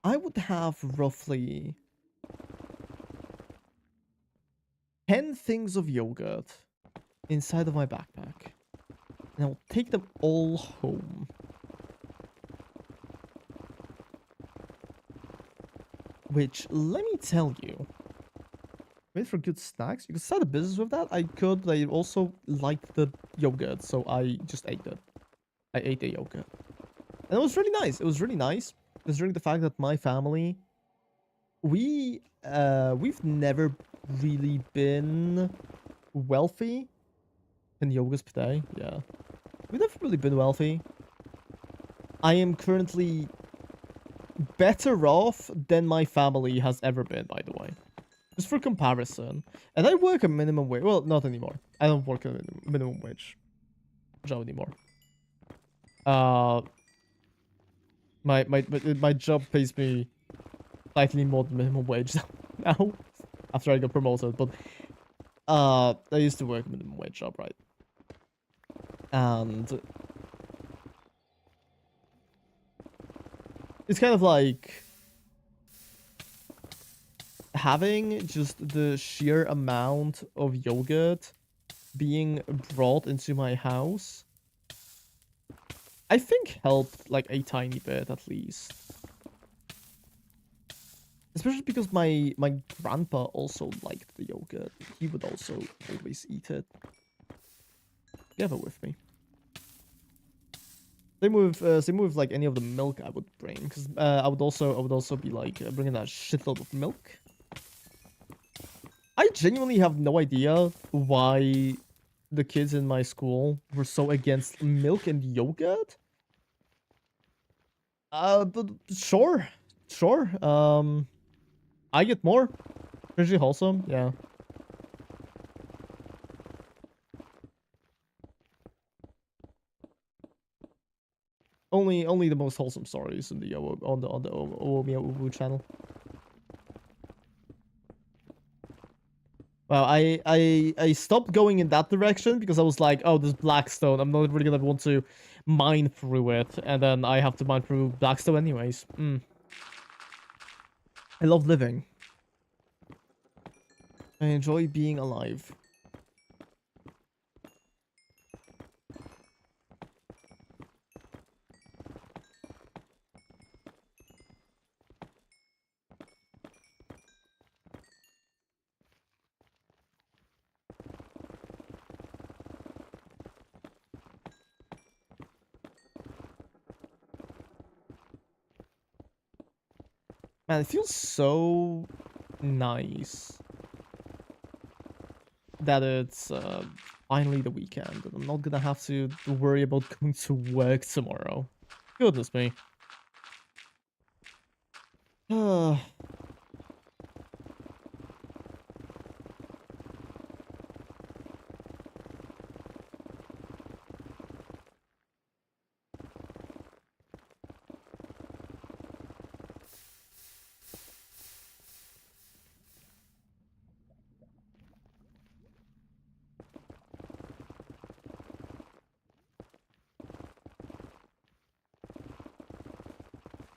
I would have roughly 10 things of yogurt inside of my backpack. And I'll take them all home. Which, let me tell you, wait for good snacks. You could start a business with that. I could, but I also liked the yogurt, so I just ate it. I ate the yogurt. And it was really nice. It was really nice, considering the fact that my family, we've never really been wealthy. In yogurts per day, yeah. We've never really been wealthy. I am currently better off than my family has ever been, by the way. Just for comparison. And I work a minimum wage. Well, not anymore. I don't work a minimum wage job anymore. My job pays me slightly more than minimum wage now. After I got promoted, but I used to work a minimum wage job, right? And it's kind of like having just the sheer amount of yogurt being brought into my house, I think helped like a tiny bit at least. Especially because my grandpa also liked the yogurt. He would also always eat it. Together with me. Same with like any of the milk I would bring, because I would also be like bringing a shitload of milk. I genuinely have no idea why the kids in my school were so against milk and yogurt. But sure. I get more. Pretty wholesome, yeah. Only the most wholesome stories in the on the Meow Ubu channel. Well, I stopped going in that direction because I was like, oh, this Blackstone, I'm not really gonna want to mine through it, and then I have to mine through Blackstone anyways. I love living. I enjoy being alive. Man, it feels so nice that it's finally the weekend and I'm not gonna have to worry about going to work tomorrow. Goodness me.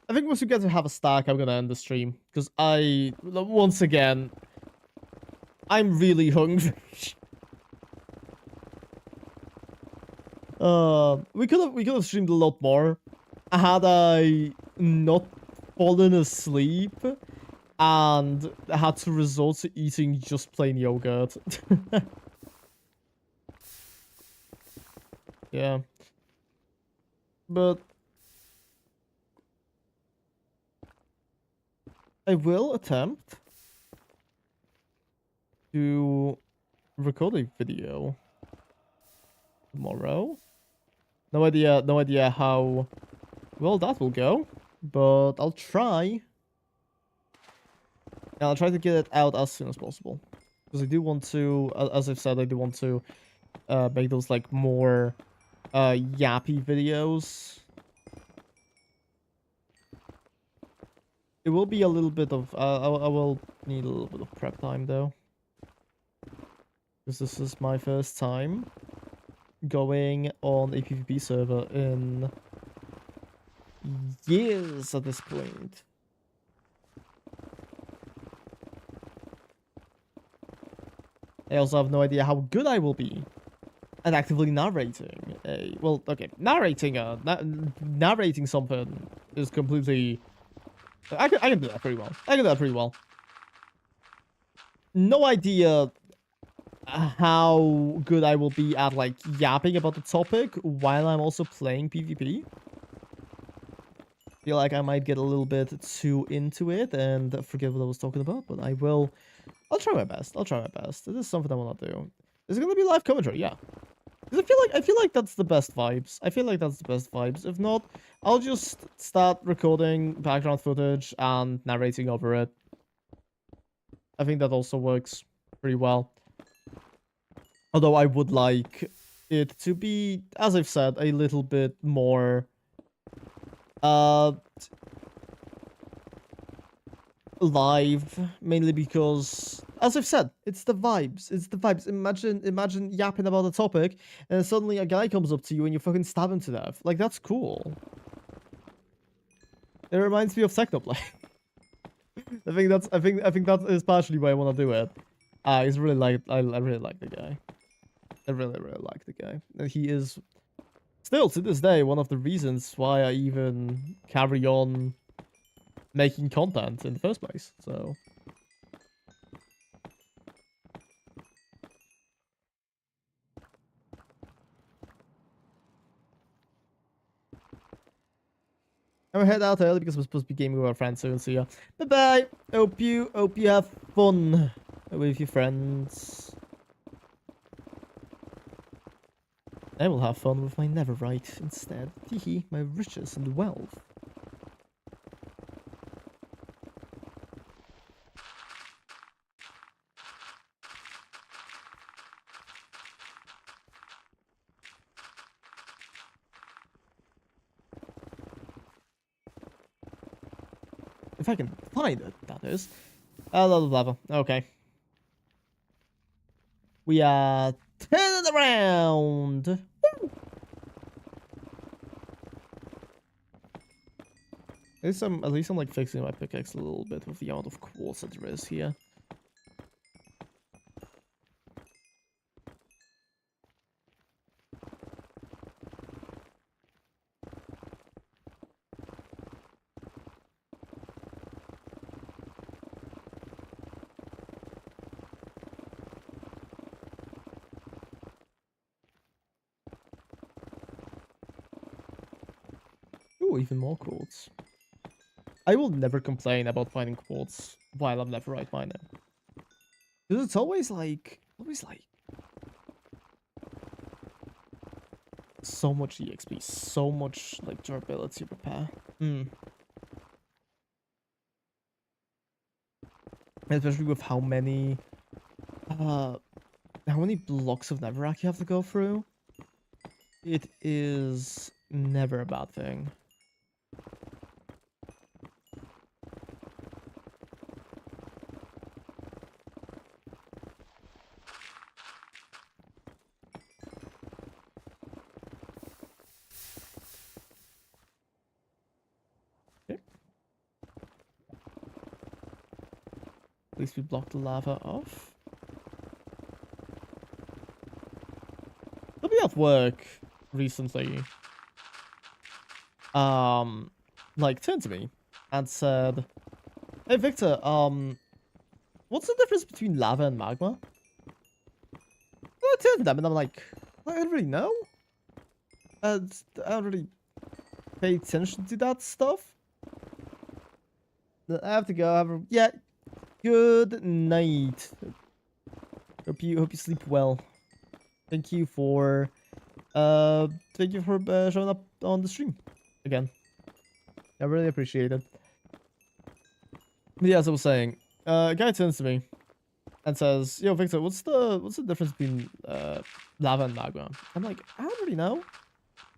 I think once we get to have a stack, I'm gonna end the stream. Because once again, I'm really hungry. We could have streamed a lot more had I not fallen asleep and had to resort to eating just plain yogurt. Yeah. But I will attempt to record a video tomorrow. No idea how well that will go, but I'll try. And I'll try to get it out as soon as possible. Because I do want to, as I've said, I do want to make those like more yappy videos. It will be a little bit of, I will need a little bit of prep time though. Because this is my first time going on a PvP server in years at this point. I also have no idea how good I will be at actively narrating a, well, okay, narrating something is completely, I can do that pretty well. I can do that pretty well. No idea how good I will be at like yapping about the topic while I'm also playing PvP. Feel like I might get a little bit too into it and forget what I was talking about, but I'll try my best. I'll try my best. It is something I want to do. Is it gonna be live commentary? Yeah. Because I feel like that's the best vibes. I feel like that's the best vibes. If not, I'll just start recording background footage and narrating over it. I think that also works pretty well. Although I would like it to be, as I've said, a little bit more live, mainly because, as I've said, it's the vibes. It's the vibes. Imagine yapping about a topic, and suddenly a guy comes up to you and you fucking stab him to death. Like, that's cool. It reminds me of Technoplay. I think that is partially why I want to do it. I really like the guy. I really like the guy. And he is still to this day one of the reasons why I even carry on making content in the first place. So I'm gonna head out early because we're supposed to be gaming with our friends soon. So yeah, bye bye. Hope you have fun with your friends. I will have fun with my Neverite instead. Hehe, my riches and wealth. If I can find it, that is. Level lava. Okay. We are turning around. Woo! At least I'm like fixing my pickaxe a little bit with the amount of quartz that there is here. Ooh, even more quartz. I will never complain about finding quartz while I'm leverite mining. Because it's always like so much EXP, so much like durability repair. Especially with how many blocks of netherrack you have to go through. It is never a bad thing. At least we blocked the lava off. Somebody at work recently, like turned to me and said, "Hey Victor, what's the difference between lava and magma?" I turned to them and I'm like, I don't really know. I don't really pay attention to that stuff. I have to go. Yeah. Good night. Hope you sleep well. Thank you for showing up on the stream again. I really appreciate it. But yeah, as I was saying, a guy turns to me and says, "Yo, Victor, what's the difference between lava and magma?" I'm like, I don't really know,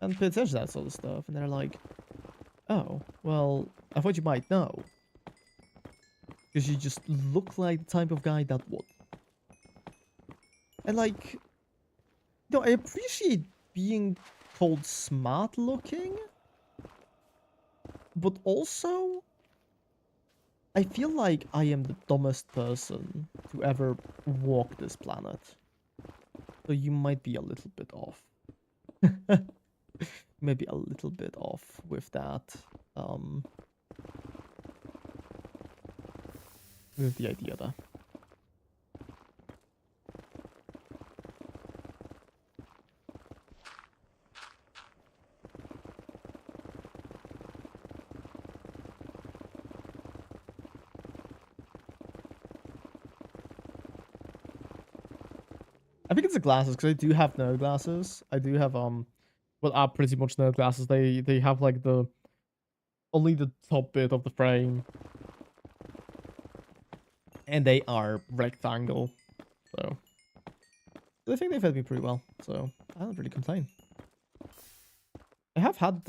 and pay attention to that sort of stuff. And they're like, "Oh, well, I thought you might know, because you just look like the type of guy that would." And like, I appreciate being called smart looking, but also I feel like I am the dumbest person to ever walk this planet. So you might be a little bit off. Maybe a little bit off with that. With the idea there. I think it's the glasses, because I do have nerd glasses. I do have well, are pretty much nerd glasses. They have like only the top bit of the frame, and they are rectangle. So I think they fit me pretty well. So I don't really complain. I have had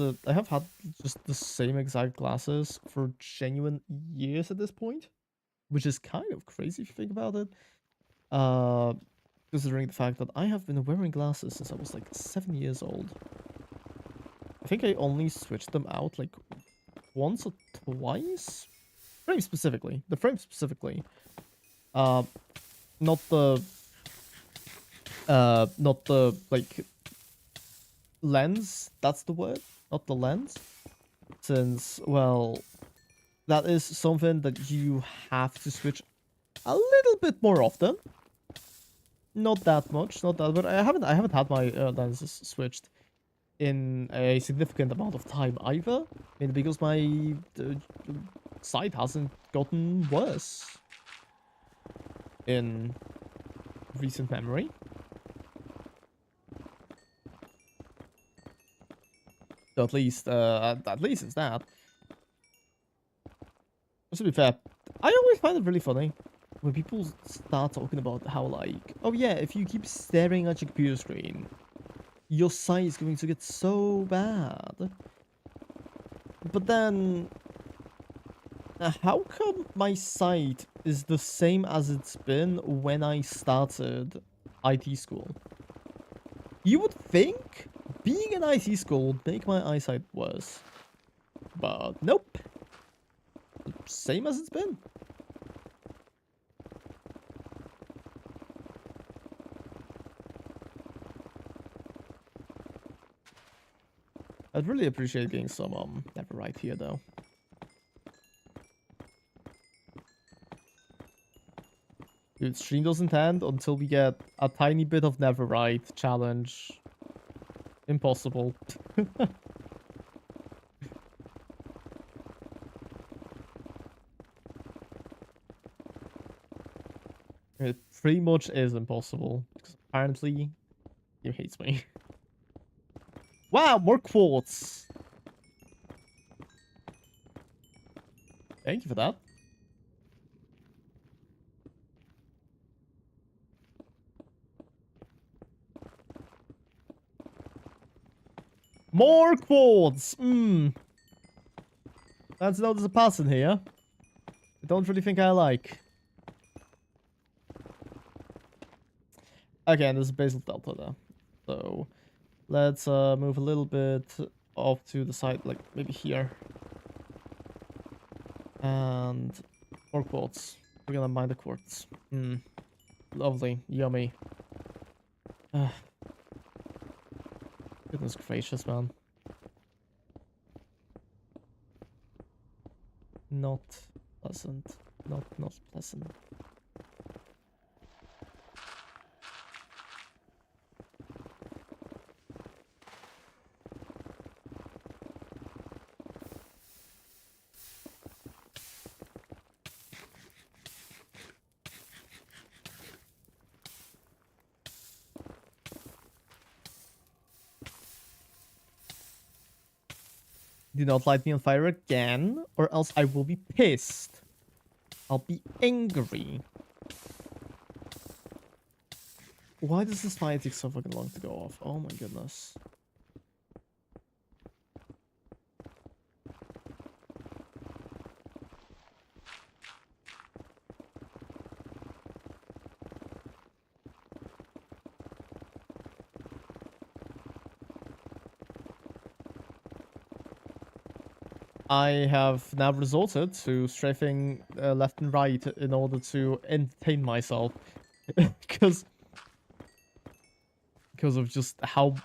just the same exact glasses for genuine years at this point, which is kind of crazy if you think about it. Considering the fact that I have been wearing glasses since I was like 7 years old. I think I only switched them out like once or twice. The frame specifically. Not the like lens. That's the word, not the lens. Since, well, that is something that you have to switch a little bit more often. Not that much, but I haven't had my lenses switched in a significant amount of time either. Maybe because my sight hasn't gotten worse in recent memory. So at least it's that. To be fair, I always find it really funny when people start talking about how, like, oh yeah, if you keep staring at your computer screen, your sight is going to get so bad. But then How come my site is the same as it's been when I started IT school? You would think being in IT school would make my eyesight worse. But nope. Same as it's been. I'd really appreciate getting some netherite here though. Dude, stream doesn't end until we get a tiny bit of netherite challenge. Impossible. It pretty much is impossible. Because apparently, he hates me. Wow, more quartz! Thank you for that. More quartz! That's not there's a pattern here. I don't really think I like. Okay, and there's a basal delta there. So, let's move a little bit off to the side, like maybe here. And more quartz. We're gonna mine the quartz. Lovely. Yummy. Goodness gracious, man. Not pleasant. Not pleasant. Do not light me on fire again, or else I will be pissed. I'll be angry. Why does this fire take so fucking long to go off? Oh my goodness. I have now resorted to strafing left and right in order to entertain myself. because of just how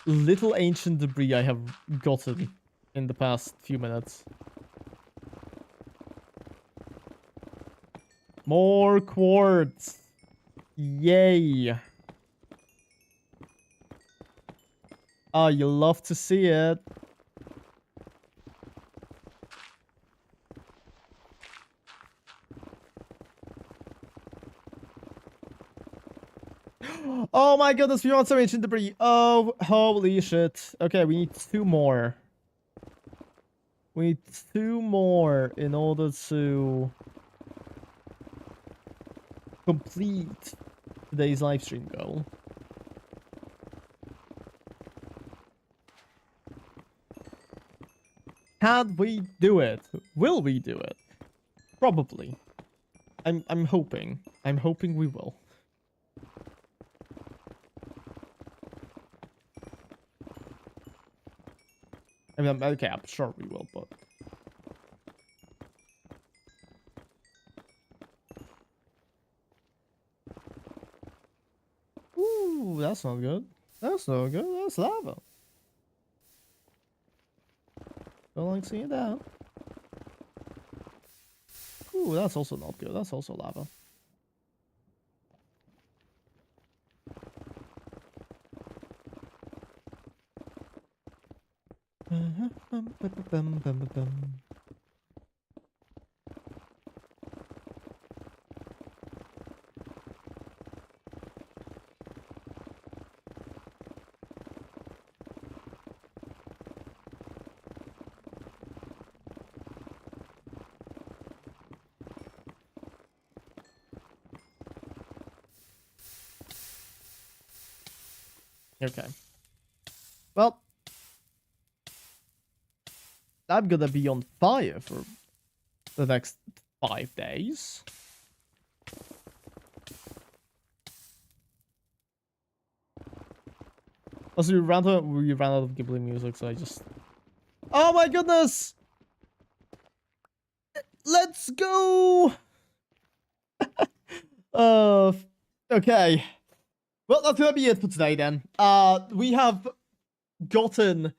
little ancient debris I have gotten in the past few minutes. More quartz! Yay! Ah, you love to see it. Oh my goodness, we want some ancient debris. Oh, holy shit. Okay, we need 2 more. We need 2 more in order to complete today's livestream goal. Can we do it? Will we do it? Probably. I'm hoping. I'm hoping we will. I mean, okay, I'm sure we will, but... Ooh, that's not good. That's not good. That's lava. Don't like seeing that. Ooh, that's also not good. That's also lava. Okay. Well, I'm gonna be on fire for the next 5 days. Also, we ran out of Ghibli music, so I just... Oh my goodness! Let's go! Okay. Well, that's gonna be it for today then. We have gotten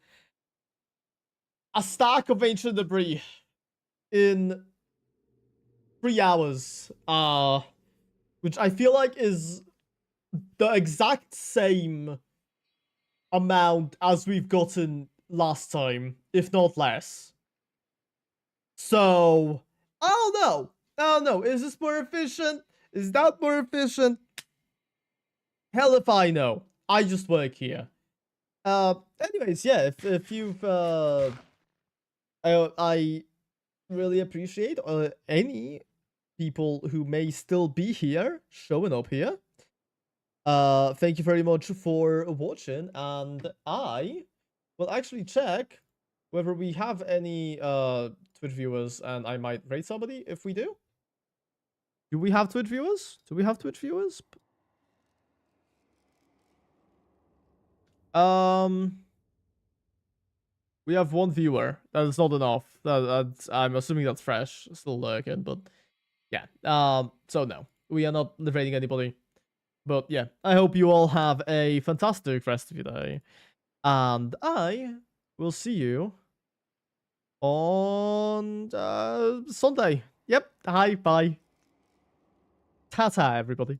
a stack of ancient debris in 3 hours. Which I feel like is the exact same amount as we've gotten last time, if not less. So, I don't know. I don't know. Is this more efficient? Is that more efficient? Hell if I know. I just work here. Anyways, yeah, if you've, I really appreciate any people who may still be here, showing up here. Thank you very much for watching, and I will actually check whether we have any Twitch viewers, and I might rate somebody if we do. Do we have Twitch viewers? Do we have Twitch viewers? We have 1 viewer. That is not enough. That's, I'm assuming that's fresh, still lurking, but yeah. So no, we are not rating anybody. But yeah, I hope you all have a fantastic rest of your day, and I will see you on Sunday. Yep. Hi. Bye. Ta-ta, everybody.